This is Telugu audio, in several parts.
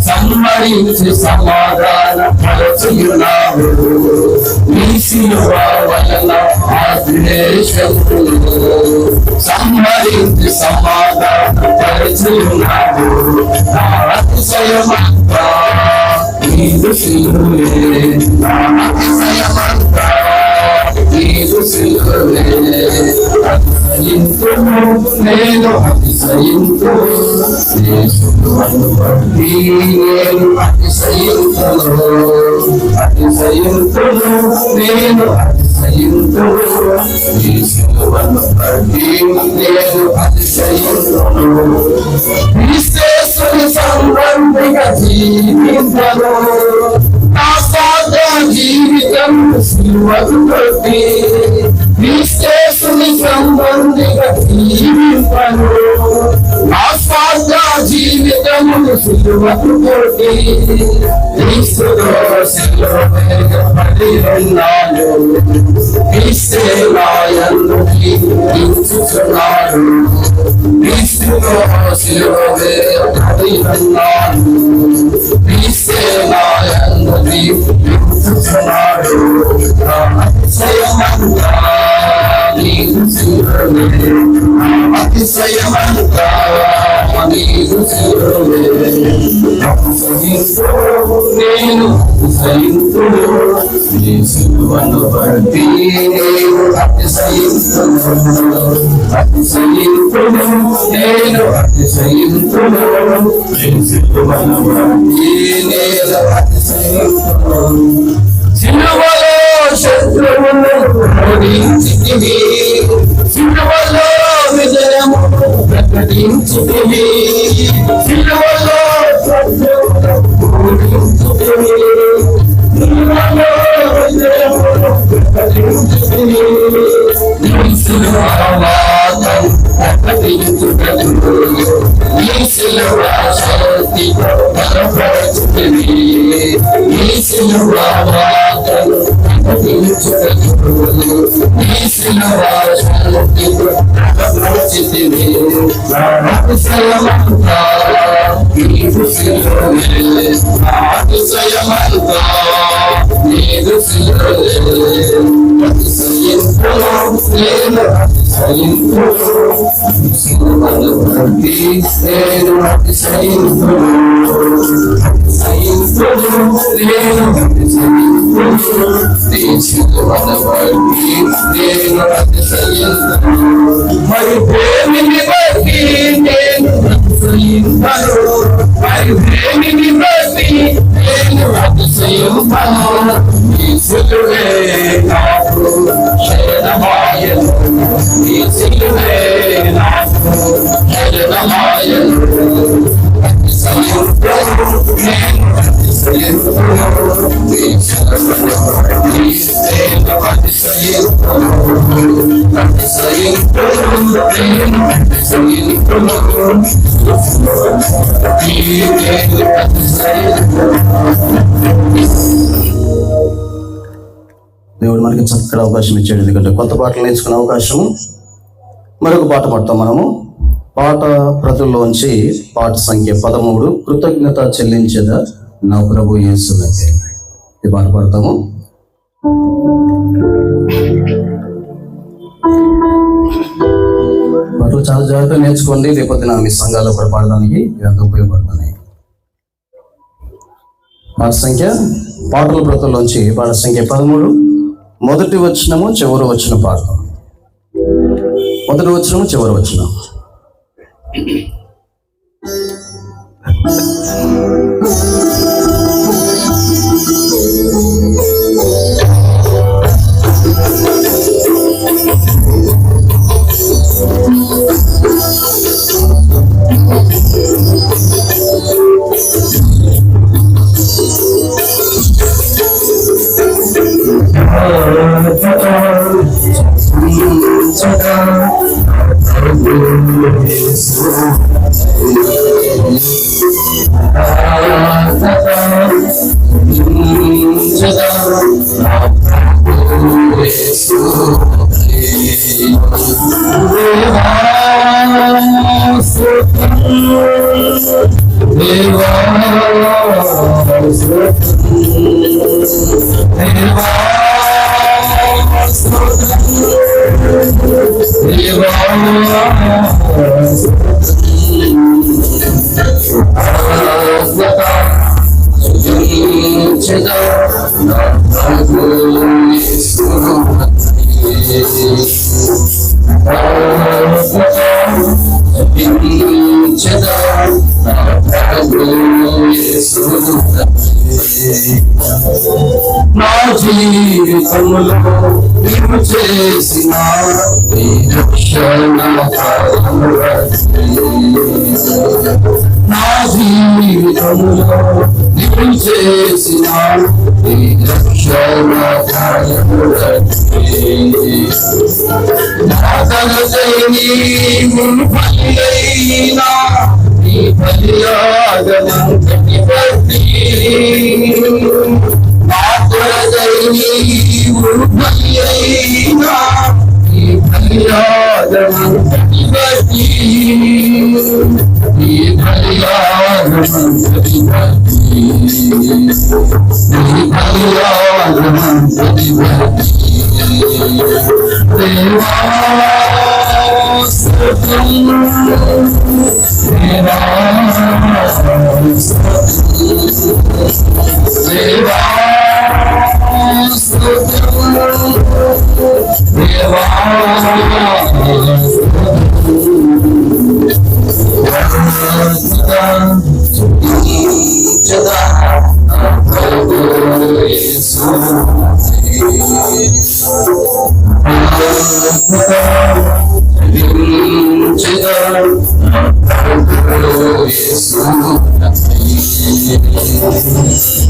సంహరించి సమాధాన పరచుయున్నావు నీ శిలువ వలన ఆగ్నేశములు సంహరించి సమాధాన పరచుయున్నావు నా అతిశయమంతా నీదు శిలువే నా అతిశయమంతా నీదు శిలువే అతిశయింతును నేను అతిశయింతును నేను అతిశయింతును అతిశయింతును నేను అతిశయింతును నీ శిలువను బట్టి నేను అతిశయింతును క్రీస్తుని సంబంధిగా జీవించను నా స్వార్థ జీవితం శిలువను బట్టి క్రీస్తుని సంబంధిగా జీవించను నా స్వార్థ జీవితమును శిలువను బట్టి క్రీస్తులో శిలువ మీద పడి ఉన్నాను క్రీస్తే నాయందు జీవించుచున్నాడు క్రీస్తులో శిలువ మీద పడి ఉన్నాను క్రీస్తే నాయందు జీవించుచున్నాడు నా అతిశయమంతా నీదు శిలువే నా అతిశయమంతా నీదు శిలువే నేను అతిశయింతును నీ శిలువను బట్టి నేను అతిశయింతును అతిశయింతును నేను అతిశయింతును నీ శిలువను బట్టి నేను అతిశయింతును సిలువలో శత్రువును ఓడించితివి సిలువలో విజయము ప్రకటించితివి సిలువలో శత్రువును ఓడించితివి సిలువలో విజయము ప్రకటించితివి నీ సిలువ వాదం ప్రకటించుటకు నీ సిలువ శక్తి బలపరచుతివి నీ సిలువ వాదం ప్రకటించుటకు నీ సిలువ శక్తి బలపరచుతివి నా అతిశయమంతా నీదు శిలువే నా అతిశయమంతా నీదు శిలువే అతిశయింతును నేను అతిశయింతును శిలువను బట్టి నేను అతిశయింతును అతిశయింతును నేను అతిశయింతును నీ శిలువను బట్టి నేను అతిశయింతును మరి ప్రేమిని బట్టి నేను అతిశయింతును మరి ప్రేమిని బట్టి నేను అతిశయింతును నీ శిలువే నాకు శరణమాయను నీ శిలువే నాకు శరణమాయను అతిశయింతును నేను అతిశయింతును నీ శిలువను బట్టి నేను అతిశయింతును అతిశయింతును నేను అతిశయింతును దేవుడు మనకి చక్కటి అవకాశం ఇచ్చాడు. ఎందుకంటే కొత్త పాటలు నేర్చుకునే అవకాశము. మరొక పాట పాడతాం మనము. పాట ప్రతుల్లోంచి పాట సంఖ్య 13 కృతజ్ఞత చెల్లించేదా నా ప్రభు యేసునకే. ఈ పాట పాడతాము. పాటలు చాలా జాగ్రత్తగా నేర్చుకోండి, లేకపోతే నా మీ సంఘాల్లో కూడా పాడడానికి ఎంత ఉపయోగపడుతున్నాయి. పాట సంఖ్య పాటల బ్రతుల్లోంచి పాట సంఖ్య 13, మొదటి వచనము చివరి వచనం పాడతాం. మొదటి వచనము చివరి వచనం. నా జీవితంలో నీవు చేసిన నా జీవితంలో నీవు చేసిన నా తలపై నీవు బలియైనా నీ బలియాగమంతటి బట్టి నా కొరకై నీవు బలియైనా నీ బలియాగమంతటి బట్టి నీ బలియాగమంతటి బట్టి నీ బలియాగమంతటి బట్టి దేవా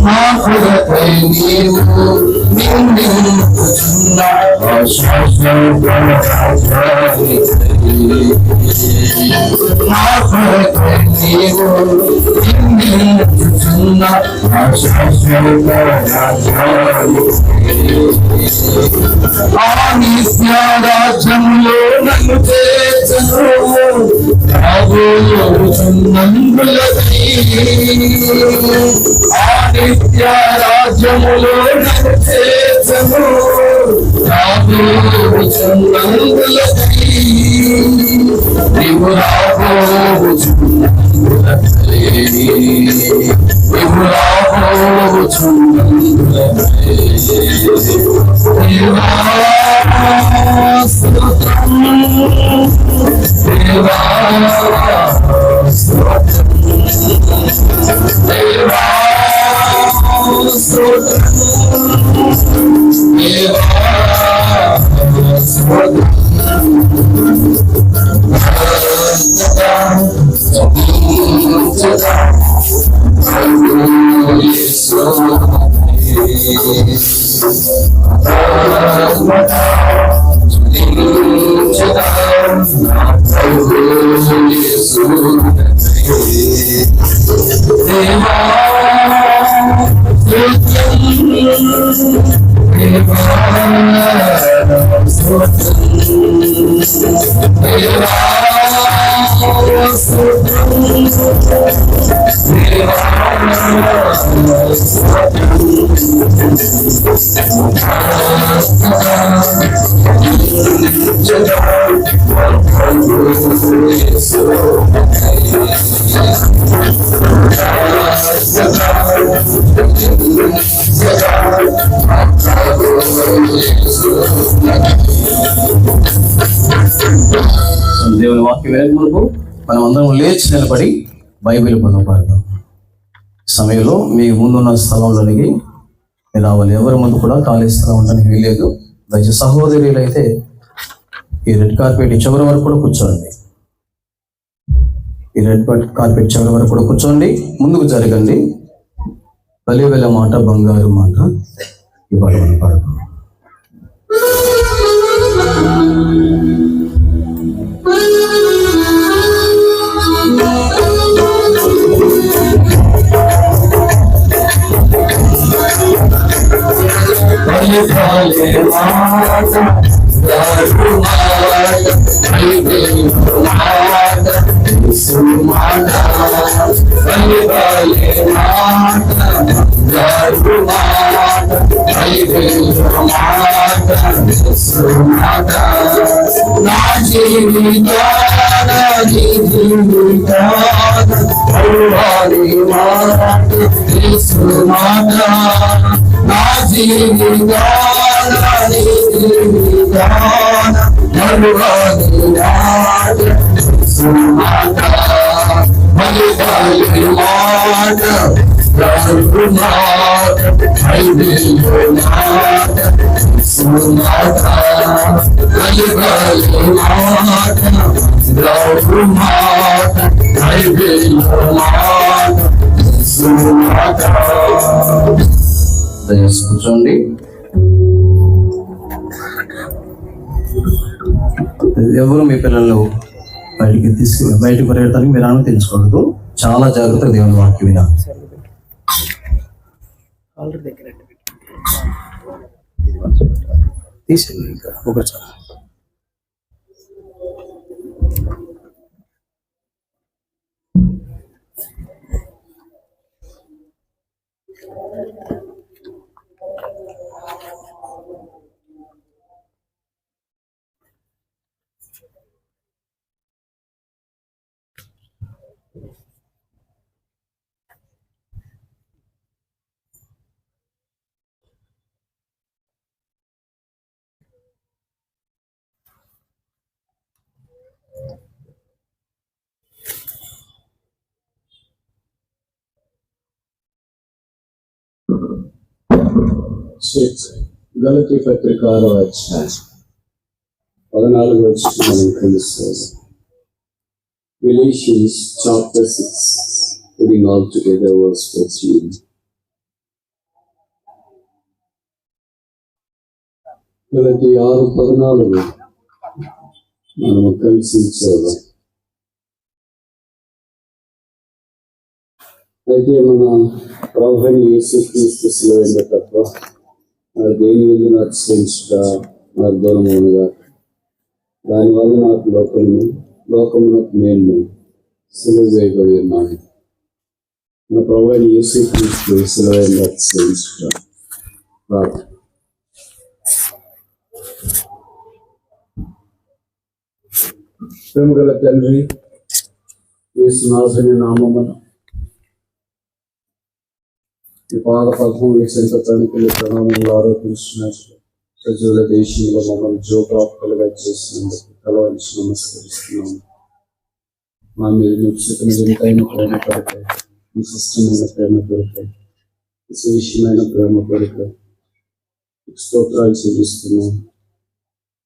నా కొరకై నీవు నిందించుచున్న నా కొరకై నీవు నిందించుచున్న ఆ నిత్య రాజ్యంలో నన్ను చేర్చును ఆ నిత్య రాజ్యములో నన్ను చేర్చును నీవు దేవుని వాక్యం వినకు మనం అందరం లేచి నిలబడి బైబిల్ పదపాడదాం. సమయంలో మీ ముందున్న స్థలంలోనికి రావాలి. ఎవరి ముందు కూడా ఖాళీ స్థలం ఉండడానికి వీలేదు. దయచేసి సహోదరులు అయితే ఈ రెడ్ కార్పెట్ చివరి వరకు కూడా కూర్చోండి. ఈ రెడ్ కార్పెట్ చివరి వరకు కూడా కూర్చోండి. ముందుకు జరగండి. వెల మాట బంగారు మాట ఇవాళ మనం పాడదాం. కూర్చోండి. ఎవరు మీ పిల్లలు బయటికి పరిగెడతానికి మీరు అనుమతించకూడదు. చాలా జాగ్రత్తగా దేవుని వాక్యం వినాలి. తీసేయండి ఇంకా ఒకసారి. గలతీ పత్రిక 6వ అధ్యాయం 14వ వచనం మనం తెలుసుకోవాలి. Galatians chapter 6, reading all together verse 14. గలతీ 6:14 మనము కలిసి చూద్దాం. అయితే మన ప్రభువైన యేసుక్రీస్తు శిలువ తప్ప దేని ఎందుకు అతిశయించుట నాకు దూరముగా, దానివల్ల నాకు లోకమునకు నేను సిలువ వేయబడి ఉన్నాను. మన ప్రభువైన యేసుక్రీస్తు శిలువ అతిశయించుట. ప్రేమగల తండ్రి, యేసునాథుని నామమున ఈ పాద పద్మం వేసేంత తణుకులు ప్రణామంలో ఆరోపించినట్లు సజీవుల దేశంలో మమ్మల్ని జోప్రాప్తులుగా చేసినందుకు తల వంచి నమస్కరిస్తున్నాము. మా మీద నిశ్చితమైన వింతైన ప్రేమ కొరకాయి, విశిష్టమైన ప్రేమ కొరకాయి, విశేషమైన ప్రేమ కొరకాయి స్తోత్రాలు చెల్లిస్తున్నాము.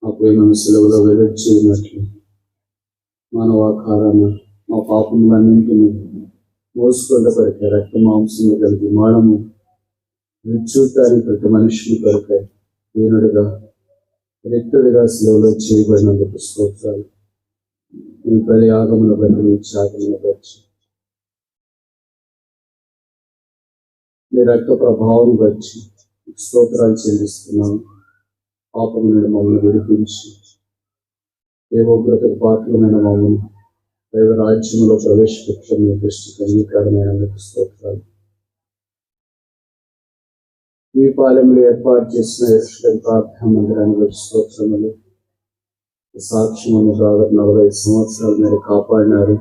మా ప్రేమను సెలవులో వెలుగు చేయనట్లు మానవాకారాన మా పాపములన్నింటినీ మోసుకొండ కొరకాయి, రక్త మాంసము కలిగి మానము చూడటానికి ప్రతి మనిషిని కొరకాయి దీనుడిగా వ్యక్తుడిగా సెలవులో చేయబడినందుకు స్తోత్రాలు. మీ పది యాగముల బట్టి, మీ త్యాగముల బట్టి, మీ రక్త ప్రభావం బట్టి స్తోత్రాలు చెల్లిస్తున్నాము. పాపము నుండి మమ్మల్ని విడిపించి దేవోగ్రతకు పాత్రమైన మమ్మల్ని దైవ రాజ్యంలో ప్రవేశపెట్టడం మీ దృష్టికి అంగీకారమైన మీకు స్తోత్రాలు. ఈ పాలెంలో ఏర్పాటు చేసిన యెరూషలేం ప్రార్థనా మందిరాన్ని బట్టి స్తోత్రములు. సాక్ష్యమును దాదాపు 45 సంవత్సరాలు మీరు కాపాడినారు.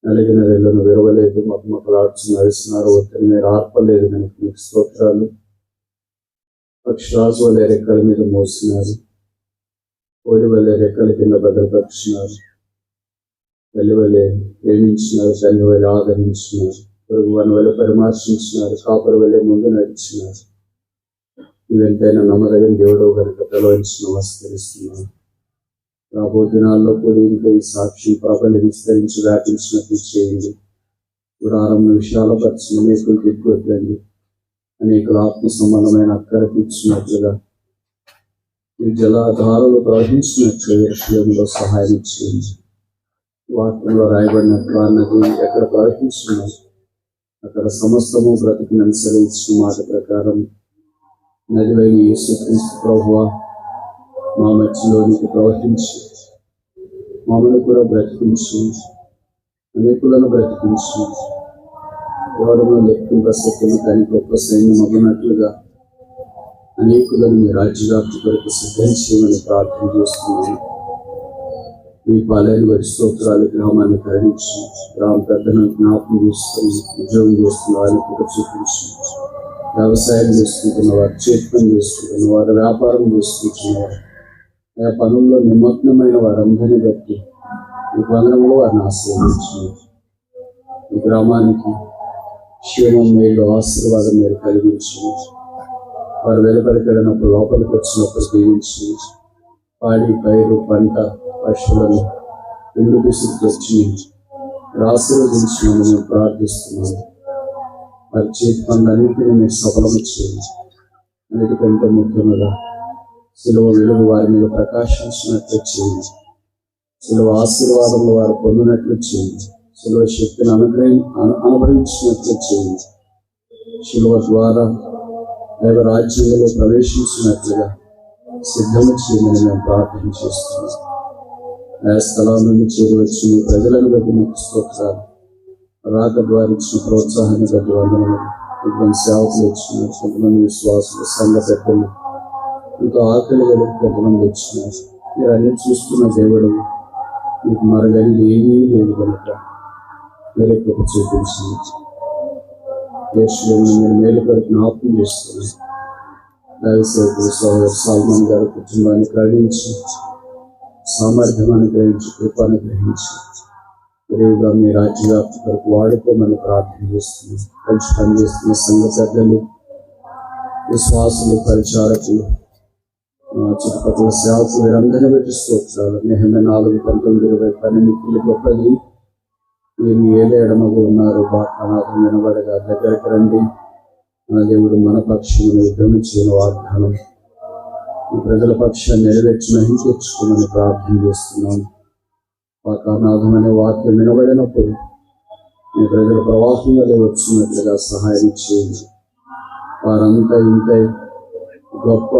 నలిగిన వేళ్ళను విరవలేదు, మతమతలాడుచున్న అరిసినారు, ఒత్తిడి మీరు ఆర్పలేదు. కనుక మీకు స్తోత్రాలు. పక్షిరాజు వలె రెక్కల మీద మోసినారు, కోడి వలె రెక్కల కింద భద్రపరిచినారు, తల్లి వలె ప్రేమించినారు, తల్లి వలె ఆదరించినారు, పొరుగు వాని వలె పరిమార్శించినారు, కాపరి వలె ముందు నడిచినారు. నువ్వెంతైనా నమ్మదగిన దేవుడు కనుక తలవంచి నమస్కరిస్తున్నాను. రాబో దినాల్లో కూడా ఇంకా ఈ సాక్ష్యం ప్రబలి విస్తరించి వ్యాపించినట్లు చేయండి. గుడారం విశాలపరిచిన అనేకులు దిగ్గొద్దండి. అనేకులు ఆత్మ సంబంధమైన అక్కర తీర్చినట్లుగా ఈ జలాధారాలు ప్రవహించినట్లు యెరూషలేములో సహాయం చేయండి. వాక్యంలో రాయబడినట్లు అన్నది ఎక్కడ ప్రవహించినాయి అక్కడ సమస్తము బ్రతికిని అనుసరించిన మాట ప్రకారం నదివైన యేసుక్రీస్తు ప్రభువా మా మధ్యలోనికి ప్రవహించి మమ్మల్ని కూడా బ్రతికించి అనేకులను బ్రతికించి ఎవరిలో లెక్కింప శక్తిని కానీ గొప్ప సైన్యం అవ్వనట్లుగా అనేకులను మీ రాజ్యవ్యాప్తి కొరకు సిద్ధం చేయమని ప్రార్థన చేస్తున్నాను. మీ పాలైన వారి స్తోత్రాలు గ్రామాన్ని కరుణించి గ్రామ పెద్దలను జ్ఞాపకం చేసుకుని ఉద్యోగం చేస్తున్న వారిని కూడా చూపించి వ్యవసాయం చేసుకుంటున్న వారు, చేతులను చేసుకుంటున్న వారు, వ్యాపారం చేసుకుంటున్న వారు, ఆ పనుల్లో నిమగ్నమైన వారందరినీ బట్టి ఈ వందనంలో వారిని ఆశీర్వదించి ఈ గ్రామానికి క్షేమం మేలు ఆశీర్వాదం మీరు కలిగించి వారు వెలుపలికెళ్ళినప్పుడు లోపలికి వచ్చినప్పుడు దీవించి పాడి పైరు పంట పశువులను ఇల్లు తీసుకొచ్చి ఆశీర్వదించినని మేము ప్రార్థిస్తున్నాము. వారి చేతి పనులన్నింటినీ మీరు సఫలం చేయండి. అన్నిటికంటే ముఖ్యంగా సిలువ వెలుగు వారి మీద ప్రకాశించినట్లు చేయండి. సిలువ ఆశీర్వాదంలో వారు పొందినట్లు చేయండి. సిలువ శక్తిని అనుభవించినట్లు చేయండి. సిలువ ద్వారా దైవ రాజ్యంలో ప్రవేశించినట్లుగా సిద్ధము చేయమని మేము ప్రార్థన చేస్తున్నాం. ఆ స్థలం నుండి చేరి వచ్చి మీ ప్రజలను బట్టి మీకు స్తోత్రాలు. రాక ద్వారా ఇచ్చిన ప్రోత్సాహాన్ని బట్టి వందనలు. కొంతమంది సేవకులు ఇచ్చినారు, కొంతమంది విశ్వాసులు, సంఘ పెద్దలు, ఇంకా ఆకలి కలిగి కొంతమంది వచ్చినారు. మీరు అన్ని చూస్తున్న దేవుడు, మీకు మరగని ఏమీ లేదు కనుక మీరు కృప చూపించింది. యెరూషలేమును మీరు మేలు కొరకు జ్ఞాపకం చేస్తున్నారు. దైవసేవకుడు సోదరు సాల్మన్ గారి కుటుంబాన్ని కరుణించి సామర్థ్యాన్ని గ్రహించి కృపాన్ని గ్రహించి విరివిగా మీ రాజ్యవ్యాప్తి కొరకు వాడుకోమని ప్రార్థన చేస్తున్నాం. కలిసి పనిచేస్తున్న సంఘ పెద్దలు, విశ్వాసులు, పరిచారకులు, చుట్టుపక్కల సేవకులు వీరందరినీ బట్టి స్తోత్రాలు. నెహెమ్యా 4:19-20 గొప్పది. వీరిని ఏలేయడమగు ఉన్నారు. బాకానాథం వినబడగా దగ్గరికి రండి, మన దేవుడు మన పక్షమును యుద్ధము చేయని వాగ్దానం ఈ ప్రజల పక్షాన్ని నెరవేర్చి మహిమ తెచ్చుకోమని ప్రార్థన చేస్తున్నాను. బాకానాథం అనే వాక్యం వినబడినప్పుడు మీ ప్రజల ప్రవాహం వల్ల వచ్చినట్లుగా సహాయం చేయండి. వారంతా ఇంత గొప్ప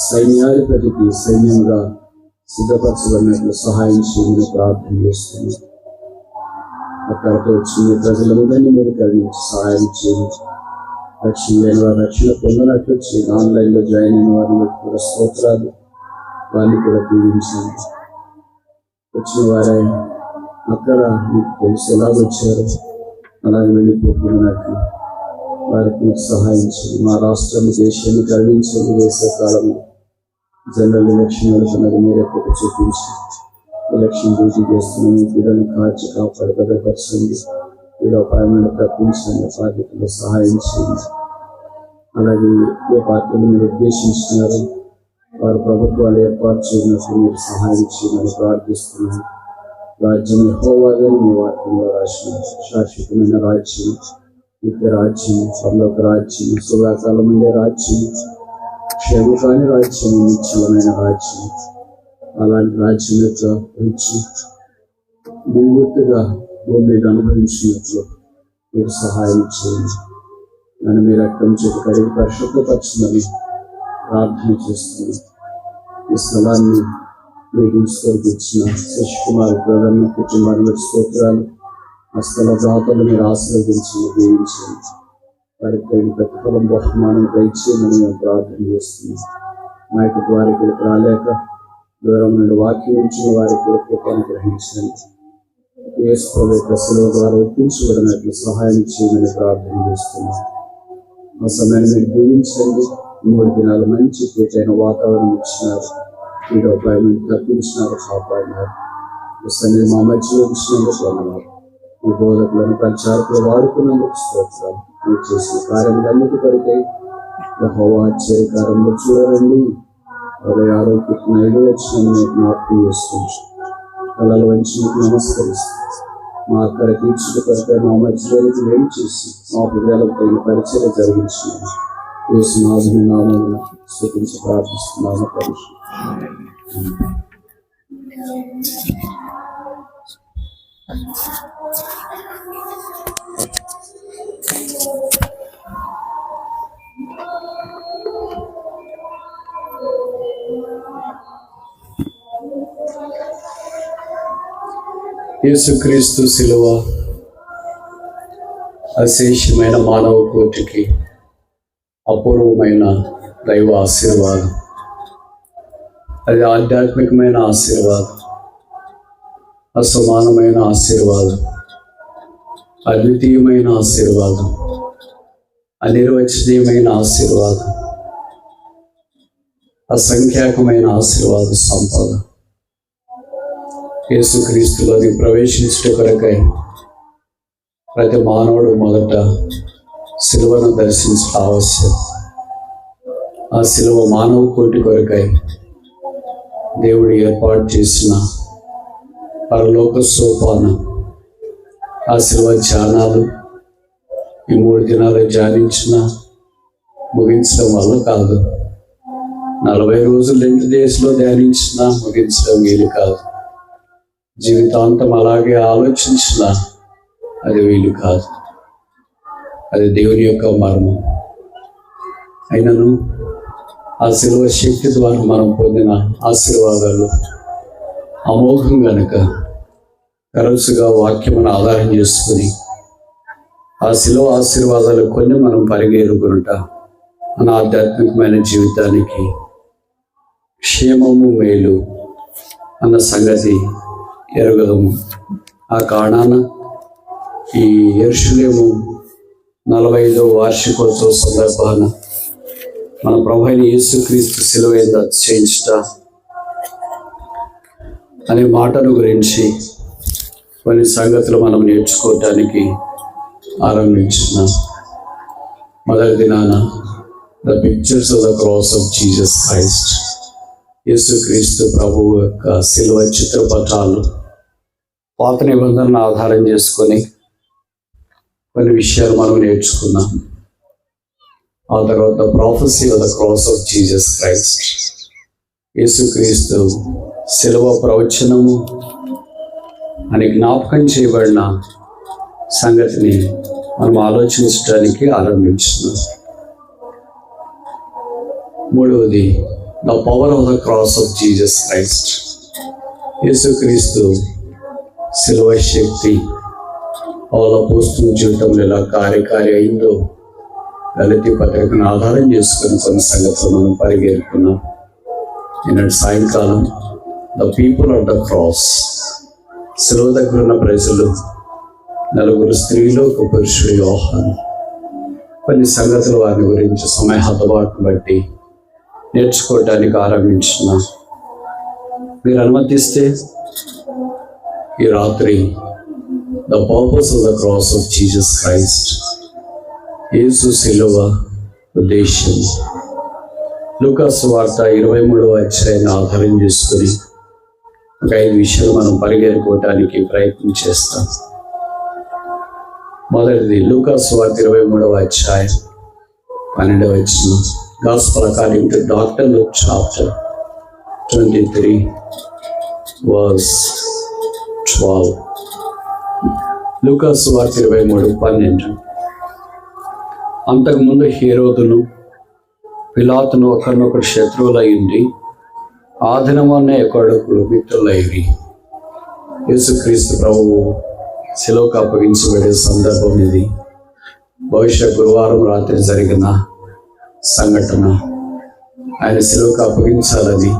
సైన్యాధిపతికి సైన్యంగా సిద్ధపరచబడినట్లు సహాయం చేయమని ప్రార్థన చేస్తున్నాను. అక్కడికి వచ్చిన ప్రజలందరినీ మీరు కరుణించి సహాయం చేయండి. రక్షణ లేని వారు రక్షణ పొందినట్లు చేయండి. ఆన్లైన్లో జాయిన్ అయిన వారిని కూడా స్తోత్రాలు. వారిని కూడా దీవించండి. వచ్చిన వారే అక్కడ మీకు తెలిసి ఎలాగొచ్చారు అలాగే వెళ్ళిపోతున్నట్లు వారికి మీకు సహాయం చేయండి. మా రాష్ట్రాన్ని, దేశాన్ని కరుణించండి. వేసే కాలంలో జనరల్ ఎలక్షన్ వెళుతున్నది మీరే కృప చూపించి ఎలక్షన్ డ్యూటీ చేస్తున్న మీ పిల్లల్ని కాచి కాపాడి భద్రపరచండి. వీళ్ళ అపాయమైన తప్పించండి. బాధ్యతలో సహాయం చేయండి. అలాగే ఏ పార్టీలు మీరు ఉద్దేశించినారో వారు ప్రభుత్వాలు ఏర్పాటు చేయనట్లు మీరు సహాయం చేయమని ప్రార్థిస్తున్నాను. రాజ్యం యెహోవాదని మీ వాక్యంలో రాసిన శాశ్వతమైన రాజ్యం, నిత్య రాజ్యం, పరలోక రాజ్యం, సదాకాలం ఉండే రాజ్యం, క్షేమకాని రాజ్యం, నిశ్చలమైన రాజ్యం. అలాంటి రాజ్యం యొక్క రుచి ముంగుర్తుగా భూమి మీద అనుభవించినట్లు మీరు సహాయం చేయండి. నన్ను మీరు రక్తం చేతి కడిగి పరిశుద్ధపరచమని ప్రార్థన చేస్తున్నాను. ఈ స్థలాన్ని మీటింగ్స్ కొరకు ఇచ్చిన శశికుమార్ ప్రధాన కుటుంబాన్ని బట్టి స్తోత్రాలు. ఆ స్థల దాతలు మీరు ఆశీర్వదించి దీవించండి. వారికి తగిన ప్రతిఫలం బహుమానం దయచేయమని మేము ప్రార్థన చేస్తున్నాం. మా యొక్క వారికి రాలేక దూరం నుండి వాక్యం ఉంచిన వారికి కూడా కృపను గ్రహించండి. యేసు ప్రభువు యొక్క శిలువ ద్వారా ఒప్పించబడినట్లు సహాయం చేయమని ప్రార్థన చేస్తున్నాం. ఆ సమయాన్ని మీరు దీవించండి. 3 దినాలు మంచి పూర్తయిన వాతావరణం ఇచ్చినారు. Video appointment తప్పించినారు, కాపాడినారు. సన్ని మా మధ్యలో ఇచ్చినందుకు వందనాలు. ఈ బోధకులను ప్రచారకులు వాడుకున్నందుకు స్తోత్రాలు. మీరు చేసిన కార్యములన్నిటి కొరకై యెహోవా ఆశ్చర్యకారంలో చూడండి. 26 వచ్చిన జ్ఞాపకం చేసుకుంటాం. కళలు వంచి మీకు నమస్కరిస్తాం. మా అక్కడ తీర్చుట కొరకై మా మధ్యలోకి వేడి చేసి మా హృదయాలకు తగిన పరిచయం జరిగించినాము. యేసు నామమున స్తుతించి ప్రార్థిస్తున్నాము ప్రభువు. యేసుక్రీస్తు శిలువ అశేషమైన మానవ కోటికి అపూర్వమైన దైవ ఆశీర్వాదం. అది ఆధ్యాత్మికమైన ఆశీర్వాదం, అసమానమైన ఆశీర్వాదం, అద్వితీయమైన ఆశీర్వాదం, అనిర్వచనీయమైన ఆశీర్వాదం, అసంఖ్యాకమైన ఆశీర్వాద సంపద. యేసుక్రీస్తులోని ప్రవేశించుట కొరకై ప్రతి మానవుడు మొదట శిలువను దర్శించడం ఆవశ్యం. ఆ శిలువ మానవ కోటి కొరకై దేవుడు ఏర్పాటు చేసిన పరలోక సోపానం. ఆ శిలువ ధ్యానాలు ఈ 3 దినాలు ధ్యానించిన ముగించడం వల్ల కాదు. 40 రోజులు 2 డేస్లో ధ్యానించినా ముగించడం వీలు కాదు. జీవితాంతం అలాగే ఆలోచించినా అది వీలు కాదు. అది దేవుని యొక్క మర్మం. అయినను ఆ శిలువ శక్తి ద్వారా మనం పొందిన ఆశీర్వాదాలు అమోఘం గనుక తరచుగా వాక్యమును ఆధారం చేసుకుని ఆ శిలువ ఆశీర్వాదాలు కొన్ని మనం పరిగెరుకునుట మన ఆధ్యాత్మికమైన జీవితానికి క్షేమము మేలు అన్న సంగతి ఎరగదము. ఆ కారణాన ఈ యెరూషలేము 45వ వార్షికోత్సవ సందర్భాన మన ప్రభువైన యేసుక్రీస్తు శిలువ యందు అతిశయించుట అనే మాటను గురించి కొన్ని సంగతులు మనం నేర్చుకోవటానికి ఆరంభించున్నాం. మొదటి దినాన the pictures of the cross of Jesus Christ, యేసుక్రీస్తు ప్రభువు యొక్క శిలువ చిత్రపటాలు పాత నిబంధనను ఆధారం చేసుకొని కొన్ని విషయాలు మనం నేర్చుకున్నాం. ఆ తర్వాత prophecy of the cross of Jesus Christ, యేసుక్రీస్తు శిలువ ప్రవచనము అని జ్ఞాపకం చేయబడిన సంగతిని మనం ఆలోచించడానికి ఆరంభించున్నాం. మూడవది the power of the cross of Jesus Christ, యేసుక్రీస్తు శిలువ శక్తి పౌలు అపోస్తలుల జీవితంలో ఎలా కార్యకారి అయిందో గలతీ పత్రికను ఆధారం చేసుకుని కొన్ని సంగతులు మనం పరిగెరుకున్నాం. ఈనాడు సాయంకాలం the people of the cross, శిలువ దగ్గర ఉన్న ప్రజలు 4 స్త్రీలు, 1 పురుషుడు యోహాను. కొన్ని సంగతులు వారి గురించి సమయ హతబాటును బట్టి నేర్చుకోవటానికి ఆరంభించిన మీరు అనుమతిస్తే ఈ రాత్రి the purpose of the cross of Jesus Christ, యేసు శిలువ ఉద్దేశం, లూకాసు వార్త 23వ అధ్యాయాన్ని ఆధారం చేసుకుని ఒక 5 విషయాలు మనం పరిగెరుకోవటానికి ప్రయత్నం చేస్తాం. మొదటిది లూకాసు వార్త 23వ అధ్యాయం 12వ వచనం. Gospel according to doctor Luke chapter 23 verse 12. లూకాసు వార్త 23:12. అంతకుముందు హేరోదును పిలాతును ఒకరినొకరు శత్రువులయ్యింది. ఆ దినమనే కొడుకులు మిత్రులయ్యి. యేసుక్రీస్తు ప్రభువు శిలువకు అప్పగించబడే సందర్భం ఇది. బహుశా గురువారం రాత్రి జరిగిన సంఘటన. ఆయన శిలువకు అప్పగించాలని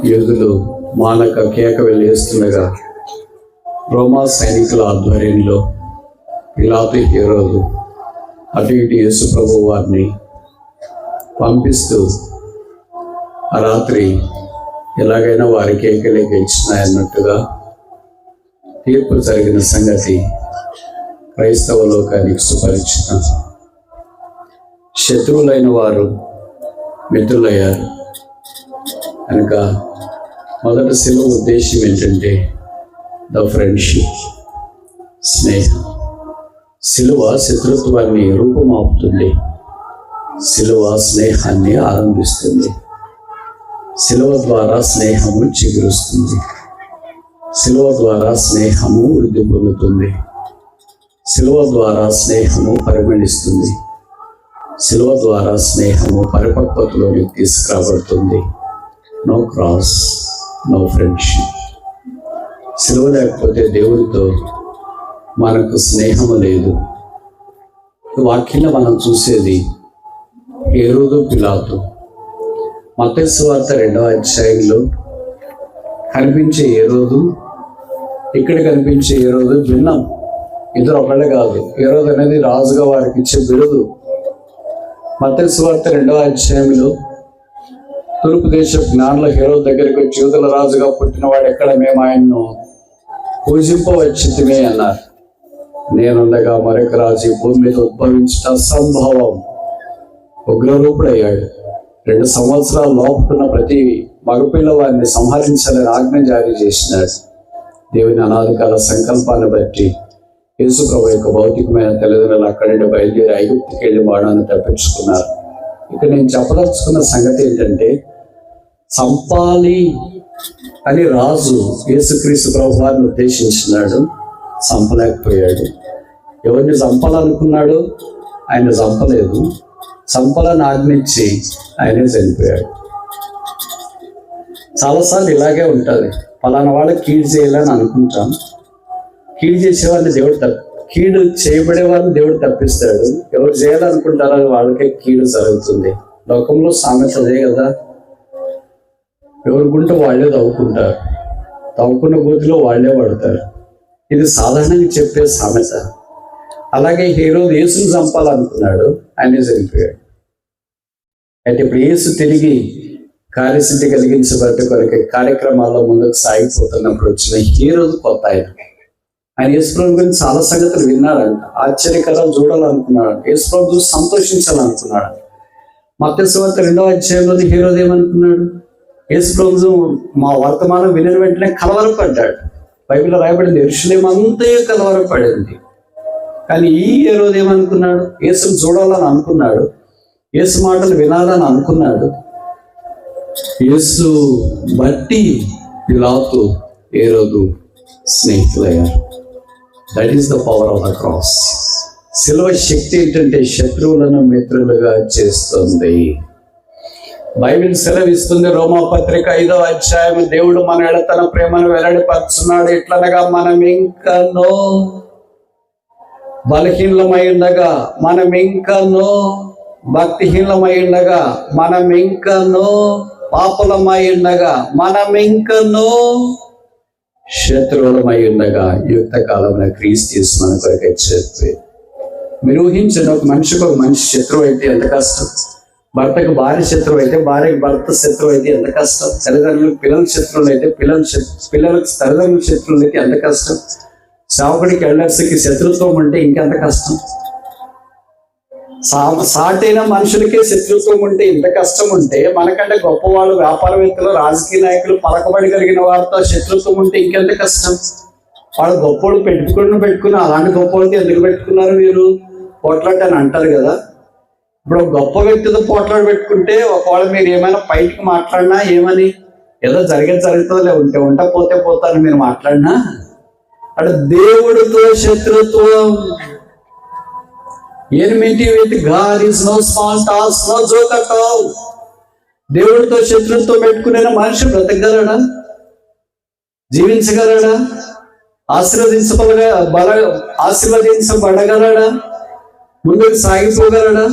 యోధులు మానక కేక వెళ్ళేస్తుండగా రోమా సైనికుల ఆధ్వర్యంలో పిలాతు హేరోదు అటు ఇటు యేసు ప్రభు వారిని పంపిస్తూ ఆ రాత్రి ఎలాగైనా వారి కేకలే గెలిచినాయన్నట్టుగా తీర్పు జరిగిన సంగతి క్రైస్తవ లోకానికి సుపరిచితం. శత్రువులైన వారు మిత్రులయ్యారు కనుక మొదటి శిలువ ఉద్దేశం ఏంటంటే ద ఫ్రెండ్షిప్, స్నేహం. శిలువ శత్రుత్వాన్ని రూపుమాపుతుంది, శిలువ స్నేహాన్ని ఆరంభిస్తుంది, శిలువ ద్వారా స్నేహము చిగురుస్తుంది, శిలువ ద్వారా స్నేహము వృద్ధి పొందుతుంది, శిలువ ద్వారా స్నేహము పరిగణిస్తుంది, శిలువ ద్వారా స్నేహము పరిపక్వతలోకి తీసుకురాబడుతుంది. No cross, no friendship. శిలువ లేకపోతే దేవుడితో మనకు స్నేహము లేదు. వాక్యంలో మనం చూసేది హేరోదు, పిలాతు. మత్తయి సువార్త 2వ అధ్యాయంలో కనిపించే హేరోదు, ఇక్కడ కనిపించే హేరోదు భిన్నం. ఇద్దరు ఒకళ్ళే కాదు. హేరోదు అనేది రాజుగా వారికి ఇచ్చే బిరుదు. మత్తయి సువార్త 2వ అధ్యాయంలో తూర్పు దేశ జ్ఞానుల హేరోదు దగ్గరికి వచ్చి, యూదుల రాజుగా పుట్టినవాడు ఎక్కడ, మేము ఆయన్ను పూజింపవచ్చితిమే అన్నారు. నేనుండగా మరొక రాజు ఈ భూమి మీద ఉద్భవించడం అసంభవం. ఉగ్రరూపుడయ్యాడు. 2 సంవత్సరాల లోపున్న ప్రతి మగపిల్లవాడిని సంహరించాలని ఆజ్ఞ జారీ చేసినాడు. దేవుని అనాదికాల సంకల్పాన్ని బట్టి యేసు ప్రభు యొక్క భౌతికమైన తల్లిదండ్రులు అక్కడి నుండి బయలుదేరి ఐగుప్తుకి వెళ్ళి వాడాన్ని తప్పించుకున్నారు. ఇక్కడ నేను చెప్పదలుచుకున్న సంగతి ఏంటంటే, చంపాలి అని రాజు యేసుక్రీస్తు ప్రభు వారిని ఉద్దేశించినాడు, చంపలేకపోయాడు. ఎవరిని చంపాలనుకున్నాడు, ఆయన చంపలేదు. చంపాలని ఆజ్ఞించి ఆయనే చనిపోయాడు. చాలాసార్లు ఇలాగే ఉంటుంది. పలానా వాళ్ళకి కీడు చేయాలని అనుకుంటాం. కీడు చేసేవాడిని దేవుడు కీడు చేయబడే వారిని దేవుడు తప్పిస్తాడు. ఎవరు చేయాలనుకుంటారో వాళ్ళకే కీడు జరుగుతుంది. లోకంలో సామెత అదే కదా, ఎవరి గుంట వాళ్ళే తవ్వుకుంటారు, తవ్వుకున్న గోతిలో వాళ్ళే పడతారు. ఇది సాధారణంగా చెప్పే సామెత. అలాగే హేరోదు యేసును చంపాలనుకున్నాడు, ఆయనే చనిపోయాడు. అయితే ఇప్పుడు యేసు తిరిగి కార్యసిద్ధి కలిగించబట్టి కొరకు కార్యక్రమాల్లో ముందుకు సాగిపోతున్నప్పుడు వచ్చిన హేరోదు కొత్త ఆయన యేసు ప్రభు గురించి చాలా సంగతులు విన్నాడంట. ఆశ్చర్యకరాలు చూడాలనుకున్నాడు, యేసు ప్రభు చూసి సంతోషించాలనుకున్నాడు. మత్తయి సువార్త 2వ అధ్యాయంలో హేరోదు ఏమనుకున్నాడు, యేసు ప్రభు మా వర్తమానం వినిన వెంటనే కలవరపడ్డాడు. బైబిల్లో రాయబడింది యెరూషలేము అంతే కలవరపడింది. కానీ ఈ హేరోదు ఏమనుకున్నాడు, యేసును చూడాలని అనుకున్నాడు, యేసు మాటలు వినాలని అనుకున్నాడు. యేసు బట్టి పిలాతు, హేరోదు స్నేహితులయ్యారు. That is the power of the cross. శిలువ శక్తి ఏంటంటే శత్రువులను మిత్రులుగా చేస్తుంది. బైబిల్ సెలవిస్తుంది, రోమాపత్రిక 5వ అధ్యాయం, దేవుడు మన ఎడ తన ప్రేమను వెల్లడిపరుచున్నాడు. ఎట్లనగా మనం ఇంకనో బలహీనమై ఉండగా, మనం ఇంకనో భక్తిహీనమై ఉండగా, మనం ఇంకనో పాపులమై ఉండగా, మనం ఇంకనో శత్రువులమై ఉండగా యుక్త కాలంలో క్రీస్తు చేసి మన కొరకు చెప్పి. మీరు ఊహించండి, ఒక మనిషికి ఒక మనిషి శత్రువు అయితే ఎంత కష్టం. భర్తకు భార్య శత్రువు అయితే, భార్యకు భర్త శత్రువు అయితే ఎంత కష్టం. తల్లిదండ్రులకు పిల్లల శత్రువులు అయితే, పిల్లలకు తల్లిదండ్రుల శత్రువులు అయితే ఎంత కష్టం. సేవకుడికి ఎల్డర్స్కి శత్రుత్వం అంటే ఇంకెంత కష్టం. సాటైన మనుషులకే శత్రుత్వం ఉంటే ఇంత కష్టం ఉంటే, మనకంటే గొప్పవాళ్ళు, వ్యాపారవేత్తలు, రాజకీయ నాయకులు, పలకబడి కలిగిన వారితో శత్రుత్వం ఉంటే ఇంకెంత కష్టం. వాళ్ళు గొప్పవాళ్ళు పెట్టుకుని అలాంటి గొప్పవాళ్ళతో ఎందుకు పెట్టుకున్నారు మీరు పోట్లాడని అంటారు కదా. ఇప్పుడు ఒక గొప్ప వ్యక్తితో పోట్లాడి పెట్టుకుంటే, ఒకవేళ మీరు ఏమైనా బయటకు మాట్లాడినా ఏమని, ఏదో జరుగుతుందిలే, ఉంటా పోతే పోతాను మీరు మాట్లాడినా, అటు దేవుడితో శత్రుత్వం. Enmity with God is no small task, no joke at all. దేవుడితో శత్రుత్వం పెట్టుకునే మనిషి బ్రతకగలడా, జీవించగలడా, ఆశీర్వదించబడగలడా? ముందుకు సాగిపోగలడా?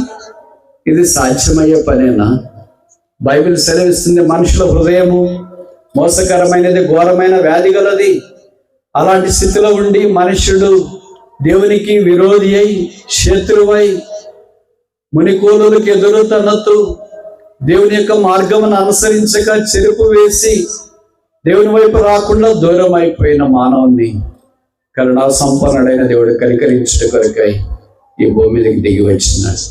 ఇది సాధ్యమయ్యే పనేనా? బైబిల్ సెలవిస్తుంది, మనుషుల హృదయము మోసకరమైనది, ఘోరమైన వ్యాధి గలది. అలాంటి స్థితిలో ఉండి మనుష్యుడు దేవునికి విరోధి అయి, శత్రువై, మునికోలులకు ఎదురు తన్నతూ, దేవుని యొక్క మార్గమును అనుసరించక చెరుపు వేసి దేవుని వైపు రాకుండా దూరం అయిపోయిన మానవుని కరుణా సంపన్నుడైన దేవుడు కనికరించుట కొరకై ఈ భూమి మీదకి దిగి వచ్చినాడు.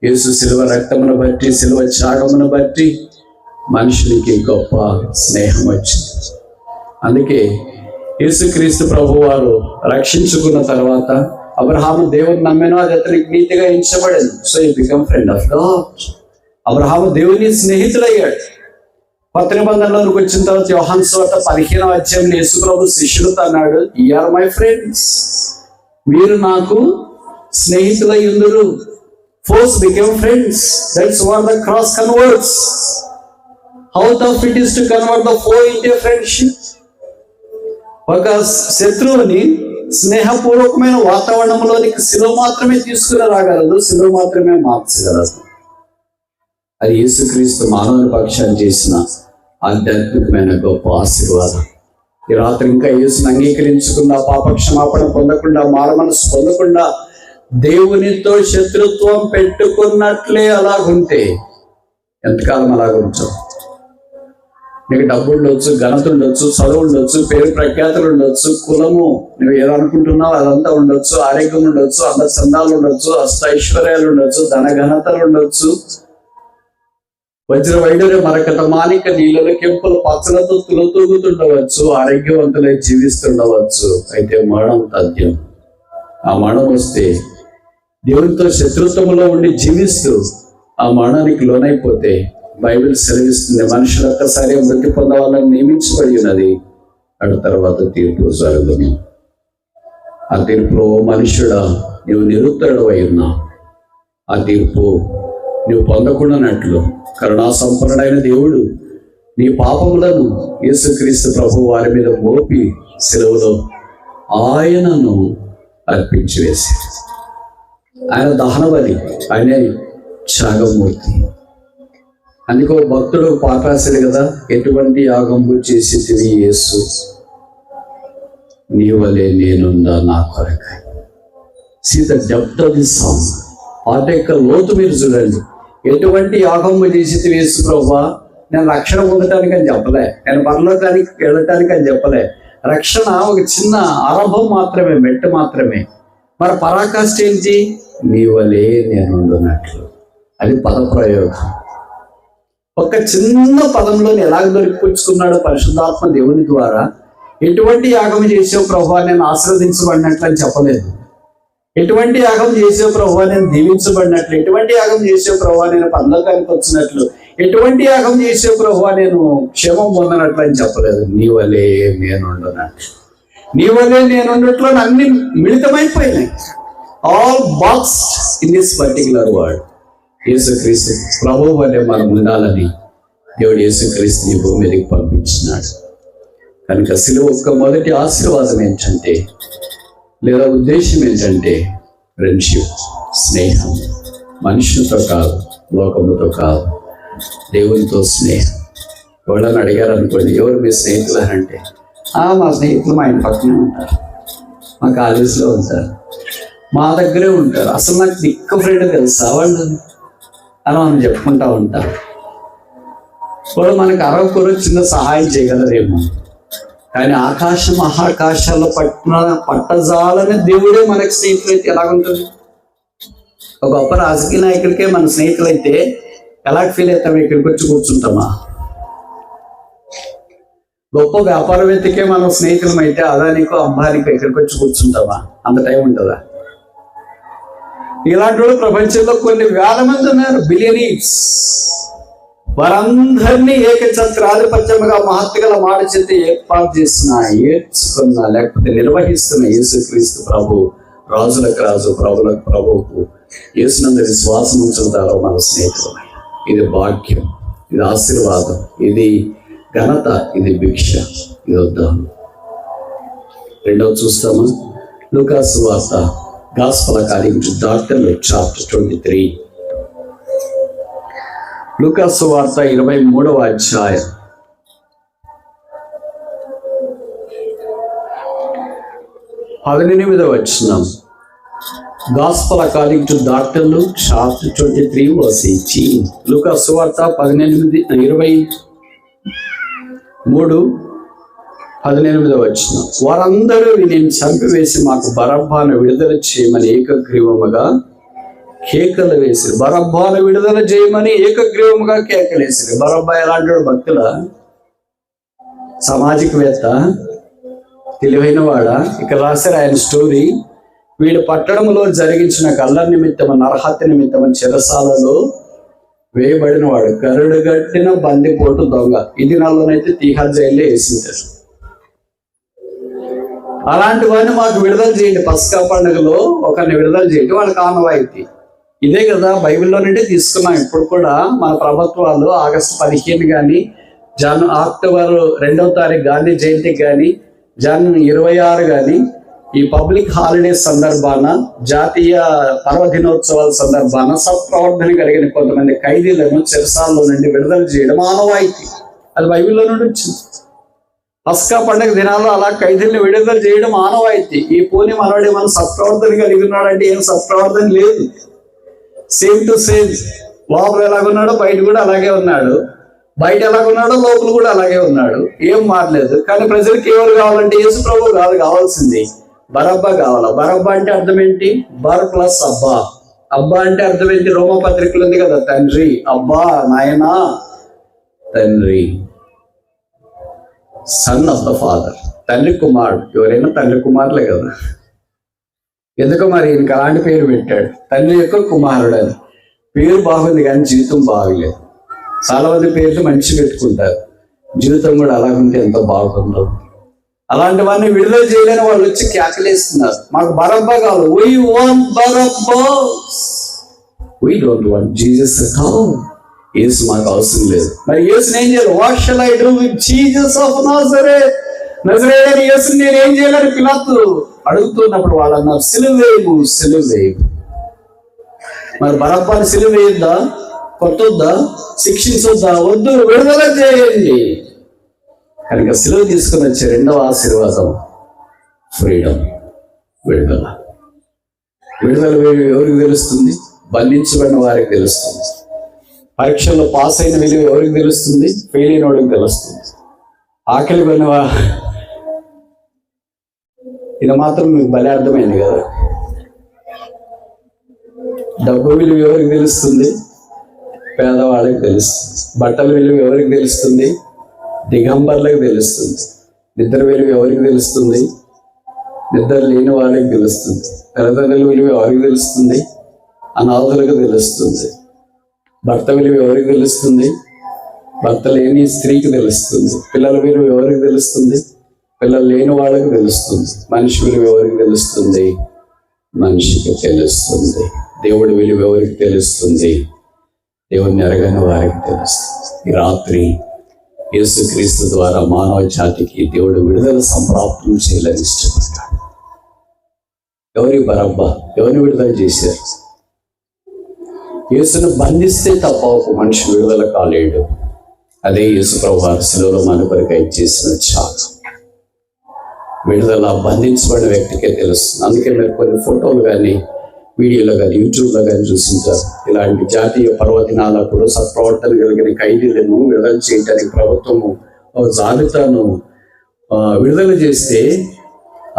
యేసు శిలువ రక్తమును బట్టి, శిలువ త్యాగమును బట్టి మనుషులకి గొప్ప స్నేహం వచ్చింది. అందుకే యేసుక్రీస్తు ప్రభు వారు రక్షించుకున్న తర్వాత అబ్రహాము దేవుని నమ్మెను, అది అతనికి నీతిగా ఎంచబడింది. So you become friend of God. అబ్రహాము దేవుని స్నేహితుడయ్యాడు. కొత్త నిబంధనలోకి వచ్చిన తర్వాత యోహాను సువార్త 15వ అధ్యాయంలో యేసు ప్రభు శిష్యులతో అన్నాడు, యు ఆర్ మై ఫ్రెండ్స్, మీరు నాకు స్నేహితులై ఉందురు. Foes became friends. That's what the cross converts. How tough it is to convert the foe into a friendship. ఒక శత్రువుని స్నేహపూర్వకమైన వాతావరణంలోనికి శిలువ మాత్రమే తీసుకుని రాగలదు, శిలువ మాత్రమే మార్చగలదు. అది యేసుక్రీస్తు మానవుని పక్షాన్ని చేసిన ఆధ్యాత్మికమైన గొప్ప ఆశీర్వాదం. ఈ రాత్రి ఇంకా యేసుని అంగీకరించకుండా, పాపక్షమాపణ పొందకుండా, మారమనసు పొందకుండా దేవునితో శత్రుత్వం పెట్టుకున్నట్లే అలాగుంటే ఎంతకాలం అలాగుంటావు? నీకు డబ్బు ఉండొచ్చు, ఘనత ఉండొచ్చు, చదువు ఉండొచ్చు, పేరు ప్రఖ్యాతులు ఉండొచ్చు, కులము నువ్వు ఏదనుకుంటున్నావు అదంతా ఉండొచ్చు, ఆరోగ్యం ఉండొచ్చు, అందచందాలు ఉండొచ్చు, అష్టైశ్వర్యాలు ఉండొచ్చు, ధనఘనతలు ఉండొచ్చు, వజ్ర వైడూర్య మరకత మానిక నీళ్ళ కెంపులు పచ్చలతో తులతూగుతుండవచ్చు, ఆరోగ్యవంతులై జీవిస్తుండవచ్చు. అయితే మరణం తథ్యం. ఆ మరణం వస్తే దేవునితో శత్రుత్వంలో ఉండి జీవిస్తూ ఆ మరణానికి లోనైపోతే బైబిల్ సెలవిస్తుంది, మనుషులు ఒక్కసారి మృతి పొందవాలని నియమించబడి ఉన్నది, అటు తర్వాత తీర్పు జరుగును. ఆ తీర్పులో మనుష్యుడా నువ్వు నిరుత్తరుడు అయి ఉన్నావు. ఆ తీర్పు నువ్వు పొందకుండానట్లు కరుణా సంపన్నుడైన దేవుడు నీ పాపములను యేసుక్రీస్తు ప్రభు వారి మీద మోపి సెలవులో ఆయనను అర్పించి వేసి, ఆయన దహనబలి, ఆయనే త్యాగమూర్తి. అందుకో భక్తుడు పాట రాశాడు కదా, ఎటువంటి యాగంబు చేసి యేసు నీ వలే నేనుందా నా కొరకై. See the depth of this song. పాట యొక్క లోతు మీరు చూడండి. ఎటువంటి యాగంబు చేసి యేసు ప్రభువా, నేను రక్షణ పొందటానికి అని చెప్పలే, నేను పరలోకానికి వెళ్ళటానికి అని చెప్పలే. రక్షణ ఒక చిన్న ఆరంభం మాత్రమే, మెట్టు మాత్రమే. మరి పరాకాష్ఠ ఏంటి? నీ వలే నేనుండునట్లు. అది పదప్రయోగం. ఒక చిన్న పదంలోని ఎలాగ దొరికిపుచ్చుకున్నాడో పరిశుద్ధాత్మ దేవుని ద్వారా. ఎటువంటి యాగం చేసే ప్రభువా నేను ఆశీర్వదించబడినట్లు అని చెప్పలేదు. ఎటువంటి యాగం చేసే ప్రభువా నేను దీవించబడినట్లు, ఎటువంటి యాగం చేసే ప్రభువా నేను పరలోకానికి వచ్చినట్లు, ఎటువంటి యాగం చేసే ప్రభువా నేను క్షేమం పొందనట్లు అని చెప్పలేదు. నీ వలే నేనుండునట్లు. నీ వలే నేనుండట్లో అన్ని మిళితమైపోయినాయి. All boxed in this particular word. యేసుక్రీస్తు ప్రభు వలె మనం ఉండాలని దేవుడు యేసుక్రీస్తు నీ భూమి మీదకి పంపించినాడు. కనుక శిలువ యొక్క మొదటి ఆశీర్వాదం ఏంటంటే, లేదా ఉద్దేశం ఏంటంటే ఫ్రెండ్షిప్, స్నేహం. మనుషులతో కాదు, లోకముతో కాదు, దేవునితో స్నేహం. ఎవరైనా అడిగారు అనుకోండి, ఎవరు మీ స్నేహితులు అని అంటే, మా స్నేహితులు మా ఇంటి పక్కనే ఉంటారు, మా కాలేజీలో ఉంటారు, మా దగ్గరే ఉంటారు, అసలు నాకు దిక్కు ఫ్రెండ్ తెలుసా వాళ్ళు అని మనం చెప్పుకుంటా ఉంటారు. వాళ్ళు మనకు అరవకూర చిన్న సహాయం చేయగలరేమో, కానీ ఆకాశం మహాకాశాల్లో పట్టజాలని దేవుడే మనకి స్నేహితులైతే ఎలాగుంటుంది? ఒక గొప్ప రాజకీయ నాయకుడికే మన స్నేహితులైతే ఎలా ఫీల్ అవుతాం? ఇక్కడికి వచ్చి కూర్చుంటామా? గొప్ప వ్యాపారవేత్తకే మనం స్నేహితులం అయితే అదానికో అంబానికో ఇక్కడికి వచ్చి కూర్చుంటామా? అంత టైం ఉంటుందా? ఇలాంటి వాళ్ళు ప్రపంచంలో కొన్ని వేల మంది ఉన్నారు, బిలియనీర్స్. వారందరినీ ఏకఛత్రాధిపత్యముగా మహత్తుగల మాట చేత ఏర్పాటు చేసిన, ఏర్చుకున్న, లేకపోతే నిర్వహిస్తున్న యేసుక్రీస్తు ప్రభు, రాజులకు రాజు, ప్రభులకు ప్రభువుకు యేసునందు విశ్వాసం ఉంచుతారో మన స్నేహితులమైన. ఇది భాగ్యం, ఇది ఆశీర్వాదం, ఇది ఘనత, ఇది భిక్ష, ఇది ఉద్దానం. రెండవ చూస్తామా? లూకా సువార్త Gospel according to Dr. Luke chapter 23. లూకాసు వార్త 23వ అధ్యాయం 18వ వచనం. Gospel according to Dr. Luke chapter 23 verse 18. లూకాసు వార్త 23:18వ వచనం. వారందరూ వీనిని చంపివేసి మాకు బరబ్బాను విడుదల చేయమని ఏకగ్రీవముగా కేకలు వేసిరు. బరబ్బాను విడుదల చేయమని ఏకగ్రీవముగా కేకలేసిరు. బరబ్బా ఎలాంటి భక్తుల సామాజికవేత్త, తెలివైన వాడ. ఇక్కడ రాశారు ఆయన స్టోరీ. వీడు పట్టణంలో జరిగించిన కళ్ళ నిమిత్తము నరహత్య నిమిత్తము చెరసాలలో వేయబడిన వాడు, కరుడుగట్టిన బందిపోటు దొంగ. ఈ దినాల్లోనైతే తీహార్ జైల్లో వేసింటారు. అలాంటి వాడిని మాకు విడుదల చేయండి, పస్కా పండుగలో ఒకరిని విడుదల చేయండి. వాళ్ళకి ఆనవాయితీ ఇదే కదా, బైబిల్లో నుండి తీసుకున్నాం. ఇప్పుడు కూడా మన ప్రభుత్వాలు ఆగస్టు 15 కానీ అక్టోబర్ 2వ తారీఖు గాంధీ జయంతికి కానీ జనవరి 26 కానీ ఈ పబ్లిక్ హాలిడేస్ సందర్భాన, జాతీయ పర్వదినోత్సవాల సందర్భాన సత్ప్రవర్తన కలిగిన కొంతమంది ఖైదీలను చెరసాల్లో నుండి విడుదల చేయడం ఆనవాయితీ. అది బైబిల్లో నుండి వచ్చింది. పస్కా పండుగ దినాల్లో అలా ఖైదీలను విడుదల చేయడం ఆనవాయితీ. ఈ పోని మనవాడు ఏమైనా సత్ప్రవర్తన కలిగి ఉన్నాడంటే ఏం సత్ప్రవర్తన లేదు. Same to same. లోపల ఎలాగున్నాడో బయట కూడా అలాగే ఉన్నాడు, బయట ఎలాగున్నాడో లోపల కూడా అలాగే ఉన్నాడు. ఏం మారలేదు. కానీ ప్రజలకు ఎవరు కావాలంటే యేసు ప్రభు కాదు కావాల్సింది, బరబ్బా కావాలా. బరబ్బా అంటే అర్థం ఏంటి? బర్ ప్లస్ అబ్బా. అబ్బా అంటే అర్థం ఏంటి? రోమపత్రికలు ఉంది కదా, తండ్రి. అబ్బా నాయనా, తండ్రి, సన్ ఆఫ్ ద ఫాదర్, తండ్రి కుమారుడు. ఎవరైనా తండ్రి కుమారులే కదా. ఎందుకో మరి ఈయనకి అలాంటి పేరు పెట్టాడు, తండ్రి యొక్క కుమారుడు అని. పేరు బాగుంది కానీ జీవితం బాగలేదు. చాలా మంది పేర్లు మంచి పెట్టుకుంటారు, జీవితం కూడా అలాగుంటే ఎంతో బాగుందో. అలాంటి వాడిని విడుదల చేయలేని వాళ్ళు వచ్చి కేకలేస్తున్నారు, మాకు బరబ్బా కావాలి. We want Barabbas, we don't want Jesus at all. యేసు మాకు అవసరం లేదు. మరి యేసుని ఏం చేయాలి? What shall I do with Jesus of Nazareth? నజరేయుడైన యేసుని నేను ఏం చేయాలని పిలాతు అడుగుతున్నప్పుడు వాళ్ళు అన్నారు, సిలువేయు, సిలువేయు. మరి బరబ్బాని సిలువేయద్దా, కొట్టొద్దా, శిక్షించొద్దా? వద్దు, విడుదల చేయండి. కనుక సిలువ తీసుకుని వచ్చే రెండవ ఆశీర్వాదం ఫ్రీడమ్, విడుదల. విడుదల ఎవరికి తెలుస్తుంది? బంధించబడిన వారికి తెలుస్తుంది. పరీక్షల్లో పాస్ అయిన విలువ ఎవరికి తెలుస్తుంది? ఫెయిల్ అయిన వాడికి తెలుస్తుంది. ఆకలి పడిన ఇది మాత్రం మీకు భలే అర్థమైంది కదా. డబ్బు విలువ ఎవరికి తెలుస్తుంది? పేదవాళ్ళకి తెలుస్తుంది. బట్టల విలువ ఎవరికి తెలుస్తుంది? దిగంబర్లకు తెలుస్తుంది. నిద్ర విలువ ఎవరికి తెలుస్తుంది? నిద్ర లేని వాళ్ళకి తెలుస్తుంది. తల్లిదండ్రుల విలువ ఎవరికి తెలుస్తుంది? అనాథులకు తెలుస్తుంది. భర్త విలువ ఎవరికి తెలుస్తుంది? భర్త లేని స్త్రీకి తెలుస్తుంది. పిల్లల విలువ ఎవరికి తెలుస్తుంది? పిల్లలు లేని వాళ్ళకి తెలుస్తుంది. మనిషి విలువ ఎవరికి తెలుస్తుంది? మనిషికి తెలుస్తుంది. దేవుడి విలువ ఎవరికి తెలుస్తుంది? దేవుడిని ఎరగని వారికి తెలుస్తుంది. ఈ రాత్రి యేసుక్రీస్తు ద్వారా మానవ జాతికి దేవుడు విడుదల సంప్రాప్తం చేయాలని ఇష్టపడ్డాడు. ఎవరి బరబ్బా? ఎవరిని విడుదల చేశారు? యేసును బంధిస్తే తప్ప ఒక మనిషి విడుదల కాలేడు. అదే యేసు ప్రభువు శిలువలో మన కొరకై చేసిన త్యాగం. విడుదల బంధించబడిన వ్యక్తికే తెలుస్తుంది. అందుకే మీరు కొన్ని ఫోటోలు కానీ, వీడియోలో కానీ, యూట్యూబ్లో కానీ చూసింటారు. ఇలాంటి జాతీయ పర్వదినాలప్పుడు సత్ప్రవర్తన కలిగిన ఖైదీలను విడుదల చేయడానికి ప్రభుత్వము ఒక జాబితాను విడుదల చేస్తే,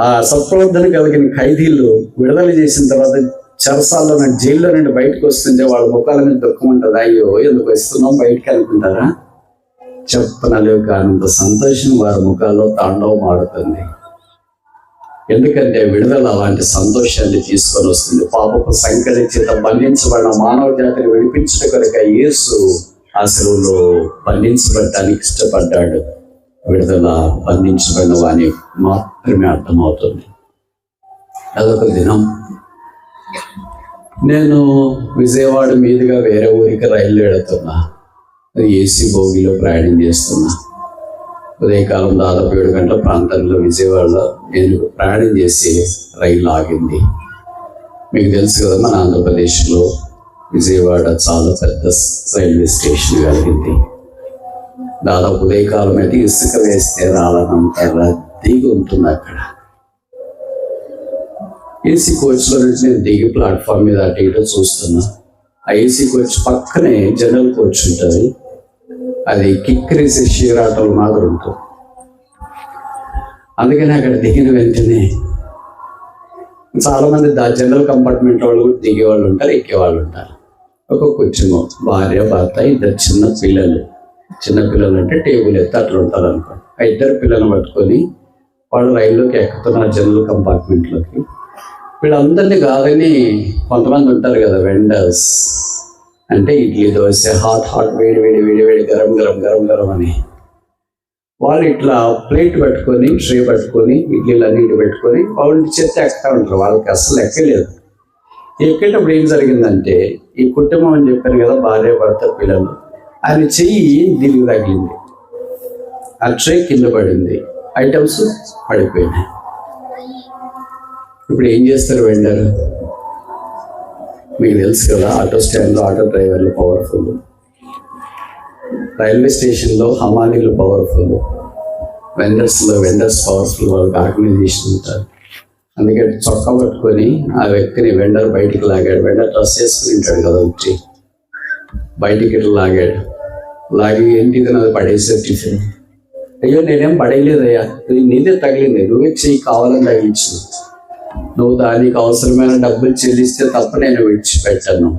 ఆ సత్ప్రవర్తన కలిగిన ఖైదీలు విడుదల చేసిన తర్వాత చెరసాల్లో నుండి, జైల్లో నుండి బయటకు వస్తుంటే వాళ్ళ ముఖాల మీద దుఃఖం ఉంటుంది. అయ్యో ఎందుకు వస్తున్నాం బయటకు అనుకుంటారా? చెప్పనలేవు కానంత సంతోషం వారి ముఖాల్లో తాండవం ఆడుతుంది. ఎందుకంటే విడుదల అలాంటి సంతోషాన్ని తీసుకొని వస్తుంది. పాపపు సంకటి చేత బంధించబడిన మానవ జాతిని విడిపించడం కనుక యేసు ఆ శిలువలో బంధించబడటానికి ఇష్టపడ్డాడు. విడుదల బంధించబడిన వానికి మాత్రమే అర్థమవుతుంది. అదొక దినం నేను విజయవాడ మీదుగా వేరే ఊరికి రైలు ఎడుతున్నా. ఏసీ బోగిలో ప్రయాణం చేస్తున్నా. ఉదయకాలం దాదాపు 7 గంటల ప్రాంతంలో విజయవాడలో నేను ప్రయాణం చేసి రైలు ఆగింది. మీకు తెలుసు కదా, మన ఆంధ్రప్రదేశ్లో విజయవాడ చాలా పెద్ద రైల్వే స్టేషన్ కలిగింది. దాదాపు ఉదయకాలం అయితే ఇసుక వేస్తే రాలనంత రద్దీగా ఉంటుంది అక్కడ. ఏసీ కోచ్లో నుంచి నేను దిగి ప్లాట్ఫామ్ మీద అటు ఇటు చూస్తున్నా. ఆ ఏసీ కోచ్ పక్కనే జనరల్ కోచ్ ఉంటుంది. అది కిక్కిరేసే షీరాటలు మాదిరి ఉంటుంది. అందుకని అక్కడ దిగిన వెంటనే చాలామంది జనరల్ కంపార్ట్మెంట్ వాళ్ళు కూడా దిగేవాళ్ళు ఉంటారు, ఎక్కేవాళ్ళు ఉంటారు. ఒక కుటుంబం, భార్య భర్త, ఇద్దరు చిన్న పిల్లలు అంటే టేబుల్ ఎత్తి అట్లా ఉంటారు అనుకో. ఆ ఇద్దరు పిల్లలను పట్టుకొని వాళ్ళు రైల్లోకి ఎక్కుతున్నారు, జనరల్ కంపార్ట్మెంట్లోకి. వీళ్ళందరినీ కాదని కొంతమంది ఉంటారు కదా వెండర్స్, అంటే ఇడ్లీ దోశ హాట్ వేడి వేడి వేడి వేడి గరం గరం గరం గరం అని వాళ్ళు ఇట్లా ప్లేట్ పట్టుకొని ట్రే పట్టుకొని ఇడ్లీలు అన్ని ఇటు పెట్టుకొని వాళ్ళు చేస్తే ఎక్కుతా ఉంటారు. వాళ్ళకి అసలు ఎక్కలేదు. ఎక్కేటప్పుడు ఏం జరిగిందంటే, ఈ కుటుంబం అని చెప్పాను కదా, భార్య భర్త పిల్లలు, ఆయన చెయ్యి దీనికి తగిలింది. ఆ ట్రే కింద పడింది, ఐటమ్స్ పడిపోయినాయి. ఇప్పుడు ఏం చేస్తారు వెండర్? మీకు తెలుసు కదా, ఆటో స్టాండ్లో ఆటో డ్రైవర్లు పవర్ఫుల్, రైల్వే స్టేషన్లో హమాలీలు పవర్ఫుల్, వెండర్స్ పవర్ఫుల్. వాళ్ళకి ఆర్గనైజేషన్ ఉంటారు. అందుకే చొక్కా పట్టుకొని ఆ వ్యక్తిని వెండర్ బయటికి లాగాడు. వెండర్ డ్రెస్ వేసుకుని ఉంటాడు కదా, వచ్చి బయటికి ఇట్లా లాగి ఏంటి అది పడేసే టిఫిన్. అయ్యో నేనేం పడేయలేదయ్యా, ఇది నీదే తగిలింది, నువ్వే చెయ్యి కావాలని తగిలించు, నువ్వు దానికి అవసరమైన డబ్బులు చెల్లిస్తే తప్ప నేను విడిచిపెట్టాను.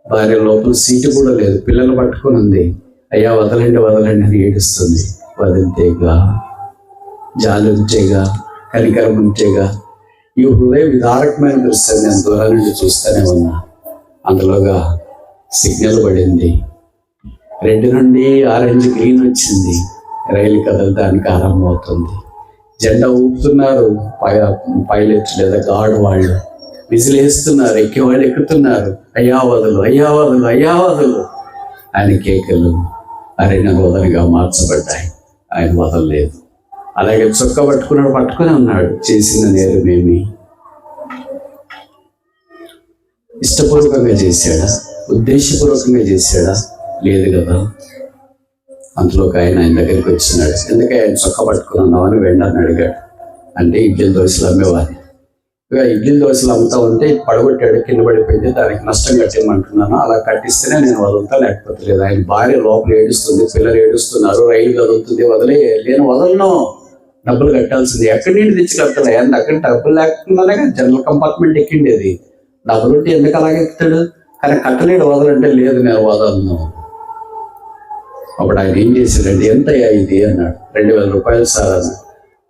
భార్య లోపల సీటు కూడా లేదు, పిల్లలు పట్టుకుని ఉంది. అయ్యా వదలండి అని ఏడుస్తుంది. వదిలితేగా, జాలి ఉంటేగా, కనికరం ఉంటేగా. ఈ హృదయ విదారకమైన దృశ్యం నేను దూరం నుండి చూస్తూనే ఉన్నా. అందులోగా సిగ్నల్ పడింది, రెడ్ నుండి ఆరెంజ్ గ్రీన్ వచ్చింది. రైలు కదలడానికి ఆరంభమవుతుంది. జెండా ఊపుతున్నారు పైలట్ లేదా గార్డ్ వాళ్ళు, విజిలేస్తున్నారు, ఎక్కేవాళ్ళు ఎక్కుతున్నారు. అయ్యా వదలు ఆయన కేకలు అరెన వదనగా మార్చబడ్డాయి. ఆయన వదలలేదు. అలాగే చొక్క పట్టుకుని ఉన్నాడు. చేసిన నేరమేమి? ఇష్టపూర్వకంగా చేశాడా? ఉద్దేశపూర్వకంగా చేశాడా? లేదు కదా. అంతలోకి ఆయన దగ్గరికి వచ్చినాడు. ఎందుకంటే ఆయన చొక్క పట్టుకుని ఉన్నామని వెండర్ని అడిగాడు. అంటే ఇడ్లీ దోశలు అమ్మేవాడిని. ఇక ఇడ్లీ దోశలు అమ్ముతా ఉంటే పడగొట్టాడు, కింద పడిపోయింది, దానికి నష్టం కట్టేయమంటున్నాను. అలా కట్టిస్తేనే నేను వదులుతా, లేకపోతే లేదు. ఆయన భార్య లోపల ఏడుస్తుంది, పిల్లలు ఏడుస్తున్నారు, రైలు కదులుతుంది. నేను వదలను, డబ్బులు కట్టాల్సింది. ఎక్కడి నుండి తెచ్చి కట్టాలి? అక్కడ డబ్బులు లేకుండానే జనరల్ కంపార్ట్మెంట్ ఎక్కిండేది. డబ్బులు ఉంటే ఎందుకు అలాగే ఎక్కుతాడు? కానీ కట్టలేడు, వదలంటే లేదు నేను వదలను. అప్పుడు ఆయన ఏం చేశాడంటే, ఎంతయ్యా ఇది అన్నాడు. 2000 రూపాయలు సార్ అన్నాడు.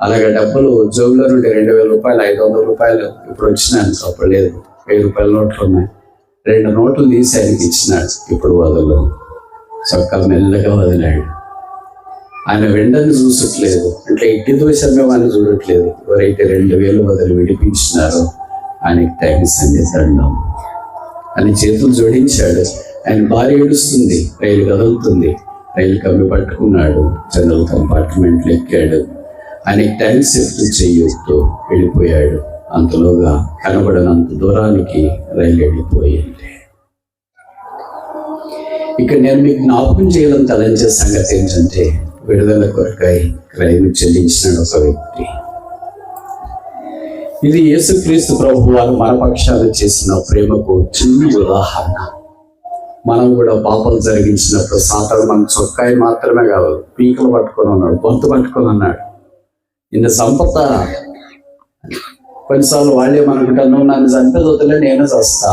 అలాగే డబ్బులు జోబులో నుండి 2000 రూపాయలు, 500 రూపాయలు ఇప్పుడు వచ్చినాయి. అప్పుడు లేదు, 1000 రూపాయల నోట్లు ఉన్నాయి. 2 నోట్లు తీసి ఆయనకి ఇచ్చినాడు. ఇప్పుడు వదలు. చొక్కా మెల్లగా వదిలాడు. ఆయన వెండర్ని చూసట్లేదు, అంటే ఇడ్లీ దోశ అమ్మేవాడిని చూడట్లేదు. ఎవరైతే 2000 వదిలి విడిపించినారో ఆయనకి థ్యాంక్స్ అని దండం అని చేతులు జోడించాడు. ఆయన భార్య ఏడుస్తుంది, రైలు కదులుతుంది. రైలు కమ్మి పట్టుకున్నాడు, జనరల్ కంపార్ట్మెంట్లో ఎక్కాడు. ఆయనకి థ్యాంక్స్ చెప్తూ చెయ్యొస్తూ వెళ్ళిపోయాడు. అంతలోగా కనబడనంత దూరానికి రైలు వెళ్ళిపోయింది. ఇక్కడ నేను మీకు జ్ఞాపకం చేయడం తలంచే సంగతి ఏంటంటే, విడుదల కొరకై క్రయం చెల్లించిన ఒక వ్యక్తి. ఇది యేసుక్రీస్తు ప్రభు వారు మన పక్షాలు చేసిన ప్రేమకు చిన్న ఉదాహరణ. మనం కూడా పాపాలు జరిగించినప్పుడు సాతాను మన చొక్కాయి మాత్రమే కావాలి, పీకలు పట్టుకొని ఉన్నాడు, గొంతు పట్టుకొని ఉన్నాడు. ఇంత సంపద కొన్నిసార్లు వాళ్ళే మనకుంటారు, నువ్వు నన్ను చంపేదొద్దులే, నేను చస్తా.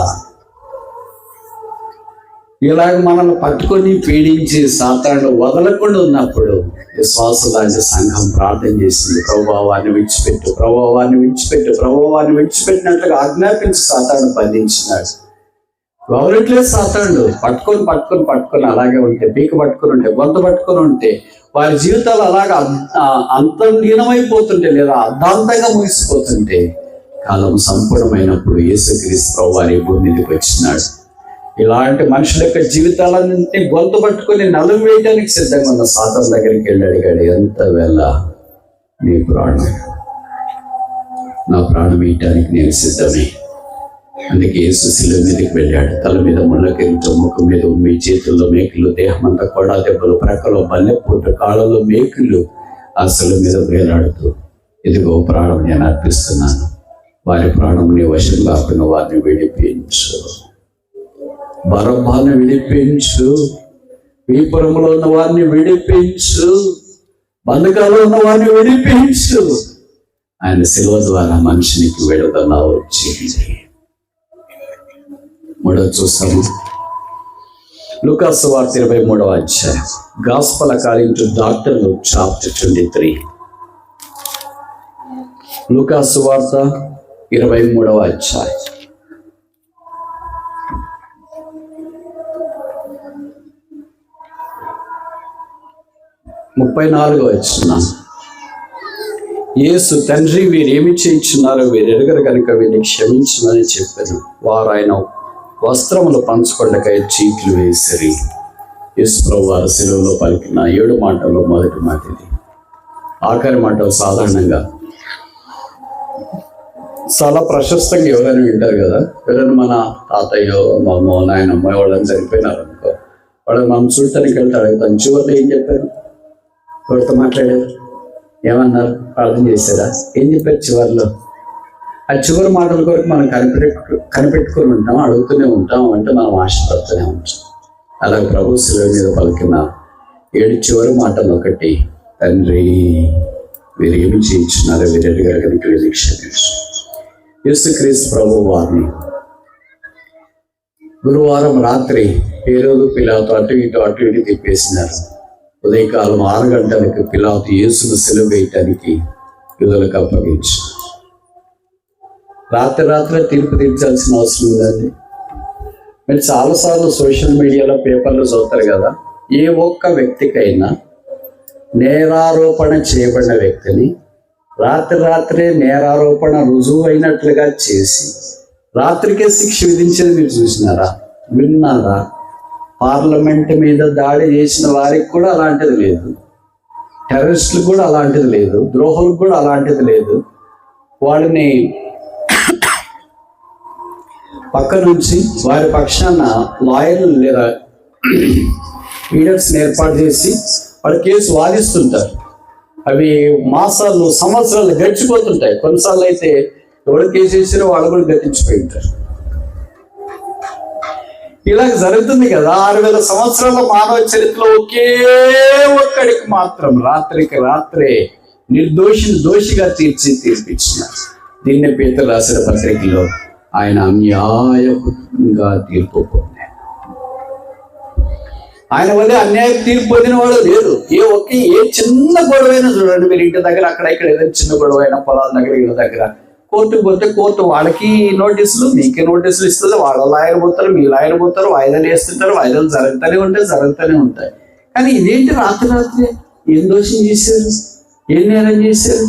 ఇలాగ మనల్ని పట్టుకొని పీడించి సాతాను వదలకుండా ఉన్నప్పుడు విశ్వాస లాంటి సంఘం ప్రార్థన చేసింది, ప్రభువాన్ని విడిచిపెట్టినట్లుగా ఆజ్ఞాపించి సాతాను బంధించినాడు. వదలట్లేదు సాతాను. పట్టుకొని అలాగే ఉంటే, పీక పట్టుకొని ఉంటే, గొంత పట్టుకొని ఉంటే వారి జీవితాలు అలాగా అంతర్లీనమైపోతుంటే లేదా అర్ధాంతంగా ముగిసిపోతుంటే, కాలం సంపూర్ణమైనప్పుడు యేసుక్రీస్తు ప్రభువు వారి భూమి మీదకి వచ్చినాడు. ఇలాంటి మనుషుల యొక్క జీవితాలన్నింటినీ గొంతు పట్టుకొని నలుగు వేయడానికి సిద్ధంగా ఉన్న సాతాను దగ్గరికి వెళ్ళి అడిగాడు, ఎంత వేళ నీ ప్రాణం, నా ప్రాణం వేయటానికి నేను సిద్ధమే. అందుకే యేసు శిలువ మీదకి వెళ్ళాడు. తల మీద ముళ్ళ కిరీటం, ముఖం మీద ఉమ్మి, చేతుల్లో మేకులు, దేహం అంతా కొడా దెబ్బలు, ప్రక్కలో బల్లెపోటు, కాళ్ళలో మేకులు ఆ శిలువ మీద వేలాడుతూ, ఇదిగో ప్రాణం నేను అర్పిస్తున్నాను, వారి ప్రాణం నీ వశం కాకుండా వారిని విడిపించు, బరబ్బాను విడిపించు, వీపురంలో ఉన్న వారిని విడిపించు, బంధకాల్లో ఉన్న వారిని విడిపించు. ఆయన శిలువ ద్వారా మనిషినికి విడుదల వచ్చింది. మూడవ చూస్తాము, లూకా సువార్త 23వ అధ్యాయం, gospel according to doctor Luke chapter 23. లూకా సువార్త 23వ అధ్యాయం. ముప్పై 34వ వచనం. యేసు, తండ్రి వీరేమి చేయించున్నారో వీరు ఎరుగరు కనుక వీరిని క్షమించమని చెప్పాను. వారు ఆయన వస్త్రములు పంచుకొండకై చీట్లు వేసిరి. యేసు ప్రభు వారు శిలువలో పలికిన 7 మాటల్లో మొదటి మాట ఇది. ఆఖరి మాటలు సాధారణంగా చాలా ప్రశస్తంగా ఎవరైనా వింటారు కదా. ఎవరైనా మన తాతయ్యో మామో నాయనమ్మ వాళ్ళని చనిపోయినారు అనుకో, వాళ్ళని మనం చూడటానికి వెళ్తే అడుగుతాం, చివరిలో ఏం చెప్పారు, ఎవరితో మాట్లాడారు, ఏమన్నారు, ప్రార్థన చేశారా, ఏం చెప్పారు చివరిలో? ఆ చివరి మాటల కొరకు మనం కనిపెట్టుకొని ఉంటాం, అడుగుతూనే ఉంటాం, అంటే మనం ఆశపడుతూనే ఉంటాం. అలాగే ప్రభు శిలువ మీద పలికిన 7 చివరి మాటలు ఒకటి, తండ్రి వీరు ఏమి చేయించున్నారో వీరు ఎరుగరు కనుక వీరిని క్షమించు. యేసుక్రీస్తు ప్రభు వారిని గురువారం రాత్రి హేరోదు పిలాతు అటు ఇటు తిప్పేసినారు. ఉదయకాలం 6 గంటలకు పిలాతు యేసును సిలువ వేయటానికి యూదులకు అప్పగించు. రాత్రి తీర్పు తీర్చాల్సిన అవసరం ఉందండి. మీరు చాలాసార్లు సోషల్ మీడియాలో, పేపర్లో చదువుతారు కదా, ఏ ఒక్క వ్యక్తికైనా నేరారోపణ చేయబడిన వ్యక్తిని రాత్రే నేరారోపణ రుజువు అయినట్లుగా చేసి రాత్రికే శిక్ష విధించేది మీరు చూసినారా, విన్నారా? పార్లమెంట్ మీద దాడి చేసిన వారికి కూడా అలాంటిది లేదు, టెర్రరిస్టులకు కూడా అలాంటిది లేదు, ద్రోహులకు కూడా అలాంటిది లేదు. వాళ్ళని పక్క నుంచి వారి పక్షాన లాయర్లు లేదా లీడర్స్ని ఏర్పాటు చేసి వాళ్ళ కేసు వాదిస్తుంటారు. అవి మాసాలు, సంవత్సరాలు గడిచిపోతుంటాయి. కొన్నిసార్లు అయితే ఎవరు కేసు వేసారో వాళ్ళు కూడా గతించిపోయి ఉంటారు. ఇలా జరుగుతుంది కదా. 6000 సంవత్సరాల మానవ చరిత్రలో ఒకే ఒక్కడికి మాత్రం రాత్రికి రాత్రే నిర్దోషిని దోషిగా తీర్పిచ్చినారు. దీన్ని పేతురు రాసిన పత్రికలో ఆయన అన్యాయంగా తీర్పు పొందాడు. ఆయన వల్ల అన్యాయం తీర్పు పొందిన వాడు లేదు. ఏ చిన్న గొడవైనా చూడండి, మీరు ఇంటి దగ్గర అక్కడ ఇక్కడ ఏదైనా చిన్న గొడవ అయినా, పొలాల దగ్గర ఇళ్ళ దగ్గర కోర్టుకు పోతే కోర్టు వాళ్ళకి నోటీసులు, మీకే నోటీసులు ఇస్తుంది. వాళ్ళ లాయర్ పోతారు, మీ లాయర్ పోతారు, వాయిదాలు వేస్తుంటారు, వాయిదాలు జరుగుతూనే ఉంటాయి. కానీ ఇదేంటి రాత్రి ఏం దోషం చేశారు, ఏం నేరం చేశారు,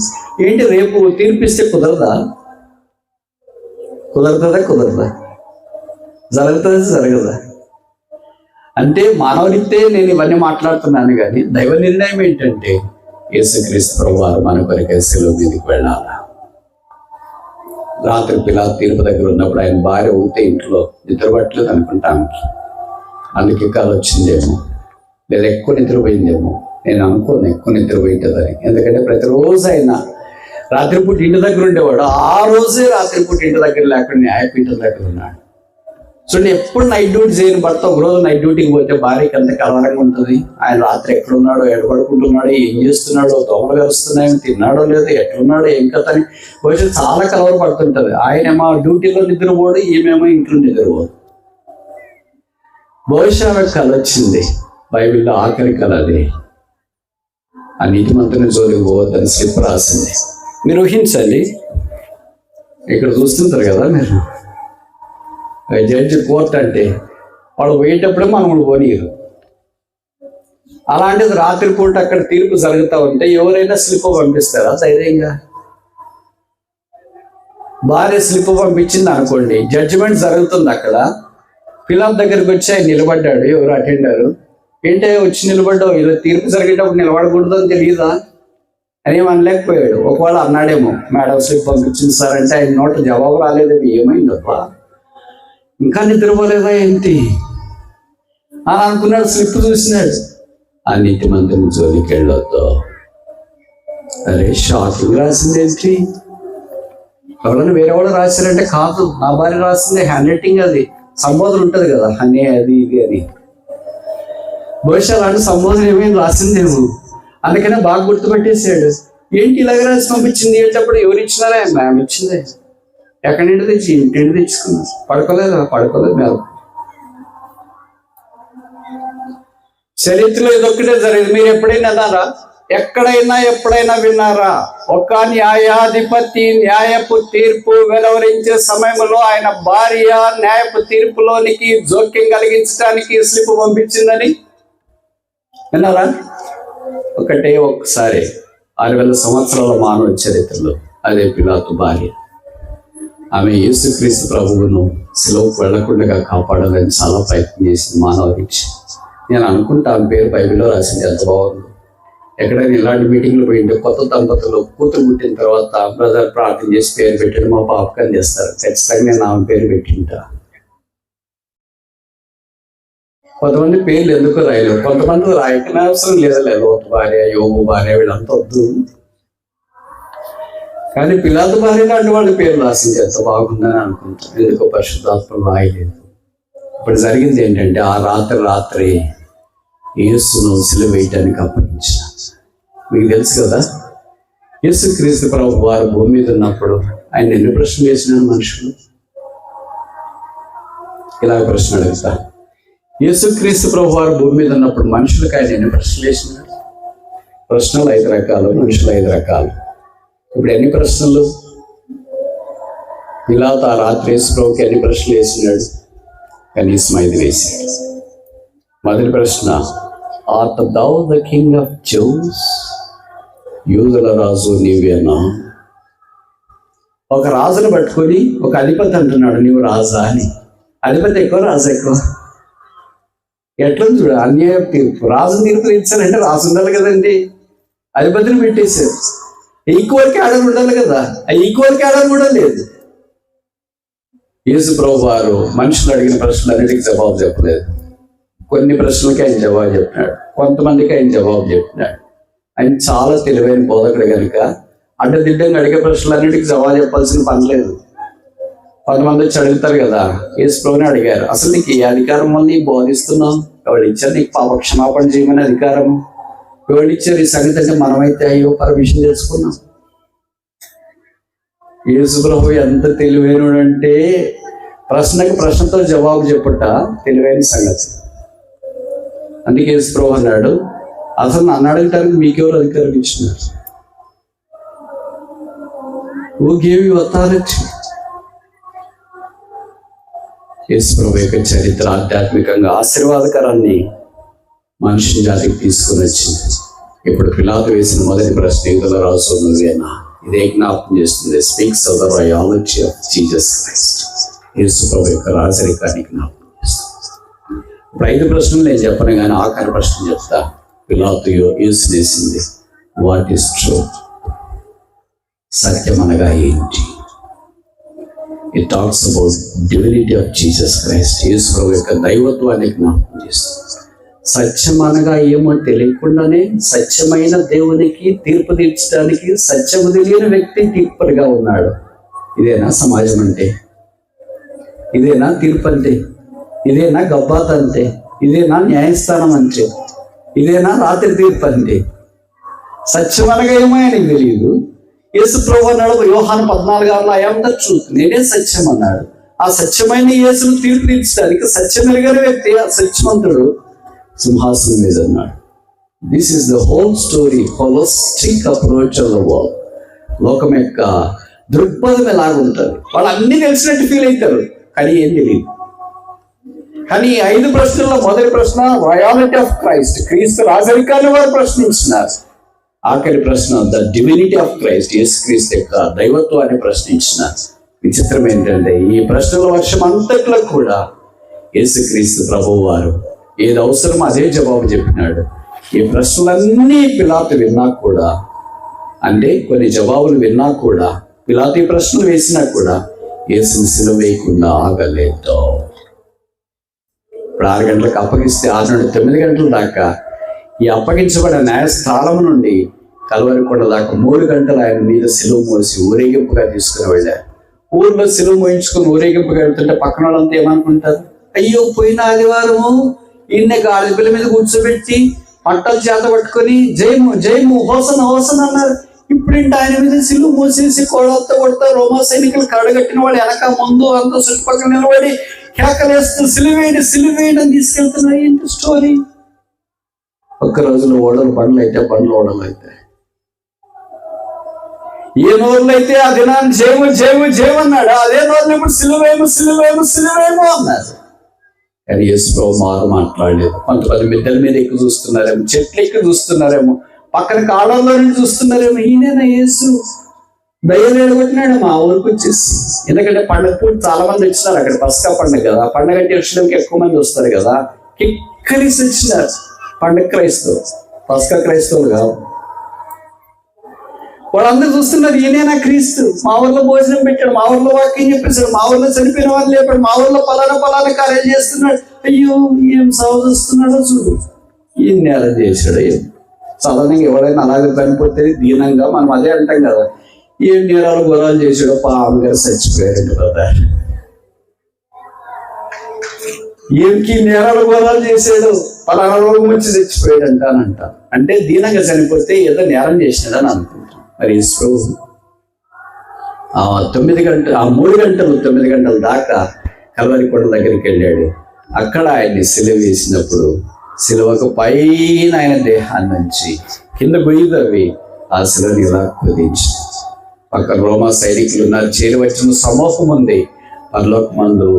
ఏంటి రేపు తీర్పిస్తే కుదరదా? కుదరదా? జరగదా? అంటే మానవరీతే నేను ఇవన్నీ మాట్లాడుతున్నాను, కానీ దైవ నిర్ణయం ఏంటంటే యేసుక్రీస్తు ప్రభువారు మన కొరకై శిలువ మీదకి వెళ్ళాలా. రాత్రి పిలాతు తీర్పు దగ్గర ఉన్నప్పుడు ఆయన భార్య ఊతే ఇంట్లో నిద్రపట్టలేదు అనుకుంటానికి, అందుకే కళ వచ్చిందేమో, లేదా ఎక్కువ నిద్రపోయిందేమో. నేను అనుకోను ఎక్కువ నిద్రపోయింటుందని, ఎందుకంటే ప్రతిరోజు ఆయన రాత్రిపూట ఇంటి దగ్గర ఉండేవాడు. ఆ రోజే రాత్రిపూట ఇంటి దగ్గర లేకుండా న్యాయపీఠం దగ్గర ఉన్నాడు. చూడండి, ఎప్పుడు నైట్ డ్యూటీ చేయని భర్త ఒకరోజు నైట్ డ్యూటీకి పోతే భార్యకి ఎంత కలవరంగా ఉంటుంది. ఆయన రాత్రి ఎక్కడున్నాడో, ఎడబడుకుంటున్నాడో, ఏం చేస్తున్నాడో, దోమలు కలుస్తున్నాయో, తిన్నాడో లేదో, ఎట్లున్నాడో, ఏం కథని బహుశా చాలా కలవర పడుతుంటది. ఆయనేమో డ్యూటీలో నిద్రపోడు, ఈమెమో ఇంట్లో నిద్రపోదు. బహుశా కళ వచ్చింది. బైబిల్లో ఆఖరి కళ అదే. ఆ నీతిమంతుని జోలికి పోవద్దని స్లిప్ రాసింది. మీరు ఊహించండి, ఇక్కడ చూస్తుంటారు కదా మీరు, జడ్జి కోర్టు అంటే వాళ్ళు పోయేటప్పుడే మనల్ని పోనీరు. అలాంటిది రాత్రిపూట అక్కడ తీర్పు జరుగుతూ ఉంటే ఎవరైనా స్లిప్ పంపిస్తారా ధైర్యంగా? భార్య స్లిప్ పంపించింది అనుకోండి, జడ్జిమెంట్ జరుగుతుంది అక్కడ. పిలాతు దగ్గరికి వచ్చి ఆయన నిలబడ్డాడు, ఎవరు అటెండరు, ఏంటో వచ్చి నిలబడ్డావు, ఇలా తీర్పు జరిగేటప్పుడు నిలబడకూడదు అని తెలియదా అని ఏమనలేకపోయాడు. ఒకవేళ అన్నాడేమో, మేడం స్లిప్ పంపించింది సార్ అంటే ఆయన నోట జవాబు రాలేదేమో, ఏమైందబ్బా ఇంకా నిద్రపోలేదా ఏంటి అని అనుకున్నాడు. స్లిప్ చూసినాడు. ఆ నీతిమంతుని జోలికి వెళ్ళొద్దు. అరే షాకింగ్ రాసింది ఏంటి? ఎవరైనా వేరే వాళ్ళు రాశారంటే కాదు, నా భార్య రాసింది. హ్యాండ్ రైటింగ్ అది. సంబోధన ఉంటుంది కదా, అనే అది ఇది అని. బహుశా అలాంటి సంబోధన ఏమైనా రాసిందేమో, అందుకనే బాగా గుర్తుపెట్టేసాడు. ఏంటి ఇలాగ రాసి పంపించింది ఏంటప్పుడు? ఎవరు ఇచ్చినారా? మ్యామ్ ఇచ్చిందే. ఎక్కడి నుండి తెచ్చి? ఇంటి నుండి తెచ్చుకున్నా. పడుకోలేదు మేము. చరిత్రలో ఇదొక్కటే జరిగింది. మీరు ఎప్పుడైనా విన్నారా? ఎప్పుడైనా విన్నారా? ఒక న్యాయాధిపతి న్యాయపు తీర్పు వెలువరించే సమయంలో ఆయన భార్య న్యాయపు తీర్పులోనికి జోక్యం కలిగించడానికి స్లిప్ పంపించిందని విన్నారా? ఒక్కసారి 6000 సంవత్సరాల మానవ చరిత్రలో అదే పిలాతు భార్య. ఆమె యేసుక్రీస్తు ప్రభువును సిలువకు వెళ్లకుండా కాపాడాలని చాలా ప్రయత్నం చేసింది. మానవ దీక్ష. నేను అనుకుంటా ఆమె పేరు బైబిల్లో రాసింది. ఎంత బాగుంది. ఎక్కడైనా ఇలాంటి మీటింగ్లు పోయింటే కొత్త దంపతులు కూతురు పుట్టిన తర్వాత బ్రదర్ ప్రార్థన చేసి పేరు పెట్టాడు, మా పాపకని చేస్తారు. ఖచ్చితంగా నేను ఆమె పేరు పెట్టింటా. కొంతమంది పేర్లు ఎందుకు రాయలేవు, కొంతమంది రాయకనే అవసరం లేదు. లోతు భార్య, యోగు భార్య, వీళ్ళంతా వద్దు. కానీ పిలాతు భార్య లాంటి వాళ్ళ పేరు రాసింది ఎంత బాగుందని అనుకుంటాం. ఎందుకో పరిశుద్ధాత్మ రాయలేదు. ఇప్పుడు జరిగింది ఏంటంటే, ఆ రాత్రి యేసును సిలువ వేయటానికి అప్పగించిన. మీకు తెలుసు కదా, యేసుక్రీస్తు ప్రభు వారు భూమి మీద ఉన్నప్పుడు ఆయన ఎన్ని ప్రశ్నలు వేసినారు మనుషులు? ఇలా ప్రశ్న అడుగుతా. యేసుక్రీస్తు ప్రభు వారు భూమి మీద ఉన్నప్పుడు మనుషులకు ఆయన ఎన్ని ప్రశ్నలు వేసినారు? ప్రశ్నలు 5 రకాలు, మనుషులు 5 రకాలు. ఇప్పుడు ఎన్ని ప్రశ్నలు? పిలాతు ఆ రాత్రి యేసు ప్రభుకి ఎన్ని ప్రశ్నలు వేసినాడు? కనీసం 5 వేసాడు. మొదటి ప్రశ్న, art thou the king of Jews? యూదుల రాజు నీవేనా? ఒక రాజును పట్టుకొని ఒక అధిపతి అంటున్నాడు, నీవు రాజా అని. అధిపతి ఎక్కువ, రాజు ఎక్కువ? ఎట్లా చూడ, అన్యాయ తీర్పు. రాజుని తీర్పు ఇచ్చారంటే రాజు ఉండాలి కదండి. అధిపతిని పెట్టేశారు. ఈక్వల్ క్యాడర్ ఉండాలి కదా, ఆ ఈక్వల్ క్యాడర్ కూడా లేదు. యేసు ప్రభు వారు మనుషులు అడిగిన ప్రశ్నలన్నిటికీ జవాబు చెప్పలేదు. కొన్ని ప్రశ్నలకి ఆయన జవాబు చెప్పినాడు, కొంతమందికి ఆయన జవాబు చెప్పినాడు. ఆయన చాలా తెలివైన బోధకుడు కనుక అడ్డదిడ్డంగా అడిగే ప్రశ్నలన్నిటికీ జవాబు చెప్పాల్సిన పని లేదు. కొంతమంది వచ్చి అడుగుతారు కదా, యేసు ప్రభుని అడిగారు, అసలు నీకు ఏ అధికారం వల్ల నీకు బోధిస్తున్నావు? ఎవరు ఇచ్చారు నీకు పాప క్షమాపణ చేయమని అధికారం? ఎవరు ఇచ్చారు ఈ సంగతి? అంటే మనమైతే అయ్యో పర్మిషన్ చేసుకున్నాం. యేసు ప్రభు ఎంత తెలివైనడు అంటే ప్రశ్నకి ప్రశ్నతో జవాబు చెప్పుట తెలివైన సంగతి. అందుకే యేసు ప్రభు అన్నాడు, అసలు నన్ను అడగటానికి మీకెవరు అధికారం ఇచ్చినారు? Who gave you authority? యేసు ప్రభు యొక్క చరిత్ర ఆధ్యాత్మికంగా ఆశీర్వాదకరాన్ని మనిషి జాతికి తీసుకుని వచ్చింది. ఇప్పుడు పిలాతు వేసిన మొదటి ప్రశ్న, యూదుల రాజు నువ్వేనా? ఇదే జ్ఞాపకం చేస్తుంది. Speaks of the royalty of Jesus Christ. యేసు ప్రభు యొక్క రాజరికాన్ని జ్ఞాపకం చేస్తుంది. ఇప్పుడు 5 ప్రశ్నలు నేను చెప్పను, కానీ ఆఖరి ప్రశ్న చెప్తా. పిలాతు యేసు వేసింది, వాట్ ఈస్ ట్రూత్? సత్యం అనగా ఏంటి? It talks about divinity of Jesus Christ. యేసు ప్రభు యొక్క దైవత్వాన్ని జ్ఞాపకం చేస్తుంది. సత్యం అనగా ఏమో తెలియకుండానే సత్యమైన దేవునికి తీర్పు తీర్చడానికి సత్యము తెలియని వ్యక్తి తీర్పుగా ఉన్నాడు. ఇదేనా సమాజం అంటే? ఇదేనా తీర్పు అంటే? ఇదేనా గబ్బాత అంటే? ఇదేనా న్యాయస్థానం అంటే? ఇదేనా రాత్రి తీర్పు అంటే? సత్యం అనగా ఏమో ఆయనకు తెలియదు. యేసు ప్రభు అన్నాడు యోహాను 14:6, ఐ యామ్ ద ట్రూత్, నేనే సత్యం అన్నాడు. ఆ సత్యమైన యేసును తీర్పు తీర్చడానికి సత్యం ఎరగని వ్యక్తి, ఆ సత్యవంతుడు సింహాసనం మీద అన్నాడు. This is the whole story, holistic approach of the world. లోకం యొక్క దృక్పథం ఎలాగుంటుంది? వాళ్ళు అన్ని తెలిసినట్టు ఫీల్ అవుతారు, కానీ ఏం తెలియదు. కానీ 5 ప్రశ్నల్లో మొదటి ప్రశ్న రాయాలిటీ ఆఫ్ క్రైస్ట్, క్రీస్తు రాజరికాన్ని వారు ప్రశ్నించినారు. ఆఖరి ప్రశ్న ద డివినిటీ ఆఫ్ క్రైస్ట్, యేసు క్రీస్తు యొక్క దైవత్వాన్ని ప్రశ్నించినారు. విచిత్రం ఏంటంటే ఈ ప్రశ్నల వర్షం అంతట్లో కూడా యేసుక్రీస్తు ప్రభువు వారు ఏది అవసరమో అదే జవాబు చెప్పినాడు. ఈ ప్రశ్నలన్నీ పిలాతు విన్నా కూడా, అంటే కొన్ని జవాబులు విన్నా కూడా, పిలాతు ఈ ప్రశ్నలు వేసినా కూడా యేసుని సిలువ వేయకుండా ఆగలేదు. ఇప్పుడు 6 గంటలకు అప్పగిస్తే 6 నుండి 9 గంటల దాకా ఈ అప్పగించబడిన న్యాయస్థానం నుండి కల్వరి కొండ దాకా 3 గంటలు ఆయన మీద సిలువ మోసి ఊరేగింపుగా తీసుకుని వెళ్ళారు. ఊర్లో సిలువ మోయించుకుని ఊరేగింపుగా వెళ్తుంటే పక్కన వాళ్ళంతా ఏమనుకుంటారు, అయ్యో పోయిన ఆదివారము ఈయన గాడి పిల్ల మీద కూర్చోబెట్టి పట్టలు చేత పట్టుకొని జయము జయము హోసన హోసన అన్నారు. ఇప్పుడు ఇంటి ఆయన మీద సిలువ మోసేసి కోడలతో కొడతా రోమా సైనికులు కడగట్టిన వాళ్ళు వెనక ముందు అంతా చుట్టుపక్కల నిలబడి కేకలేస్తూ సిలువేయండి సిలువేయండి అని తీసుకెళ్తున్నారు. ఏంటి స్టోరీ? ఒక్క రోజులో ఓడలు బండ్లు అయితే బండ్లు ఓడలు అయితే ఏ నోర్లు అయితే ఆ దినాన్ని జయము జయము జయమన్నాడు, అదే నోర్లు ఇప్పుడు సిలువేమో సిలువేమో సిలువేమో అన్నారు. కానీ యేసు ప్రభు మారు మాట్లాడలేదు. కొంతమంది మిద్దెల మీద ఎక్కువ చూస్తున్నారేమో, చెట్లు ఎక్కువ చూస్తున్నారేమో, పక్కన కాలంలో నుంచి చూస్తున్నారేమో. ఈయన యేసు దయ్యాలు ఎడగొట్టినాడు మా ఊరికి వచ్చేసి. ఎందుకంటే పండగ పూట చాలా మంది వచ్చినారు అక్కడ, పస్కా పండుగ కదా, పండగ అంటే వచ్చడానికి ఎక్కువ మంది వస్తారు కదా, కిక్కరిసి వచ్చినారు. పండగ క్రైస్తవులు, పస్కా క్రైస్తవులు కాదు. వాళ్ళందరూ చూస్తున్నారు, ఈయన క్రీస్తు, మా ఊర్లో భోజనం పెట్టాడు, మా ఊర్లో వాక్యం చెప్పేశాడు, మా ఊర్లో చనిపోయిన వాళ్ళు లేపాడు, మా ఊర్లో పలానా కార్యాలు చేస్తున్నాడు. అయ్యో ఏం సాగు చూస్తున్నాడో చూడు, ఏం నేరం చేశాడు. ఏం సాధారణంగా ఎవరైనా అలాగే చనిపోతే దీనంగా మనం అదే అంటాం కదా, ఏం నేరాలు గొడవలు చేశాడో, పాము గారు చచ్చిపోయాడు కదా, ఏంకి నేరాలు గొడవలు చేశాడు, పలానా రోగం వచ్చి చచ్చిపోయాడు అంటానంట. అంటే దీనంగా చనిపోతే ఏదో నేరం చేసినాడని అనుకుంటాం. మరి ఆ 3 గంటలు 9 గంటల దాకా కల్వరి కొండ దగ్గరికి వెళ్ళాడు. అక్కడ ఆయన్ని సిలువ వేసినప్పుడు సిలువకు పైన ఆయన దేహాన్ని నుంచి కింద గొయ్యి తవ్వి ఆ సిలువని ఇలా కుదించి పక్కన రోమా సైనికులు ఉన్నారు, చేరి వచ్చిన సమూహం ఉంది. పరలోకమందు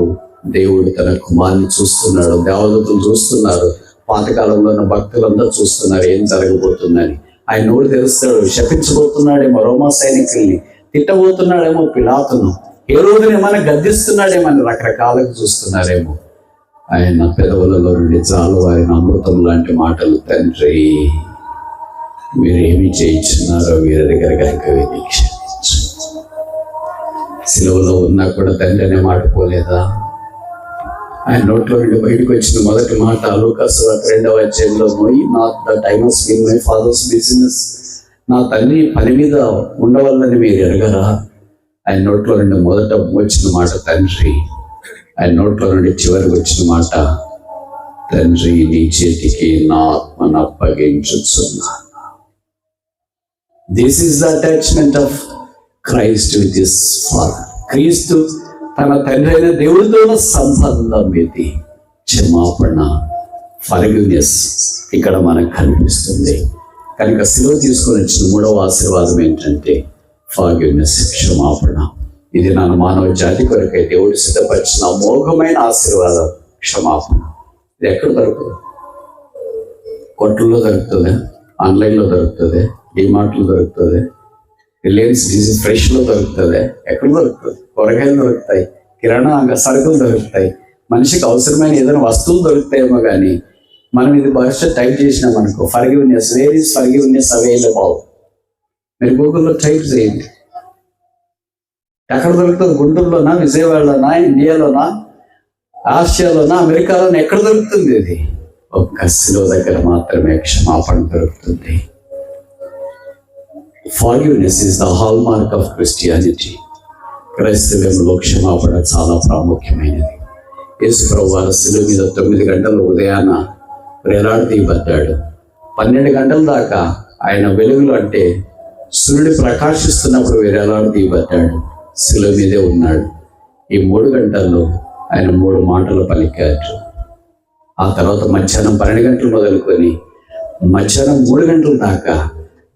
దేవుడు తన కుమారుని చూస్తున్నాడు, దేవదూతలు చూస్తున్నారు, పాతకాలంలో ఉన్న భక్తులంతా చూస్తున్నారు ఏం జరగబోతుందని. ఆయన నోరు తెరుస్తాడు, శపించబోతున్నాడేమో రోమా సైనికుల్ని, తిట్టబోతున్నాడేమో పిలాతును, ఏ రోజున ఏమైనా గద్దిస్తున్నాడేమో అని రకరకాలుగా చూస్తున్నారేమో. ఆయన పెదవులలో నుండి జాలువారిన అమృతం లాంటి మాటలు, తండ్రి మీరేమి చేయించున్నారో వీరి దగ్గర కనుక వీక్షించు. సిలువలో ఉన్నా కూడా తండ్రి అనే మాట పోలేదా? ఆయన నోట్లో నుండి బయటకు వచ్చిన మొదటి మాట లూకాసు 2వ అధ్యాయంలో, not that I must be my father's business, నా తండ్రి పని మీద ఉండవల్లని మీరు ఎరగరా? ఆయన నోట్లో నుండి మొదట వచ్చిన మాట తండ్రి, ఆయన నోట్లో నుండి చివరికి వచ్చిన మాట తండ్రి నీ చేతికి నా ఆత్మను అప్పగించుచున్నాను. This is the attachment of Christ with his father. క్రీస్తు తన తండ్రి అయిన దేవుడితో ఉన్న సంబంధం ఇది. క్షమాపణ, ఫర్గివ్నెస్ ఇక్కడ మనకు కనిపిస్తుంది. కనుక సిలువ తీసుకొని వచ్చిన 3వ ఆశీర్వాదం ఏంటంటే ఫర్గివ్నెస్, క్షమాపణ. ఇది నా మానవ జాతి కొరకై దేవుడు సిద్ధపరిచిన అమోఘమైన ఆశీర్వాదం, క్షమాపణ. ఇది ఎక్కడ దొరుకుతుంది? కొట్లలో దొరుకుతుంది, ఆన్లైన్లో దొరుకుతుంది, డిమార్ట్లో దొరుకుతుంది, రిలయన్స్ ఫ్రెష్లో దొరుకుతుంది. ఎక్కడ దొరుకుతుంది? కూరగాయలు దొరుకుతాయి, కిరాణా సరుకులు దొరుకుతాయి, మనిషికి అవసరమైన ఏదైనా వస్తువులు దొరుకుతాయేమో. కానీ మనం ఇది బహుశా టైప్ చేసినాం అనుకో, forgiveness, where is forgiveness available, మీరు గూగుల్లో టైప్ చేయండి. ఎక్కడ దొరుకుతుంది? గుంటూరులోనా, విజయవాడలోనా, ఇండియాలోనా, ఆసియాలోనా, అమెరికాలోనా? ఎక్కడ దొరుకుతుంది? ఇది ఒక్క సిలువ దగ్గర మాత్రమే క్షమాపణ దొరుకుతుంది. Forgiveness is the hallmark of Christianity. క్రైస్తవ్యంలో క్షమాపణ చాలా ప్రాముఖ్యమైనది. యేసు ప్రభువు శిలువ మీద 9 గంటల ఉదయాన వేలాడదీయబడ్డాడు. 12 గంటల దాకా ఆయన వెలుగులు, అంటే సూర్యుడు ప్రకాశిస్తున్నప్పుడు వేలాడదీయబడ్డాడు, శిలువ మీదే ఉన్నాడు. ఈ 3 గంటల్లో ఆయన 3 మాటలు పలికాడు. ఆ తర్వాత మధ్యాహ్నం 12 గంటలు మొదలుకొని మధ్యాహ్నం 3 గంటల దాకా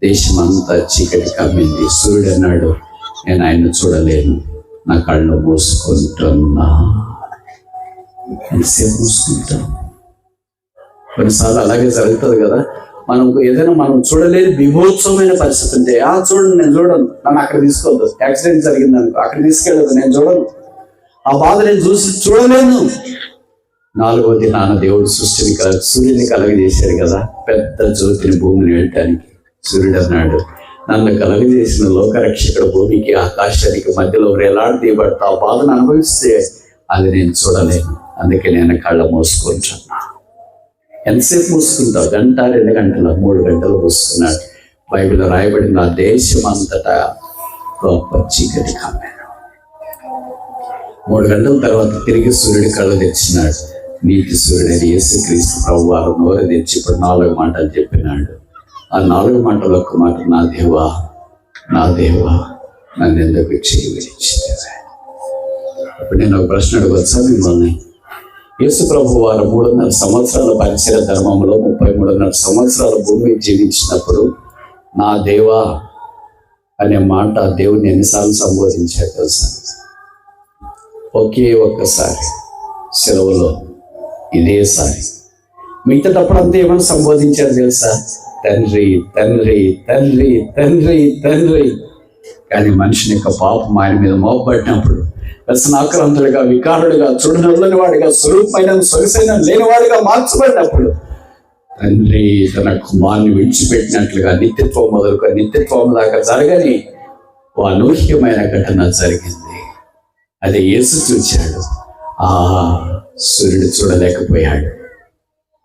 దేశమంతా చీకటి కమ్మింది. సూర్యుడు అన్నాడు, నేను ఆయన చూడలేను, నా కళ్ళు మూసుకుంటున్నా. ఎంతసేపు మూసుకుంటాం? కొన్నిసార్లు అలాగే జరుగుతుంది కదా. మనం చూడలేని విమోత్సవమైన పరిస్థితి ఉంటే, చూడండి నేను చూడను, నన్ను అక్కడ తీసుకోవద్దు, యాక్సిడెంట్ జరిగింది అనుకో, అక్కడ తీసుకెళ్ళదు, నేను చూడను, ఆ బాధ నేను చూడలేను. 4వ దినాన దేవుడు సూర్యుని కలగజేశాడు కదా, పెద్ద జ్యోతిని భూమిని వెళ్ళటానికి. సూర్యుడు అన్నాడు, నన్ను కలగజేసిన లోకరక్షకుడు భూమికి ఆకాశానికి మధ్యలో వేలాడదీయబడతా బాధను అనుభవిస్తే అది నేను చూడలేను, అందుకే నేను కళ్ళ మూసుకుంటున్నా. ఎంతసేపు మూసుకుంటావు? గంట, 2 గంటలు, 3 గంటలు మూసుకున్నాడు. బైబిల్లో రాయబడింది, ఆ దేశం అంతటా గొప్ప చీకటి కమ్మాను. 3 గంటల తర్వాత తిరిగి సూర్యుడి కళ్ళు తెచ్చినాడు. నీతి సూర్యుడైన యేసుక్రీస్తు ప్రభువారు నోరు తెచ్చి ఇప్పుడు 4 మాటలు చెప్పినాడు. ఆ 4 మాటలు ఒక్క మాట, నా దేవా, నా దేవా, నన్ను ఎందుకు చేయి విడిచితివే. ఇప్పుడు నేను ఒక ప్రశ్న అడగవచ్చా మిమ్మల్ని? యేసు ప్రభు వారు 3.5 సంవత్సరాల పరిచయ ధర్మంలో 33.5 సంవత్సరాల భూమి జీవించినప్పుడు నా దేవా అనే మాట దేవుని ఎన్నిసార్లు సంబోధించాడు తెలుసా? ఒకే ఒక్కసారి సెలవులో, ఇదేసారి. మిగతాటప్పుడు అంతా ఏమైనా సంబోధించారు తెలుసా? తండ్రి, తండ్రి, తండ్రి, తండ్రి, తండ్రి. కానీ మనిషిని యొక్క పాపం ఆయన మీద మోపబడినప్పుడు, వ్యసనాక్రాంతుడిగా, వికారుడిగా, చూడనల్లని వాడిగా, స్వరూపమైన సొగసైన లేనివాడిగా మార్చబడినప్పుడు తండ్రి తన కుమారుని విడిచిపెట్టినట్లుగా నిత్యత్వం మొదలుకొని నిత్యత్వం దాకా జరగని ఓ అనూహ్యమైన ఘటన జరిగింది. అది యేసు చూచాడు. ఆ సూర్యుడు చూడలేకపోయాడు.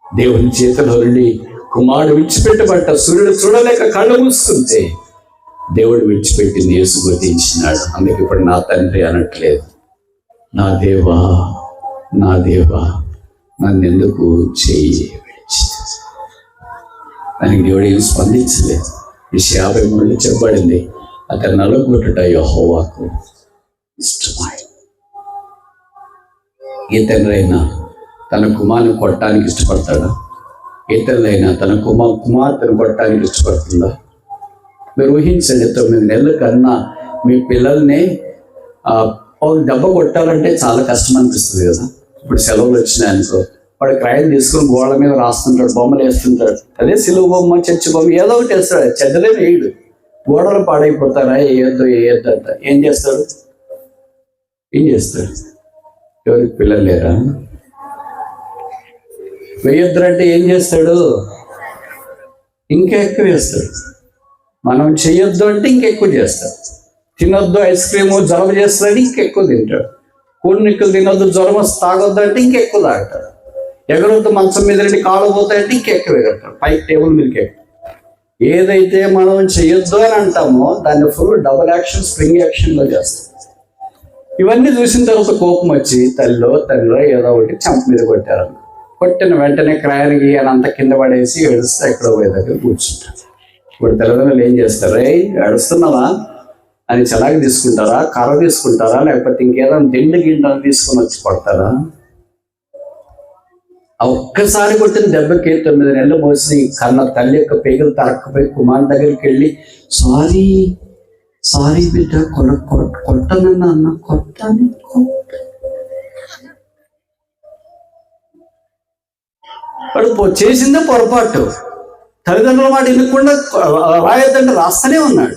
దేవుని చేతిలో నుండి కుమారుడు విడిచిపెట్టబడ్డ సూర్యుడు చూడలేక కళ్ళు మూసుకుంటే దేవుడు విడిచిపెట్టింది యేసు గుర్తించినాడు. అందుకే ఇప్పుడు నా తండ్రి అనట్లేదు, నా దేవా, నా దేవా, నన్నెందుకు చేయి విడిచితివి. దానికి దేవుడు ఏమి స్పందించలేదు. 53 చెప్పబడింది, అతను నలుగురుట యెహోవాకు ఇష్టమై. ఏ తండ్రి అయినా తన కుమారుని కొట్టడానికి ఇష్టపడతాడా? ఏ తల్లి అయినా తన కుమార్తెను కొట్టడానికి ఇష్టపడుతుందా? మీరు ఊహించండి, 9 నెలల కన్నా మీ పిల్లల్ని ఒక దెబ్బ కొట్టాలంటే చాలా కష్టం అనిపిస్తుంది కదా. ఇప్పుడు సెలవులు వచ్చినాయనుకో, వాడు క్రాయలు తీసుకుని గోడల మీద రాస్తుంటాడు, బొమ్మలు వేస్తుంటాడు. అదే సిలువ బొమ్మ, చర్చి బొమ్మ, ఏదో ఒకటి వేస్తాడు. చెడ్డలే వేయడు. గోడలు పాడైపోతారా, వేయొద్దు వేయొద్దు అంట. ఏం చేస్తాడు? ఎవరికి పిల్లలు లేరా? వేయొద్దు అంటే ఏం చేస్తాడు? ఇంకా ఎక్కువ వేస్తాడు. మనం చేయొద్దు అంటే ఇంకెక్కువ చేస్తాడు. తినొద్దు, ఐస్ క్రీము జలుబు చేస్తాడు, ఇంకెక్కువ తింటాడు. కూడినిక్కలు తినొద్దు, జ్వరం వస్తే తాగొద్దు అంటే ఇంకెక్కువ తాగుతాడు. ఎగరొద్దు, మంచం మీద నుండి కాళ్ళు పోతాయంటే ఇంకెక్కువ ఎగరతాడు. పైకి టేబుల్ మీదకి ఎక్కువ. ఏదైతే మనం చేయొద్దు అని అంటామో దాన్ని ఫుల్ డబుల్ యాక్షన్, స్ప్రింగ్ యాక్షన్లో చేస్తాం. ఇవన్నీ చూసిన తర్వాత కోపం వచ్చి తల్లిలో ఏదో ఒకటి చంప మీద కొట్టారన్న. కొట్టిన వెంటనే క్రాయనికి అంతా కింద పడేసి ఏడుస్తే ఎక్కడో పోయే దగ్గర కూర్చుంటారు. ఇప్పుడు తల్లిదండ్రులు ఏం చేస్తారు? ఏడుస్తున్నావా అని చలాకి తీసుకుంటారా, కర్ర తీసుకుంటారా, లేకపోతే ఇంకేదో దిండు గిండలు తీసుకొని వచ్చి కొడతారా? ఆ ఒక్కసారి కొట్టిన దెబ్బకి 9 నెలలు మోసి కన్న తల్లి యొక్క పేగులు తరక్కపోయి కుమార్ దగ్గరికి వెళ్ళి, సారీ బిడ్డ, కొట్టనన్నా అన్న, కొట్టాలి. వాడు చేసిందే పొరపాటు. తల్లిదండ్రుల మాట వినకుండా రాయొద్దంటే రాస్తూనే ఉన్నాడు.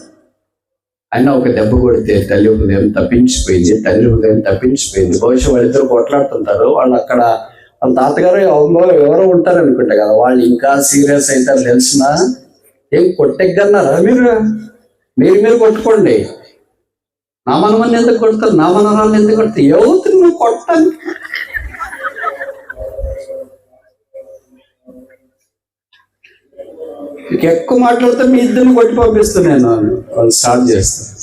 అయినా ఒక దెబ్బ కొడితే తల్లి హృదయం తప్పించిపోయింది, తండ్రి హృదయం తప్పించిపోయింది. బహుశా వాళ్ళిద్దరు కొట్లాడుతుంటారు. వాళ్ళు అక్కడ వాళ్ళ తాతగారు ఎవరో ఉంటారు అనుకుంటా కదా, వాళ్ళు ఇంకా సీరియస్ అవుతారు. తెలిసిన ఏం కొట్టెగ్గన్నారా మీరు కొట్టుకోండి. నా మనమని ఎందుకు కొడతారు? నా మనరాలను ఎందుకు కొడతారు? ఎవరు నువ్వు కొట్టాలి? ఎక్కువ మాట్లాడితే మీ ఇద్దరిని కొట్టి పంపిస్తున్నాను వాళ్ళు స్టార్ట్ చేస్తారు.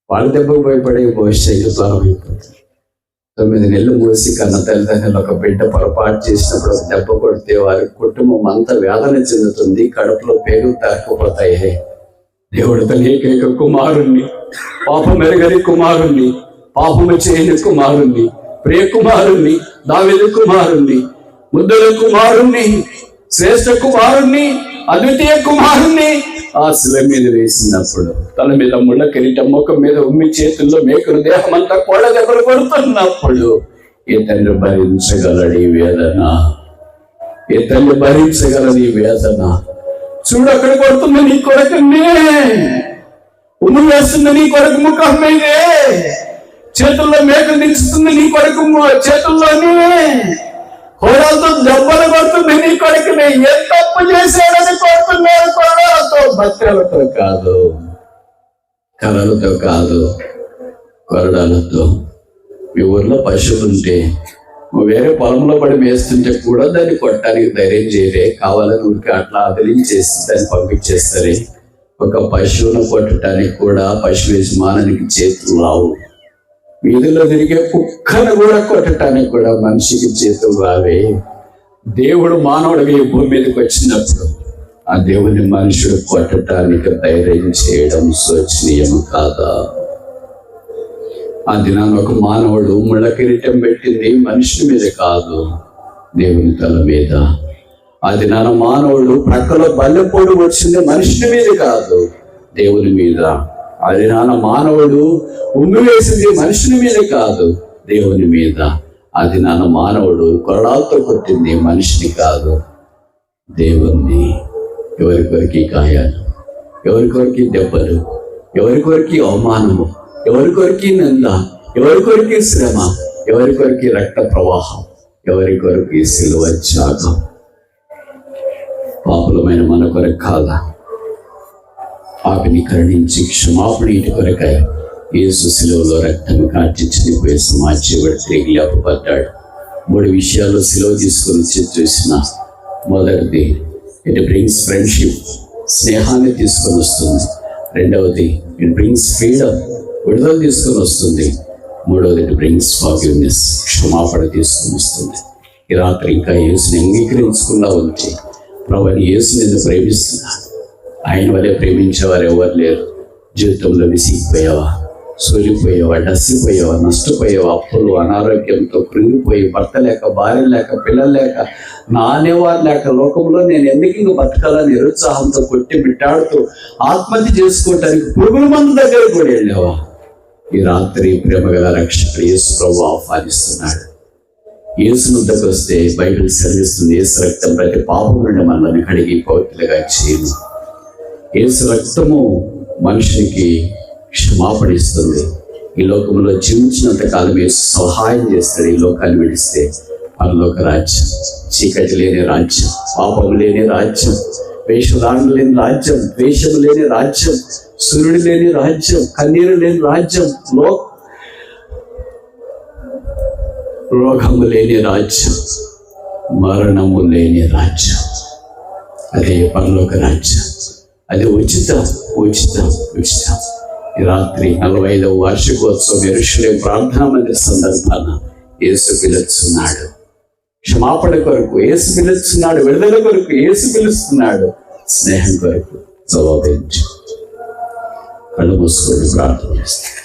వాళ్ళ దెబ్బకు భయపడే భవిష్యత్తు ప్రారంభమైపోతుంది. 9 నెలలు మోసి కన్న తల్లిదండ్రులు ఒక బిడ్డ పొరపాటు చేసినప్పుడు ఒక దెబ్బ కొడితే వారి కుటుంబం అంతా వేదన చెందుతుంది. కడుపులో పేగులు తాకపోతాయి. దేవుడు తన ఏకైక కుమారుణ్ణి, పాపం ఎరగని కుమారుణ్ణి, పాపము చేయని కుమారుణ్ణి, ప్రియ కుమారుణ్ణి, దావీదు కుమారుణ్ణి, ముద్దుల కుమారుణ్ణి, శ్రేష్ఠ కుమారుణ్ణి, అద్వితీయ కుమారుణ్ణి ఆ శిల మీద వేసినప్పుడు, తల మీద ముళ్ళ కిరీటం, ముఖం మీద ఉమ్మి, చేతుల్లో మేకులు, దేహం అంతా కోళ్ళ దెబ్బలు కొడుతున్నప్పుడు ఏ తండ్రి భరించగలడు ఈ వేదన? ఏ తల్లి భరించగలదు ఈ వేదన? చూడు, అక్కడ కొడుతుంది నీ కొడుకునే, ఉమ్ము వేస్తుంది నీ కొడుకు ముఖం మీదే, చేతుల్లో మేకలు దించుతుంది నీ కొడుకు చేతుల్లోనే, కోడలతో దెబ్బలు కొడుతుంది నీ కొడుకుని. ఏ తప్పు చేశాడని కొడుతున్నారు? కొరడాలతో, బత్యాలతో కాదు, కర్రలతో కాదు, కొరడాలతో. మీ ఊర్లో పశువులు ఉంటే వేరే పొలంలో పడి మేస్తుంటే కూడా దాన్ని కొట్టడానికి ధైర్యం చేయరే, కావాలని ఊరికి అట్లా అదిలించేసి దాన్ని పంపించేస్తారే. ఒక పశువును కొట్టడానికి కూడా పశువు యజమానికి చేతులు రావు. వీధిలో తిరిగే కుక్కను కూడా కొట్టడానికి కూడా మనిషికి చేతులు రావే. దేవుడు మానవుడిగా ఈ భూమి మీదకి వచ్చినప్పుడు ఆ దేవుని మనుషుడు కొట్టడానికి ధైర్యం చేయడం శోచనీయం కాదా? ఆ దినాన్ని ఒక మానవుడు ముళ్ళ కిరీటం పెట్టింది మనుషుని మీద కాదు, దేవుని తల మీద. ఆ దినాన మానవుడు ప్రక్కలో బల్లెపోడు వచ్చింది మనుషుని మీద కాదు, దేవుని మీద. ఆ దినాన మానవుడు ఉమ్మి వేసింది మనుషుని మీద కాదు, దేవుని మీద. ఆ దినాన మానవుడు కొరడాలతో కొట్టింది మనిషిని కాదు, దేవుణ్ణి. ఎవరికొరికి గాయాలు, ఎవరికొరికి దెబ్బలు, ఎవరికొరికి అవమానము, ఎవరికొరికి నింద, ఎవరికొరికి శ్రమ, ఎవరికొరికి రక్త ప్రవాహం, ఎవరికొరికి సిలువ త్యాగం. పాపులమైన మన కొరకు కాదా, పాపిని కరుణించి క్షమాపణ ఇంటి కొరకై యేసు సిలువలో రక్తం కాచి చనిపోయే సమాజీవుడు తిరిగి లేపబడ్డాడు. 3 విషయాలు సిలువ తీసుకొని చూసిన. మొదటిది, ఇట్ బ్రింగ్స్ ఫ్రెండ్షిప్, స్నేహాన్ని తీసుకొని వస్తుంది. రెండవది, ఇట్ బ్రింగ్స్ ఫ్రీడమ్, విడుదల తీసుకొని వస్తుంది. మూడవది, ఇట్ బ్రింగ్స్ ఫర్గివ్నెస్, క్షమాపణ తీసుకొని వస్తుంది. ఈ రాత్రి ఇంకా యేసుని అంగీకరించుకున్నా ఉంటే, ప్రభువైన యేసు నిన్ను ప్రేమిస్తున్నా. ఆయన వల్లే ప్రేమించేవారు ఎవరు లేరు. జీవితంలో విసిగిపోయావా, సూలిపోయావా, డసిపోయావా, నష్టపోయావా, అప్పులు, అనారోగ్యంతో కృంగిపోయి, భర్త లేక, భార్య లేక, పిల్లలు లేక, నానేవారు లేక, లోకంలో నేను ఎందుకు ఇంక బతకాలని నిరుత్సాహంతో కొట్టి బిట్టాడుతూ ఆత్మహత్య చేసుకోవటానికి పురుగుల మందు దగ్గర కూడా వెళ్ళావా? ఈ రాత్రి ప్రేమగల రక్షకుడు యేసు ప్రభు ఆహ్వానిస్తున్నాడు. యేసు వద్దకు వస్తే బైబిల్ సెలవిస్తుంది, యేసు రక్తం ప్రతి పాపం నుండి మనల్ని కడిగి పవిత్రులుగా చేయను. యేసు రక్తము మనిషికి క్షమాపణ ఇస్తుంది. ఈ లోకంలో జీవించినంత కాలం యేసు సహాయం చేస్తాడు. ఈ లోకాన్ని విడిస్తే పరలోక రాజ్యం, చీకటి లేని రాజ్యం, పాపం లేని రాజ్యం, వేషధారణ లేని రాజ్యం, ద్వేషం లేని రాజ్యం, సూర్యుడు లేని రాజ్యం, కన్నీరు లేని రాజ్యం, రోగము లేని రాజ్యం, మరణము లేని రాజ్యం. అదే పరలోక రాజ్యం. అది ఉచితం, ఉచితం, ఉచితం. ఈ రాత్రి 45వ వార్షికోత్సవం యెరూషలేము ప్రార్థనా మందిర సందర్భాన యేసు పిలుస్తున్నాడు. క్షమాపణ కొరకు యేసు పిలుస్తున్నాడు, విడుదల కొరకు యేసు పిలుస్తున్నాడు, స్నేహం కొరకు జవాబించు. కళ్ళు మూసుకొని ప్రార్థన చేస్తాడు.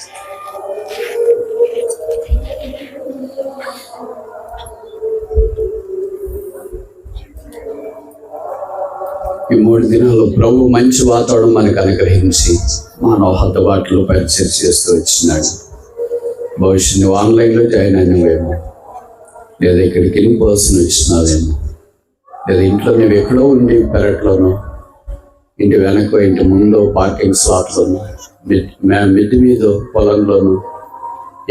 ఈ 3 దినాలు ప్రభు మంచి వాతావరణం మనకు అనుగ్రహించి మానవ హద్దుబాట్లు పరిచయం చేస్తూ వచ్చినాడు. భవిష్యత్తు నువ్వు ఆన్లైన్లో జాయిన్ అయినవేమో, లేదా ఇక్కడికి ఇన్ పర్సన్ వచ్చినావేమో, లేదా ఇంట్లో నువ్వు ఎక్కడో ఉండి పెరట్లోనో, ఇంటి వెనకో, ఇంటి ముందో, పార్కింగ్ స్లాట్లోనో, మిద్ది మీదో, పొలంలోనూ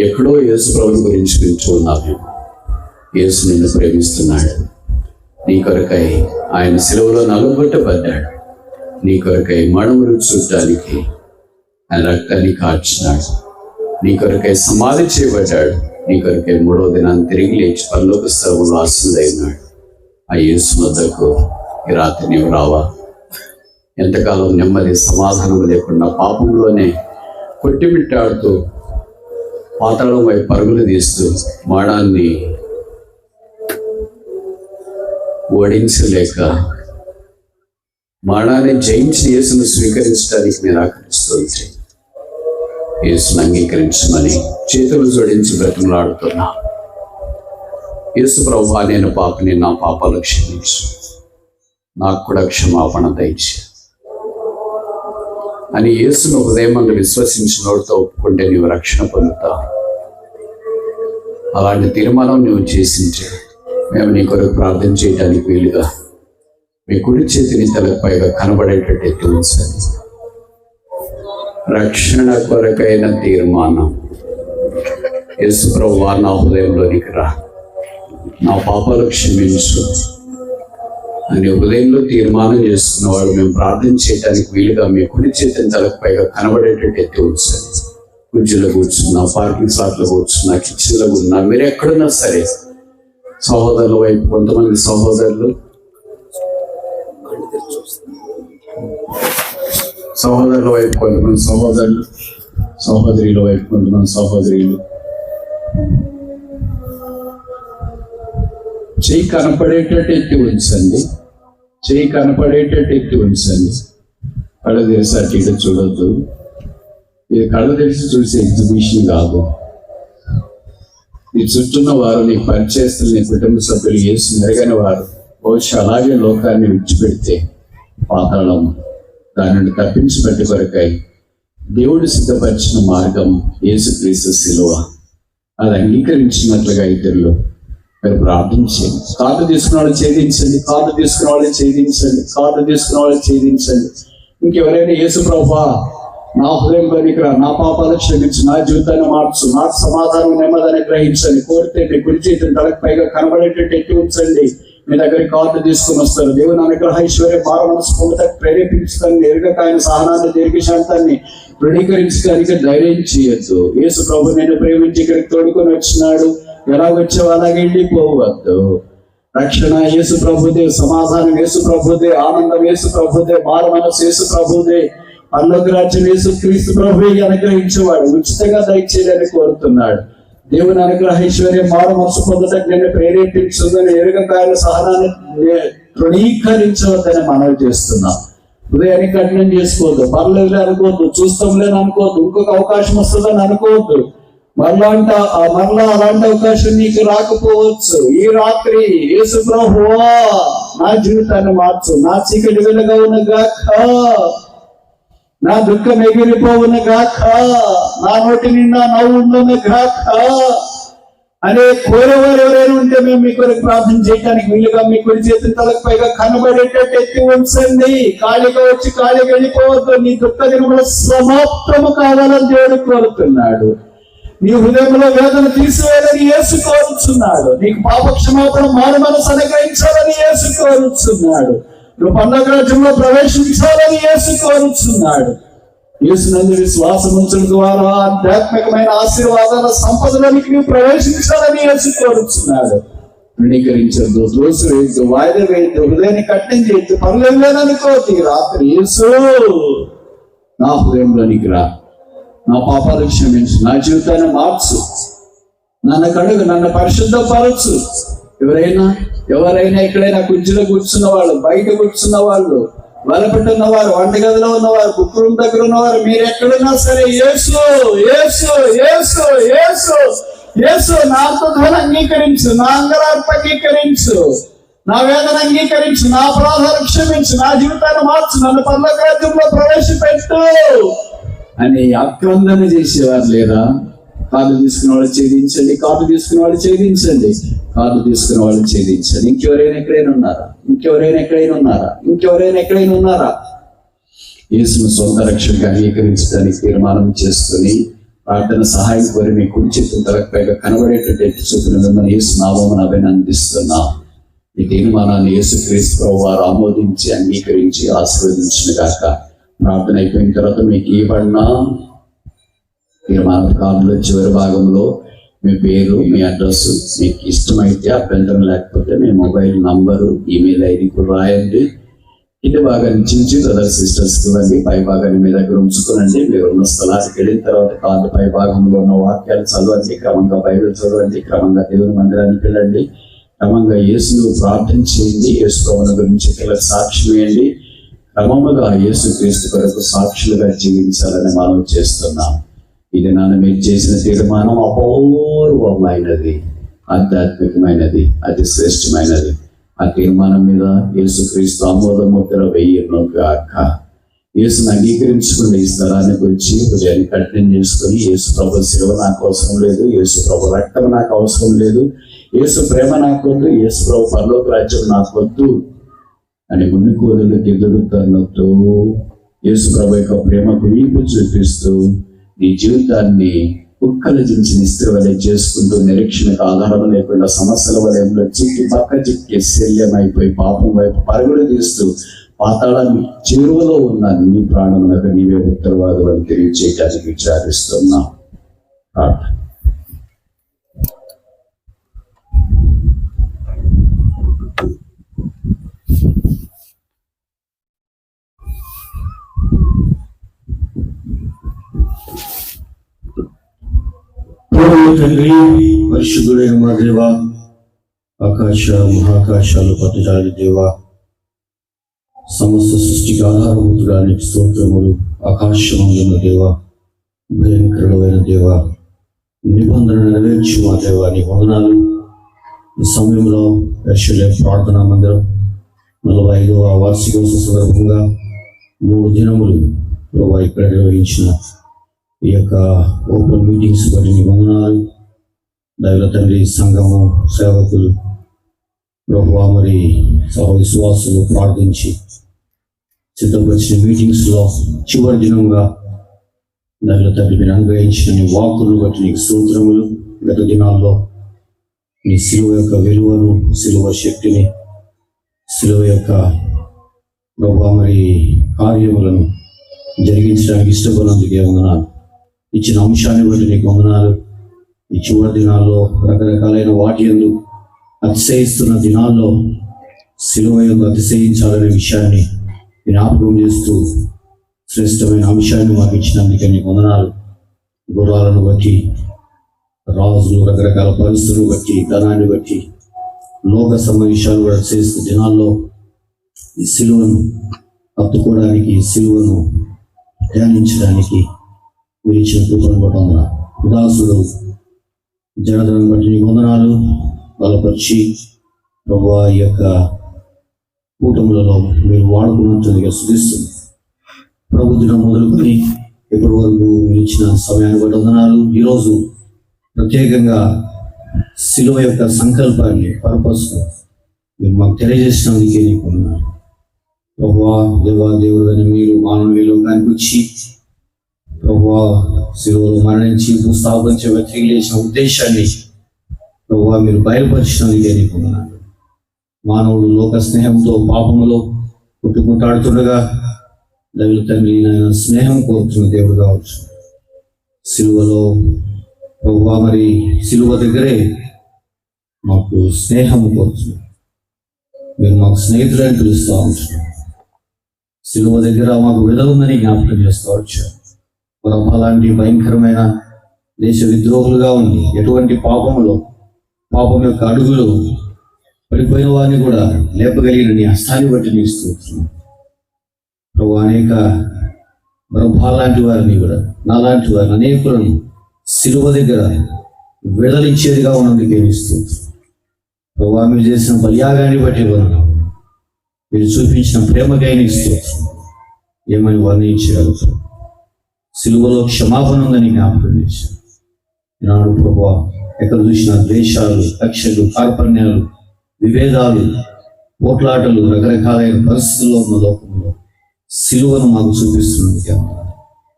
ఎక్కడో యేసు ప్రభు గురించి వింటున్నావేమో. యేసు నిన్ను ప్రేమిస్తున్నాడు. నీ కొరకై ఆయన సిలువలో నలుగొట్టబడ్డాడు. నీ కొరకై మడములు చూడటానికి ఆయన రక్తాన్ని కార్చినాడు. నీ కొరకై సమాధి చేయబడ్డాడు. నీ కొరకై 3వ దినాన్ని తిరిగి లేచి పరలోక స్థలంలో ఆశీనుడైనాడు. ఆ యేసు వద్దకు ఈ రాత్రి నీవు రావా? ఎంతకాలం నెమ్మది సమాధానం లేకుండా పాపంలోనే కొట్టిమిట్టాడుతూ పాతాళం వైపు పరుగులు తీస్తూ మాడాన్ని ఓడించలేక మరణాన్ని జయించి యేసును స్వీకరించడానికి నిరాకరిస్తుంటే యేసును అంగీకరించమని చేతులు జోడించి బ్రతిమలాడుతున్నా. యేసు ప్రభువా, నేను పాపిని, నా పాపాలు క్షమించు, నాకు కూడా క్షమాపణ దయచే అని యేసును హృదయమందు విశ్వసించినోడితో ఒప్పుకుంటే నీవు రక్షణ పొందుతావు. అలాంటి తీర్మానం నువ్వు చేసింటే మేము నీ కొరకు ప్రార్థన చేయడానికి వీలుగా మీ కుడి చేతిని తలపైగా కనబడేటట్టు ఎత్తి ఉంచండి. రక్షణ కొరకైన తీర్మానం. యేసు ప్రభువా, నా హృదయంలోనికి రా, నా పాపాలు క్షమించు అని హృదయంలో తీర్మానం చేసుకున్నవాడు మేము ప్రార్థన చేయడానికి వీలుగా మీ కుడి చేతిని తలపైగా కనబడేటట్టు ఎత్తి ఉంచండి. కుర్చీలో కూర్చున్నా, పార్కింగ్ స్లాట్లో కూర్చున్నా, కిచెన్లో కూర్చున్నా, మీరు ఎక్కడున్నా సరే సహోదరుల వైపు కొంతమంది సహోదరుల వైపు కొంతమంది సహోదరులు, సహోదరుల వైపు కొంతమంది సహోదరులు. చెయ్యి కనపడేటట్టు ఎత్తి ఉంచండి, చెయ్యి కనపడేటట్టు ఎత్తి ఉంచండి. కళ్ళు తెరిసి అటు ఇటు చూడొద్దు. ఇది కళ్ళు తెరిచి చూసే ఎగ్జిబిషన్ కాదు. నీ చుట్టూన్న వారు, నీ పరిచయస్తులు, నీ కుటుంబ సభ్యులు యేసు మెరుగైన వారు బహుశా అలాగే లోకాన్ని విడిచిపెడితే పాతాళం దాని నుండి తప్పించబట్టి కొరకై దేవుడు సిద్ధపరిచిన మార్గం యేసుక్రీస్తు శిలువ. అది అంగీకరించినట్లుగా ఇద్దరు మీరు ప్రార్థన చేయండి. కార్డు తీసుకున్న వాళ్ళు ఛేదించండి, కార్డు తీసుకున్న వాళ్ళు ఛేదించండి, కార్డు తీసుకున్న వాళ్ళు ఛేదించండి. ఇంకెవరైనా యేసు ప్రభువా నా హృదయంలోనికి రా, నా పాపాలు క్షమించు, నా జీవితాన్ని మార్చు, నాకు సమాధానం నెమ్మదిని గ్రహించండి కోరితే మీ కుడి చేతిని తలకు పైగా కనబడేటట్టు ఎత్తి ఉంచండి. మీ దగ్గరికి కార్డు తీసుకుని వస్తారు. దేవుని అనుగ్రహ ఐశ్వర్య మార మనసు పొందటకు ప్రేరేపించడాన్ని, ఎరుగక ఆయన సహనాన్ని, దీర్ఘశాంతాన్ని దృఢీకరించడానికి ధైర్యం చేయొద్దు. యేసు ప్రభు నేను ప్రేమించి ఇక్కడికి తోడుకొని వచ్చినాడు, ఎలా వచ్చావు అలాగే వెళ్ళిపోవద్దు. రక్షణ యేసు ప్రభుదే, సమాధానం యేసు ప్రభుదే, ఆనందం యేసు ప్రభుదే, మార మనసు యేసు ప్రభుదే, పరలోక రాజ్యం యేసు క్రీస్తు ప్రభువే అనుగ్రహించేవాడు. ఉచితంగా దయచేయాలని కోరుతున్నాడు. దేవుని అనుగ్రహ ఐశ్వర్యం మారు మనసు పొందటకు నేను ప్రేరేపించుందని, ఎరుగక ఆయన సహనాన్ని తృణీకరించవద్దని మనవి చేస్తున్నాం. హృదయాన్ని కఠినం చేసుకోవద్దు, పర్లేదు అనుకోవద్దు, చూస్తాంలేని అనుకోవద్దు, ఇంకొక అవకాశం వస్తుందని అనుకోవద్దు. మరలా అలాంటి అవకాశం నీకు రాకపోవచ్చు. ఈ రాత్రి యేసు ప్రభువా నా జీవితాన్ని మార్చు, నా చీకటి వెలుగా ఉన్న గాక, నా దుఃఖం ఎగిరిపోవును గాక, నా నోటి నిండా నవ్వుండును గాక అనే కోరేవారు ఎవరైనా ఉంటే మేము మీ కొరకు ప్రార్థన చేయడానికి వీలుగా మీ కుడి చేతిని తలకు పైగా కనబడేటట్టు ఎత్తి ఉంచండి. ఖాళీగా వచ్చి ఖాళీగా వెళ్ళిపోవద్దు. నీ దుఃఖ దినములు సమాప్తము కావాలని దేవుడు కోరుతున్నాడు. నీ హృదయంలో వేదన తీసివేయాలని యేసు కోరుచున్నాడు. నీకు పాప క్షమాపణ మారు మనసు అనుగ్రహించాలని యేసు కోరుచున్నాడు. నువ్వు పరలోక రాజ్యంలో ప్రవేశించాలని యేసు కోరుచున్నాడు. యేసునందు విశ్వాసం ఉంచడం ద్వారా ఆధ్యాత్మికమైన ఆశీర్వాదాల సంపదలోనికి నువ్వు ప్రవేశించాలని యేసు కోరుచున్నాడు. తృణీకరించద్దు, దోషం వేయద్దు, వాయిదా వేయద్దు, హృదయాన్ని కఠినం చేయొద్దు, పర్లేదనుకోవద్దు. రాత్రి యేసు నా హృదయంలోనికి రా, నా పాపాలు క్షమించు, నా జీవితాన్ని మార్చు, నన్ను కడుగు, నన్ను పరిశుద్ధపరచు. ఎవరైనా ఎక్కడైనా కుర్చీలో కూర్చున్న వాళ్ళు, బయట కూర్చున్న వాళ్ళు, వలపెట్టున్న వారు, వంటగదిలో ఉన్నవారు, బుక్ రూమ్ దగ్గర ఉన్నవారు, మీరు ఎక్కడున్నా సరే యేసు యేసు యేసు యేసు యేసు నా ఆత్మధ్వని అంగీకరించు, నా అంగరార్ప అంగీకరించు, నా వేదన అంగీకరించు, నా అపరాధాలు క్షమించు, నా జీవితాన్ని మార్చు, నన్ను పరలోక రాజ్యంలో ప్రవేశపెట్టు అని ఆక్రందన చేసేవారు లేదా? కార్డు తీసుకున్న వాళ్ళు ఛేదించండి, కార్డు తీసుకున్న వాళ్ళు ఛేదించండి, కార్డు తీసుకున్న వాళ్ళు ఛేదించండి. ఇంకెవరైనా ఎక్కడైనా ఉన్నారా? ఇంకెవరైనా ఎక్కడైనా ఉన్నారా? ఇంకెవరైనా ఎక్కడైనా ఉన్నారా? యేసును సొంత రక్షణగా అంగీకరించడానికి తీర్మానం చేసుకుని ప్రార్థన సహాయం కోరి మీ కుడి చేతులు తలకు పైగా కనబడేటట్టు ఎత్తి చూపిన మిమ్మల్ని యేసు నామమున అభినందిస్తున్నాం. ఈ తీర్మానాన్ని యేసుక్రీస్తు ప్రభువు వారు ఆమోదించి అంగీకరించి ఆశీర్వదించిన గాక. ప్రార్థన అయిపోయిన తర్వాత మీకు ఇవ్వబడిన తీర్మాన కార్డులో చివరి భాగంలో మీ పేరు, మీ అడ్రస్, మీకు ఇష్టమైతే అభ్యంతరం లేకపోతే మీ మొబైల్ నంబరు, ఈమెయిల్ ఐడి కూడా రాయండి. కింది భాగాన్ని చించి బ్రదర్ సిస్టర్స్కి ఇవ్వండి, పై భాగాన్ని మీ దగ్గర ఉంచుకోనండి. మీరు ఉన్న స్థలానికి వెళ్ళిన తర్వాత కార్డు పై భాగంలో ఉన్న వాక్యాలు చదవండి, క్రమంగా బైబిల్ చదవండి, క్రమంగా దేవుని మందిరానికి వెళ్ళండి, క్రమంగా యేసును ప్రార్థన చేయండి, యేసు ప్రభువుని గురించి పిల్లలకు సాక్ష్యం వేయండి, క్రమముగా యేసుక్రీస్తు కొరకు సాక్షులుగా జీవించాలని మనం చేస్తున్నాం. ఇది నన్ను మీరు చేసిన తీర్మానం అపూర్వమైనది, ఆధ్యాత్మికమైనది, అతి శ్రేష్టమైనది. ఆ తీర్మానం మీద యేసుక్రీస్తు ఆమోద ముద్ర వేయను గాక. యేసును అంగీకరించుకుని ఈ స్థలానికి వచ్చి హృదయాన్ని కఠినం చేసుకుని, యేసు ప్రభు శిలువ నాకు అవసరం లేదు, యేసు ప్రభు రక్తం నాకు అవసరం లేదు, యేసు ప్రేమ నాకు వద్దు, యేసు ప్రభు పరలోక రాజ్యం నాకు వద్దు అని మున్నుకూలు ఎదురుతన్నతో యేసు ప్రభు యొక్క ప్రేమకు వీపు చూపిస్తూ నీ జీవితాన్ని కుక్కల జించి నిస్త్రవలే చేసుకుంటూ, నిరీక్షణకు ఆధారం లేకుండా సమస్యల వలయంలో చిక్కి శల్యమైపోయి పాపం వైపు పరుగులు తీస్తూ పాతాళాన్ని చేరువలో ఉన్న నీ ప్రాణములకు నీవే ఉత్తరవాదులు అని తెలియచేయడానికి విచారిస్తున్నాం. తండ్రి, పరిశుద్ధుడైన మా దేవ, ఆకాశ మహాకాశాలు పట్టుజాలి దేవ, సమస్త సృష్టికి ఆధారభూతుడానికి స్తోత్రములు. ఆకాశమందున్న దేవ, భయంకరుడైన దేవ, నిబంధన నెరవేర్చు మా దేవ, నీ వందనాలు. ఈ సమయంలో యెరూషలేం ప్రార్థనా మందిరం 45వ వార్షికోత్సవ సందర్భంగా 3 దినములు ప్రభా ఇక్కడ నిర్వహించిన ఈ యొక్క ఓపెన్ మీటింగ్స్ బట్టి నీ వందనాలు. దైవ తండ్రి, సంఘము, సేవకులు ప్రభువా మరి విశ్వాసులు ప్రార్థించి సిద్ధపరిచిన మీటింగ్స్లో చివరి దినంగా దైవ తండ్రి మీరు అనుగ్రహించిన నీ వాక్కులను బట్టి నీకు స్తోత్రములు. గత దినాల్లో నీ శిలువ యొక్క విలువను, శిలువ శక్తిని, శిలువ యొక్క ప్రభా మరి కార్యములను జరిగించడానికి ఇష్టపడినందుకే వందనాలు. ఇచ్చిన అంశాన్ని బట్టి నీకు వందనాలు. ఈ చివరి దినాల్లో రకరకాలైన వాటి యందు అతిశయిస్తున్న దినాల్లో శిలువ యందు అతిశయించాలనే విషయాన్ని జ్ఞాపకం చేస్తూ శ్రేష్టమైన అంశాన్ని మాకు ఇచ్చినందుకే నీకు వందనాలు. గుర్రాలను బట్టి, రాజులు, రకరకాల పరిస్థితులను బట్టి, ధనాన్ని బట్టి, లోక విషయాలు కూడా చేస్తూ దినాల్లో ఈ శిలువను హత్తుకోవడానికి, శిలువను ధ్యానించడానికి మీరు ఇచ్చిన కృపను బట్టి వందనాలు. ఉదాసుడు జనధనం బట్టి నీకు వందనాలు. బలపరిచి ప్రభువా ఈ యొక్క కూటములలో మీరు వాడుకున్నట్టుగా స్తుతిస్తుంది. ప్రభు దినం మొదలుకొని ఇప్పటి వరకు మీరు ఇచ్చిన సమయాన్ని బట్టి వందనాలు. ఈరోజు ప్రత్యేకంగా శిలువ యొక్క సంకల్పాన్ని, పర్పస్ మీరు మాకు తెలియజేసినందుకే నీకు వందనాలు. ప్రభువా దేవుడు అని మీరు మానవునిలో కనిపించి ప్రభువా శిలువలో మరణించి భూస్థాపించే వ్యక్తికి లేచిన ఉద్దేశాన్ని ప్రభువా మీరు బయలుపరిచినందుకే నీకు వందనాలు. మానవుడు లోక స్నేహంతో పాపములో కొట్టుకుంటాడుతుండగా దైవ తండ్రి నాయన స్నేహం కోరుతున్న దేవుడు కావచ్చు. శిలువలో ప్రభువా మరి శిలువ దగ్గరే మాకు స్నేహము కోరుతుంది. మీరు మాకు స్నేహితులని పిలుస్తూ ఉంటున్నారు. శిలువ దగ్గర మాకు విడుదల ఉందని జ్ఞాపకం చేస్తూ వచ్చారు. అలాంటి భయంకరమైన దేశ విద్రోహులుగా ఉంది. ఎటువంటి పాపంలో పాపం యొక్క అడుగులు పడిపోయిన వారిని కూడా లేపగలిగిన నీ హస్తాన్ని బట్టి నీకు స్తోత్రం. ప్రభు అనేక బ్రహ్మాలాంటి వారిని కూడా, నాలాంటి వారిని అనేకులను శిలువ దగ్గర విడదలిచ్చేదిగా ఉన్నందుకే నీ స్తోత్రం. ప్రభు మీరు చేసిన బలియాగాన్ని బట్టి మీరు చూపించిన ప్రేమకై నీకు స్తోత్రం. ఏమని వర్ణించగలుగుతారు. శిలువలో క్షమాపణ ఉందని జ్ఞాపకం చేశారు. ఈనాడు ప్రభు ఎక్కడ చూసిన ద్వేషాలు, కక్షలు, కార్పణ్యాలు, విభేదాలు, పోట్లాటలు, రకరకాలైన పరిస్థితుల్లో ఉన్న లోకంలో శిలువను మాకు చూపిస్తున్నందుకే వందనాలు.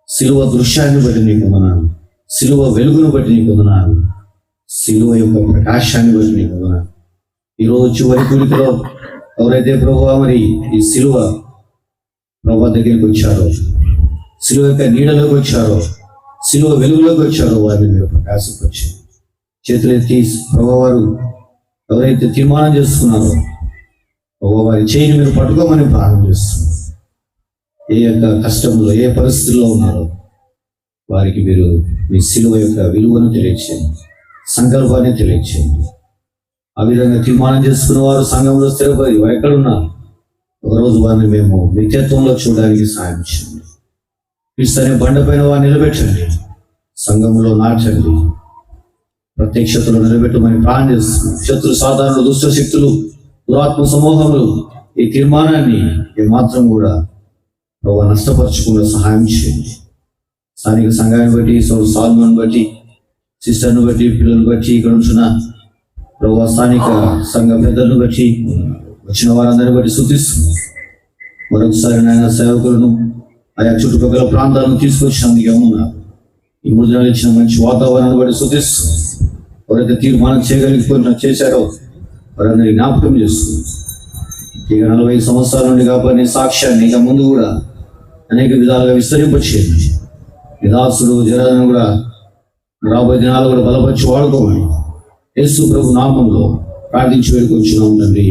శిలువ దృశ్యాన్ని బట్టి నీకు వందనాలు. శిలువ వెలుగును బట్టి నీకు వందనాలు. శిలువ యొక్క ప్రకాశాన్ని బట్టి నీకు వందనాలు. ఈరోజు చివరి కూడికలో ఎవరైతే ప్రభువా మరి ఈ శిలువ ప్రభు దగ్గరికి వచ్చారో, శిలువ యొక్క నీడలోకి వచ్చారో, శిలువ వెలుగులోకి వచ్చారో వారిని మీరు ప్రకాశపరిచి చేతులెత్తి ప్రభు వారు ఎవరైతే తీర్మానం చేసుకున్నారో ప్రభు వారి చేయిని మీరు పట్టుకోమని ప్రార్థన చేస్తున్నారు. ఏ యొక్క కష్టంలో, ఏ పరిస్థితుల్లో ఉన్నారో వారికి మీరు మీ శిలువ యొక్క విలువను తెలియచేయండి, సంకల్పాన్ని తెలియచేయండి. ఆ విధంగా తీర్మానం చేసుకున్న వారు సంఘంలో స్థిరపడి వారు ఎక్కడున్నారు ఒకరోజు వారిని మేము నిత్యత్వంలో చూడడానికి సాయం చేయండి. క్రీస్తు అనే బండపైన వారిని నిలబెట్టండి, సంఘంలో నాటండి, ప్రత్యక్షతలో నిలబెట్టమని ప్రార్థన చేస్తున్నాం. శత్రు సాధారణ దుష్ట శక్తులు, దురాత్మ సమూహములు ఈ తీర్మానాన్ని ఏమాత్రం కూడా ప్రభు నష్టపరచకుండా సహాయం చేయండి. స్థానిక సంఘాన్ని బట్టి, సాల్మన్ బట్టి, సిస్టర్ను బట్టి, పిల్లలు బట్టి, ఇక్కడ ఉంచిన ప్రభు స్థానిక సంఘ పెద్దలను బట్టి, వచ్చిన వారందరిని బట్టి స్తుతిస్తున్నాం. మరొకసారి నాయన సేవకులను ఆయా చుట్టుపక్కల ప్రాంతాలను తీసుకొచ్చినందుకే ఉన్నారు. ఈ ముద్రలు ఇచ్చిన మంచి వాతావరణాన్ని బట్టి స్తుతిస్తున్నాం. ఎవరైతే తీర్మానం చేశారో వారందరినీ జ్ఞాపకం చేస్తుంది. ఇక 40 సంవత్సరాల నుండి కాబట్టి సాక్ష్యాన్ని ఇక ముందు కూడా అనేక విధాలుగా విస్తరింపచేయండి. విదాసుడు జనాలను కూడా రాబోయే దినాలు కూడా బలపరిచి వాడుకోమని యేసు ప్రభు నామంలో ప్రార్థించి వేడుకొచ్చున్నాం తండ్రి.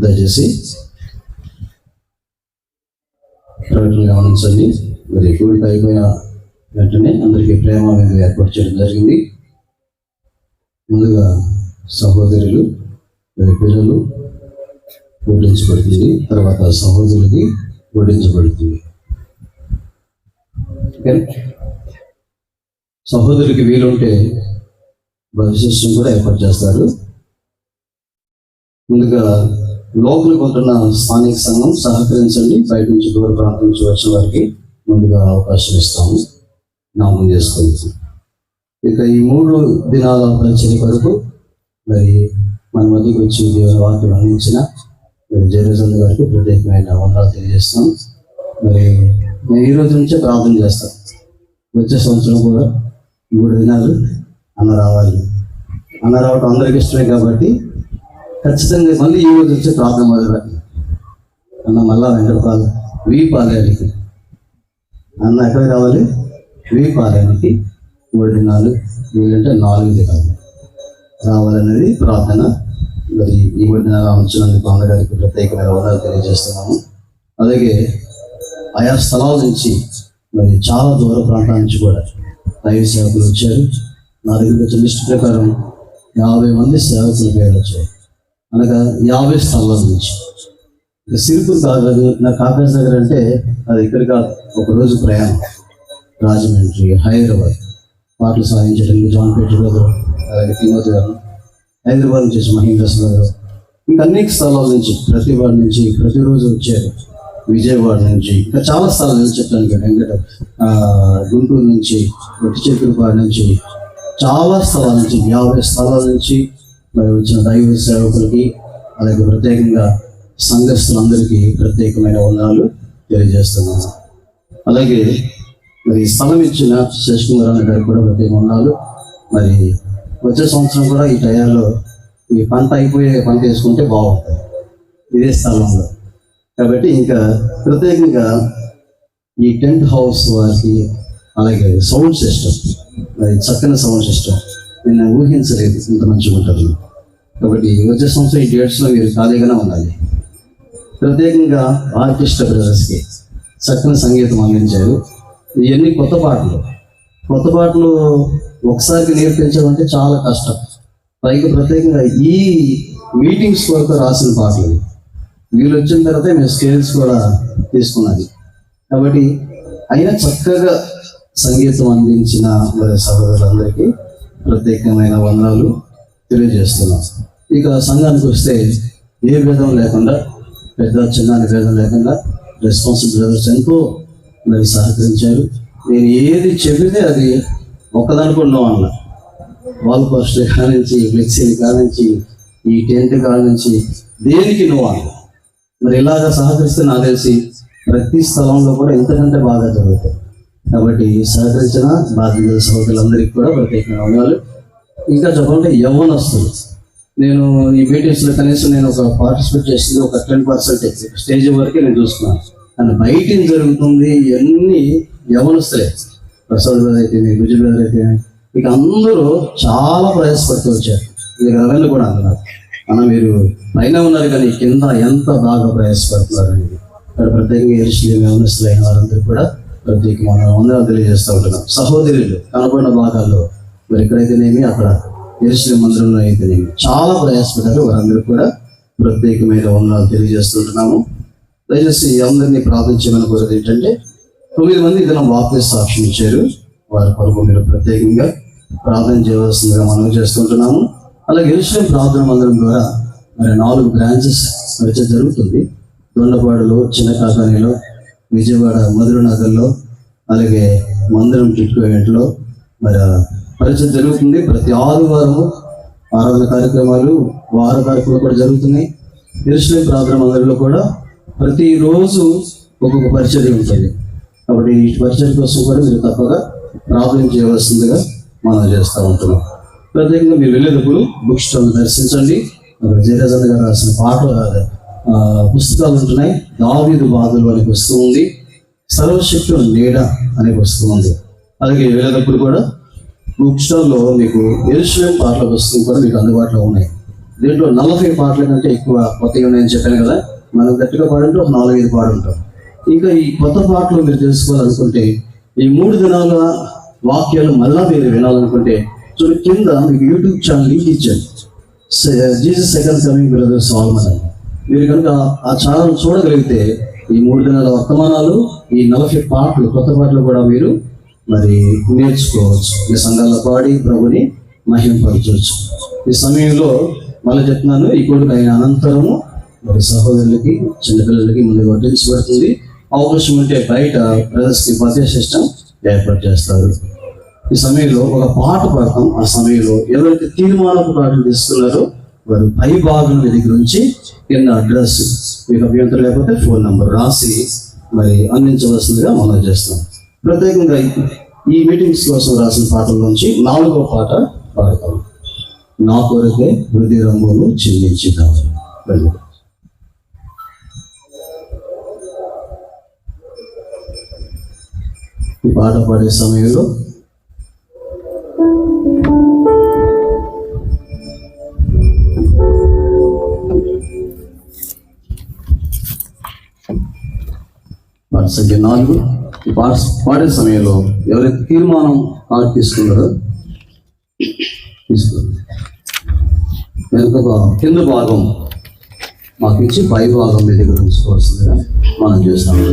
దయచేసి ప్రకటనలు గమనించండి. మరి కూడిక అయిపోయిన వెంటనే అందరికీ ప్రేమ విందు ఏర్పాటు చేయడం జరిగింది. ముందుగా సహోదరులు మరి పిల్లలు వడ్డించబడుతుంది, తర్వాత సహోదరులకి వడ్డించబడుతుంది. సహోదరులకి వీలుంటే భవిష్యత్తు కూడా ఏర్పాటు చేస్తారు. ముందుగా లోపలికి ఉంటున్న స్థానిక సంఘం సహకరించండి. బయట నుంచి దూర ప్రాంతం నుంచి వచ్చిన వారికి ముందుగా అవకాశం ఇస్తాము, నామం చేసుకోవచ్చు. ఇక ఈ 3 దినాల పరిచర్య కొరకు మరి మన మధ్యకి వచ్చి దేవుని వాక్యం అందించిన మరి జయరాజన్ గారికి ప్రత్యేకమైన వందనాలు తెలియజేస్తున్నాం. మరి నేను ఈ రోజు నుంచే ప్రార్థన చేస్తాను. వచ్చే సంవత్సరం కూడా 3 దినాలు అన్న రావాలి. అన్న రావటం అందరికి ఇష్టమే కాబట్టి ఖచ్చితంగా మళ్ళీ ఈ రోజు వచ్చే ప్రార్థన మొదలుపెట్టాలి. అన్న మళ్ళా వెంకటపాలెం వీపాలయానికి, అన్న ఎక్కడికి రావాలి? వీపాలయానికి 3 దినాలు, వీళ్ళంటే 4 దినాలు రావాలనేది ప్రార్థన. మరి ఈ 3 దినాలు ఉంచినందుకు అన్నగారికి ప్రత్యేకమైన వందనాలు తెలియజేస్తున్నాము. అలాగే ఆయా స్థలాల నుంచి మరి చాలా దూర ప్రాంతాల నుంచి కూడా దైవ సేవకులు వచ్చారు. నా దగ్గరికి వచ్చిన లిస్ట్ ప్రకారం 50 మంది సేవకుల పేరు వచ్చాయి. అనగా 50 స్థలాల నుంచి. సిరిపూర్ కాదు, నా కాకాజ్ నగర్ అంటే అది ఇక్కడ కాదు, ఒకరోజు ప్రయాణం. రాజమండ్రి, హైదరాబాద్ పాటలు సాధించడానికి జాన్పేట గారు, అలాగే తిమోతి గారు, హైదరాబాద్ నుంచి మహేంద్రస్ గారు, ఇంకా అనేక స్థలాల నుంచి, ప్రతి వారి నుంచి ప్రతిరోజు వచ్చారు. విజయవాడ నుంచి, ఇంకా చాలా స్థలాల నుంచి చెప్పడానికి గుంటూరు నుంచి, ఒట్టిచెక్కులపాడు నుంచి, చాలా స్థలాల నుంచి 50 స్థలాల నుంచి మరి వచ్చిన దైవ సేవకులకి, అలాగే ప్రత్యేకంగా సంఘస్థులందరికీ ప్రత్యేకమైన వందనాలు తెలియజేస్తున్నాను. అలాగే మరి స్థలం ఇచ్చిన శశికుమార్ అన్న గారికి కూడా ప్రత్యేక వందనాలు. మరి వచ్చే సంవత్సరం కూడా ఈ టయాల్లో ఈ పంట వేసుకుంటే బాగుంటుంది ఇదే స్థలంలో. కాబట్టి ఇంకా ప్రత్యేకంగా ఈ టెంట్ హౌస్ వారికి, అలాగే సౌండ్ సిస్టమ్, మరి చక్కని సౌండ్ సిస్టమ్ నేను ఊహించలేదు ఇంత మంచిగా ఉంటుంది. కాబట్టి వచ్చే సంవత్సరం ఈ డేట్స్లో మీరు ఖాళీగానే ఉండాలి. ప్రత్యేకంగా ఆర్కెస్ట్రా బ్రదర్స్కి చక్కని సంగీతం అందించారు. ఇవన్నీ కొత్త పాటలు ఒకసారికి నేర్పించడం చాలా కష్టం. పైకి ప్రత్యేకంగా ఈ మీటింగ్స్ కొరకు రాసిన పాటలు వీళ్ళు వచ్చిన తర్వాత మేము స్కేల్స్ కూడా తీసుకున్నది. కాబట్టి అయినా చక్కగా సంగీతం అందించిన మరి సహోదరులందరికీ ప్రత్యేకమైన వందనాలు తెలియజేస్తున్నాం. ఇక సంఘానికి వస్తే ఏ భేదం లేకుండా, పెద్ద చిన్న భేదం లేకుండా రెస్పాన్సిబుల్ బ్రదర్స్ ఎంతో మరి సహకరించారు. నేను ఏది చెబితే అది ఒక్కదానికి ఉండవు అన్న వాల్ పోస్టర్ కానించి, ఫ్లెక్సీలు కానించి, ఈ టెంట్ కానించి దేనికి నువ్వు అన్న. మరి ఇలాగా సహకరిస్తే నాకు తెలిసి ప్రతి స్థలంలో కూడా ఇంతకంటే బాగా జరుగుతాయి. కాబట్టి సహకరించిన బాధ్యత సహోదరులందరికీ కూడా ప్రత్యేకమైన వందనాలు. ఇంకా చెప్పాలంటే యవ్వనస్తులు, నేను ఈ మీటింగ్స్లో కనీసం నేను ఒక పార్టిసిపేట్ చేసింది ఒక 10% స్టేజ్ వరకే నేను చూసుకున్నాను. కానీ బయట ఏం జరుగుతుంది ఇవన్నీ యవ్వనస్తులే. ప్రసాద్ గారు అయితే, గుజు గారు అయితే, ఇక అందరూ చాలా ప్రయాసపడుతూ వచ్చారు. ఇక అవన్నీ కూడా అన్నారు, అన్న మీరు పైన ఉన్నారు కానీ కింద ఎంత బాగా ప్రయాసపడుతున్నారు అనేది. ఇక్కడ ప్రత్యేకంగా ఎరుసలేం యవ్వనస్తులు అయిన వారందరూ కూడా ప్రత్యేకమైన వందనాలు తెలియజేస్తూ ఉంటున్నాం. సహోదరులు కనపడిన భాగాల్లో మరి ఎక్కడైతేనేమి, అక్కడ ఎరుసలేం మందిరంలో అయితేనేమి చాలా ప్రయాసపడ్డారు. వారందరూ కూడా ప్రత్యేకమైన వందనాలు తెలియజేస్తుంటున్నాము. దయచేసి అందరినీ ప్రార్థించమని కోరేది ఏంటంటే 9 మంది ఇద్దరు వాక్య సాక్ష్యం ఇచ్చారు. వారి కొరకు మీరు ప్రత్యేకంగా ప్రార్థన చేయవలసిందిగా మనం చేస్తుంటున్నాము. అలాగే ఎరుసలేం ప్రార్థన మందిరం ద్వారా మరి 4 బ్రాంచెస్ పరిచయం జరుగుతుంది. దొండపాడులో, చిన్న కాకానిలో, విజయవాడ మధుర నగర్లో, అలాగే మందిరం టిట్కోలో మరి పరిచయం జరుగుతుంది. ప్రతి ఆదివారము ఆరాధన కార్యక్రమాలు, వార కార్యక్రమాలు కూడా జరుగుతున్నాయి. ఎరుసలేం ప్రార్థన మందిరంలో కూడా ప్రతిరోజు ఒక్కొక్క పరిచర్య ఉంటుంది. కాబట్టి ఈ పరిచర్య కోసం కూడా మీరు తప్పగా ప్రార్థన చేయవలసిందిగా మనం చేస్తూ ఉంటున్నాం. ప్రత్యేకంగా మీరు వెళ్ళేటప్పుడు బుక్ స్టాల్ దర్శించండి. అక్కడ జయరాజన్ గారు రాసిన పుస్తకాలు ఉంటున్నాయి. దావీదు బాధలు అనే పుస్తకం ఉంది, సర్వశక్తుల నీడ అనే పుస్తకం ఉంది. అలాగే వెళ్ళేటప్పుడు కూడా బుక్ స్టాల్లో మీకు ఎరుసలేం పాటల పుస్తకం కూడా మీకు అందుబాటులో ఉన్నాయి. దీంట్లో 40 పాటల కంటే ఎక్కువ కొత్తగా ఉన్నాయని చెప్పాను కదా. మనం గట్టిగా పాడంటే ఒక 4-5 పాడుంటాం. ఇంకా ఈ కొత్త పాటలు మీరు తెలుసుకోవాలనుకుంటే ఈ 3 దినాల వాక్యాలు మళ్ళా మీరు వినాలనుకుంటే చూడు, కింద మీకు యూట్యూబ్ ఛానల్ లింక్ ఇచ్చాను, Jesus second coming brother Salmon అని. మీరు కనుక ఆ ఛానల్ చూడగలిగితే ఈ 3 దినాల వర్తమానాలు, ఈ 40 పాటలు, కొత్త పాటలు కూడా మీరు మరి నేర్చుకోవచ్చు. ఈ సంఘాల్లో పాడి ప్రభుని మహింపరచవచ్చు. ఈ సమయంలో మళ్ళీ చెప్తున్నాను, ఈ కొడుకు అయిన అనంతరము మరి సహోదరులకి, చిన్నపిల్లలకి ముందుగా వడ్డించబడుతుంది. అవకాశం ఉంటే బయట బ్రదర్స్కి బర్త్డే సిస్టమ్ ఏర్పాటు చేస్తారు. ఈ సమయంలో ఒక పాట పాడతాం. ఆ సమయంలో ఎవరైతే తీర్మానపు పాటలు తీసుకున్నారో వారు పై భాగం మీ దగ్గర నుంచి కింద అడ్రస్, మీకు అభ్యంతరం లేకపోతే ఫోన్ నంబర్ రాసి మరి అందించవలసిందిగా మనం చేస్తాం. ప్రత్యేకంగా ఈ మీటింగ్స్ కోసం రాసిన పాటల నుంచి 4వ పాట పాడతాం. నా కొరకే హృదయ రంగులు చెల్లించుతాం. ఈ పాట పాడే సమయంలో పాట సంఖ్య 4. ఈ పాడే సమయంలో ఎవరైతే తీర్మానం కార్డు తీసుకున్నారో తీసుకోండి. వెనుక కింద భాగం మాకు ఇచ్చి పై భాగం మీ దగ్గర ఉంచుకోవాల్సిందిగా మనం చేస్తాము.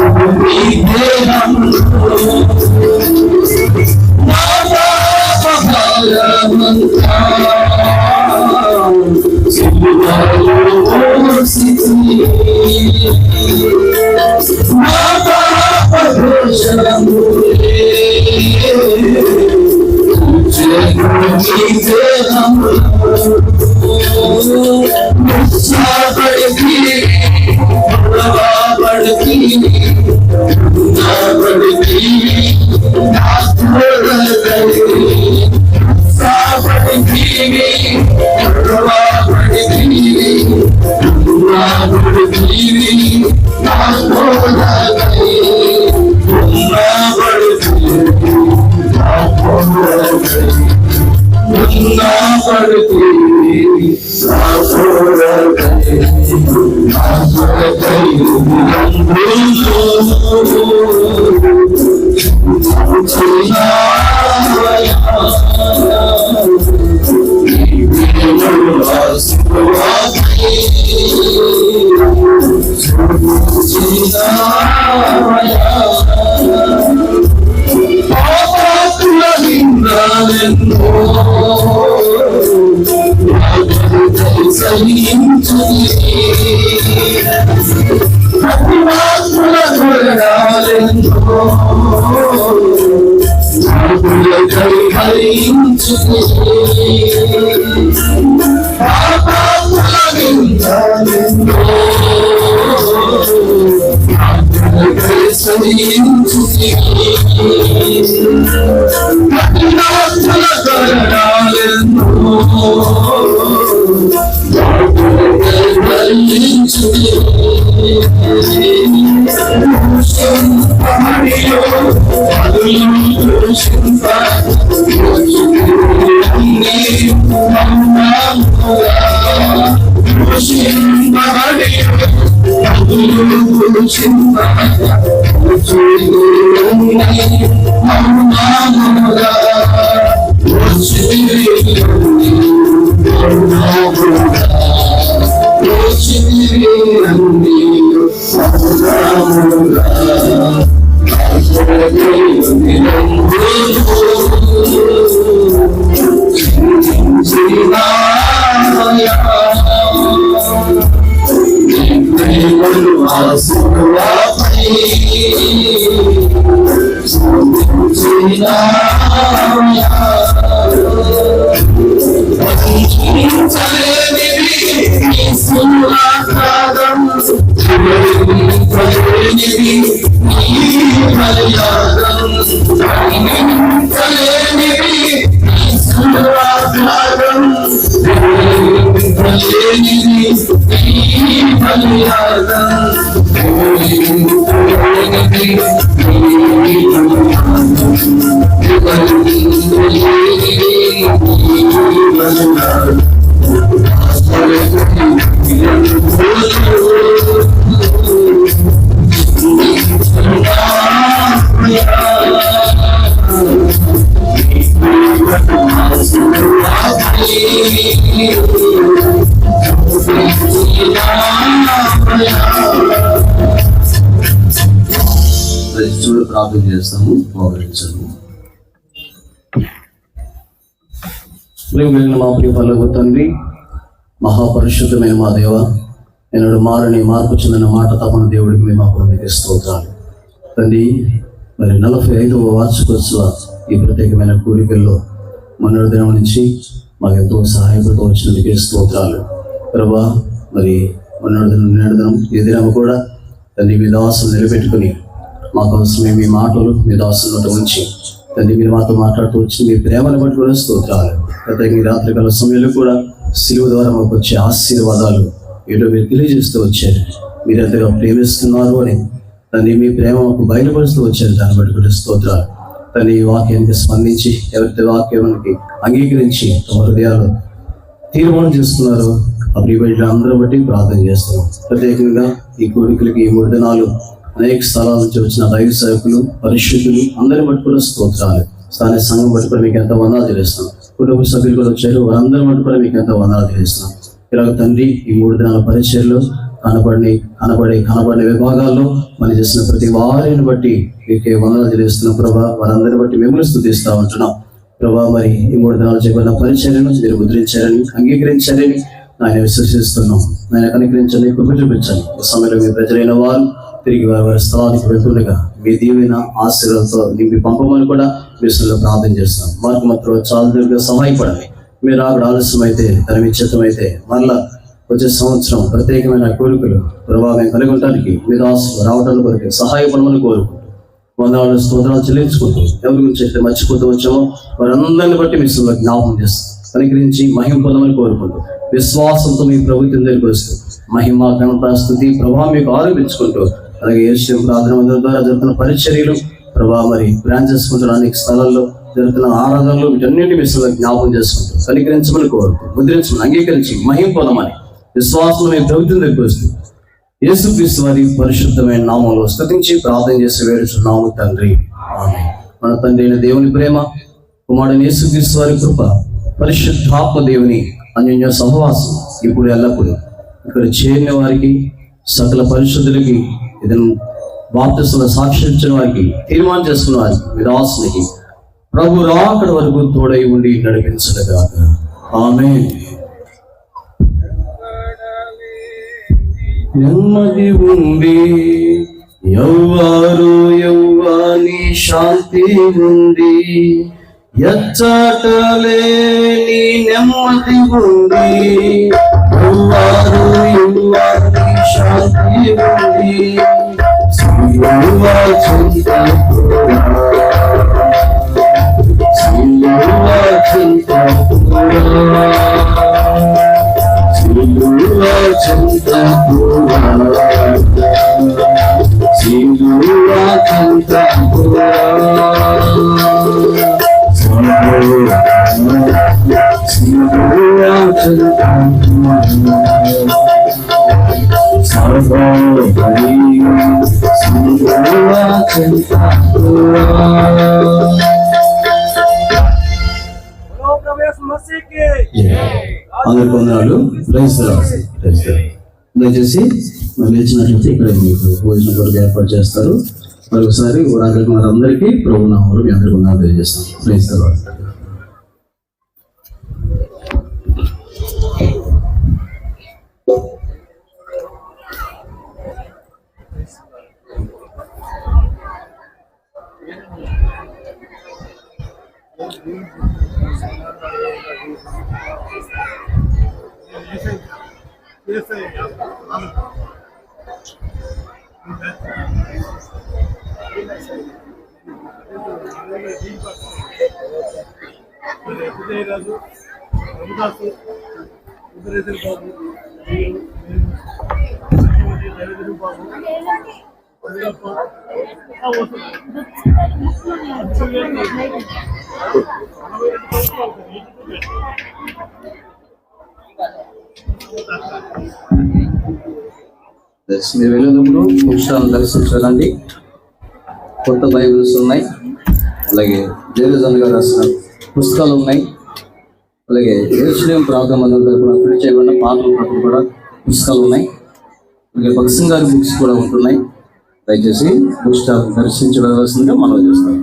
ఈ దేహంలో నా పాపభారమంతా సిలువలో మోసితివి. నా పాపదోషములే ఈ దేహంలో ప్రార్థన చేస్తాము. మోకరించండి. ప్రేమ మా ప్రియ పరలోక తండ్రి, మహాపరిశుద్ధమైన మా దేవ, ఎన్నడు మారని మార్పు చెందిన మాట తపన దేవుడికి మేము పొందికే స్తోత్రాలు తండ్రి. మరి 45వ వార్షికోత్సవ ఈ ప్రత్యేకమైన కూడికల్లో మొన్నటి దినం నుంచి మాకు ఎంతో సహాయపడుతూ వచ్చినందుకే స్తోత్రాలు ప్రభా. మరి మొన్నటి దినం ఈ దినం కూడా తండ్రి మీ దాసులు నిలబెట్టుకుని మాకు అవసరమే మీ మాటలు మీ దాసులతో ఉంచి తండ్రి మీరు మాతో మాట్లాడుతూ వచ్చి మీ ప్రేమను బట్టి కూడా స్తోత్రాలు. ప్రత్యేక ఈ రాత్రికాల సమయంలో కూడా సిలువ ద్వారా మాకు వచ్చే ఆశీర్వాదాలు ఏదో మీరు తెలియజేస్తూ వచ్చారు. మీరు ఎంతగా ప్రేమిస్తున్నారు అని తండ్రి మీ ప్రేమ మాకు బయలుపరుస్తూ వచ్చారు. దాన్ని బట్టి కూడా స్తోత్రాలు తండ్రి. ఈ వాక్యానికి స్పందించి ఎవరి వాక్యానికి అంగీకరించి తమ హృదయాలు తీర్మానం చేస్తున్నారు ఆ ప్రియబిడ్డలు అందరూ బట్టి ప్రార్థన చేస్తున్నాం. ప్రత్యేకంగా ఈ కోరికలకి 3 దినాలు అనేక స్థలాల నుంచి వచ్చిన దైవ సేవకులు పరిశుద్ధులు అందరి బట్టి కూడా స్తోత్రాలు. స్థానిక సంఘం బట్టి కూడా మీకు ఎంతో వందనాలు తెలుస్తున్నాం. కుటుంబ సభ్యులు కూడా వచ్చారు, వారందరి బట్టి కూడా మీకు ఎంతో వందనాలు తెలుస్తున్నాం. ఇలాగ తండ్రి ఈ 3 దినాల పరిచయలో కనబడిన విభాగాల్లో మనం చేసిన ప్రతి వారిని బట్టి మీకే వందనాలు తెలియజేస్తున్నాం ప్రభా. వారందరిని బట్టి మిమ్మల్ని స్తుతిస్తా ఉంటున్నాం ప్రభా. మరి ఈ 3 దినాలు చేయబడిన పరిచర్యను మీరు ముద్రించారని, అంగీకరించారని ఆయన విశ్వసిస్తున్నాం. ఆయన కనికరించండి, కృప చూపించండి. ఈ సమయంలో మీ ప్రజలైన వారు తిరిగి వారి స్థలానికి వెళ్తుండగా మీ దీవెన ఆశీర్వాదంతో నింపి పంపమని కూడా విషయంలో ప్రార్థన చేస్తున్నాం. వారికి మాత్రం చాలా దగ్గర సహాయపడండి. మీరు అక్కడ ఆలస్యమైతే తన విచ్ఛిత్తమైతే మరలా వచ్చే సంవత్సరం ప్రత్యేకమైన కోరికలు ప్రభావం కలిగి ఉండడానికి మీరు రావడానికి కొరకు సహాయపడమని కోరుకుంటూ వందనాలు స్తోత్రాలు చెల్లించుకుంటూ ఎవరి గురించి అయితే మర్చిపోతూ వచ్చామో వారందరిని బట్టి మీ విషయంలో జ్ఞాపకం చేస్తాం. కనికరించి మహిమ పొందమని కోరుకుంటూ విశ్వాసంతో మీ ప్రభుత్వం దగ్గరికి వస్తూ మహిమ ఘనత స్తుతి ప్రభావం మీకు ఆరోపించుకుంటూ అలాగే యేసు ప్రార్థన మందిరం ద్వారా జరుగుతున్న పరిచర్యలు ప్రభావ మరి బ్రాంచెస్ అనేక స్థలాల్లో జరుగుతున్న ఆరాధనలు వీటన్నింటి విషయంలో జ్ఞాపకం చేసుకుంటూ కనికరించమని కోరుతూ ముద్రించమని అంగీకరించి మహిమ పొందమని విశ్వాసం మీ ప్రభుత్వం దగ్గరికి వస్తూ యేసుక్రీస్తు వారి పరిశుద్ధమైన నామంలో స్తుతించి ప్రార్థన చేసి వేడుచున్నాము తండ్రి, ఆమేన్. మన తండ్రి అయిన దేవుని ప్రేమ, కుమారుడైన యేసుక్రీస్తు వారి కృప, పరిశుద్ధాత్మ దేవుని అన్యోన్య సహవాసం ఇప్పుడు ఎల్లప్పుడూ ఇక్కడ చేరిన వారికి సకల పరిశుద్ధులకి ఇతను బాప్తిస్మలో సాక్షించిన వారికి తీర్మానం చేసుకున్న వారికి విదాసునికి ప్రభు రాకడ వరకు తోడై ఉండి నడిపించగాక. ఆమేన్. నెమ్మది ఉంది యవ్వాని శాంతి ఉంది, ఎచ్చటలేని నెమ్మది ఉంది యవ్వాని శాంతి ఉంది. సిలువ చింతపురా, సిలువ చింతపురా, సిలువ చింతపురా, సిలువ చింతపురా, అందరికి వందనాలు. దయచేసి మరి లేచినట్లయితే ఇక్కడ మీకు భోజనం కొరకు ఏర్పాటు చేస్తారు. మరొకసారి అందరికీ ప్రభు నామములో మీ అందరికీ వందనాలు తెలియజేస్తాం. Praise the Lord. మీరు వెళ్ళేటప్పుడు పుస్తకాలను దర్శించాలండి. కొత్త బైబిల్స్ ఉన్నాయి, అలాగే జేరుజన్ గారు రాసిన పుస్తకాలు ఉన్నాయి, అలాగే యెరూషలేము ప్రాంతం మందిరం తరపున ప్రింట్ చేయబడిన పాటలు కూడా పుస్తకాలు ఉన్నాయి, అలాగే భక్సింగ్ గారి బుక్స్ కూడా ఉంటున్నాయి. దయచేసి బుక్ స్టాల్ దర్శించవలసిందిగా మనం చేస్తాం.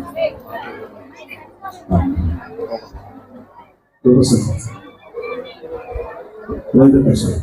సార్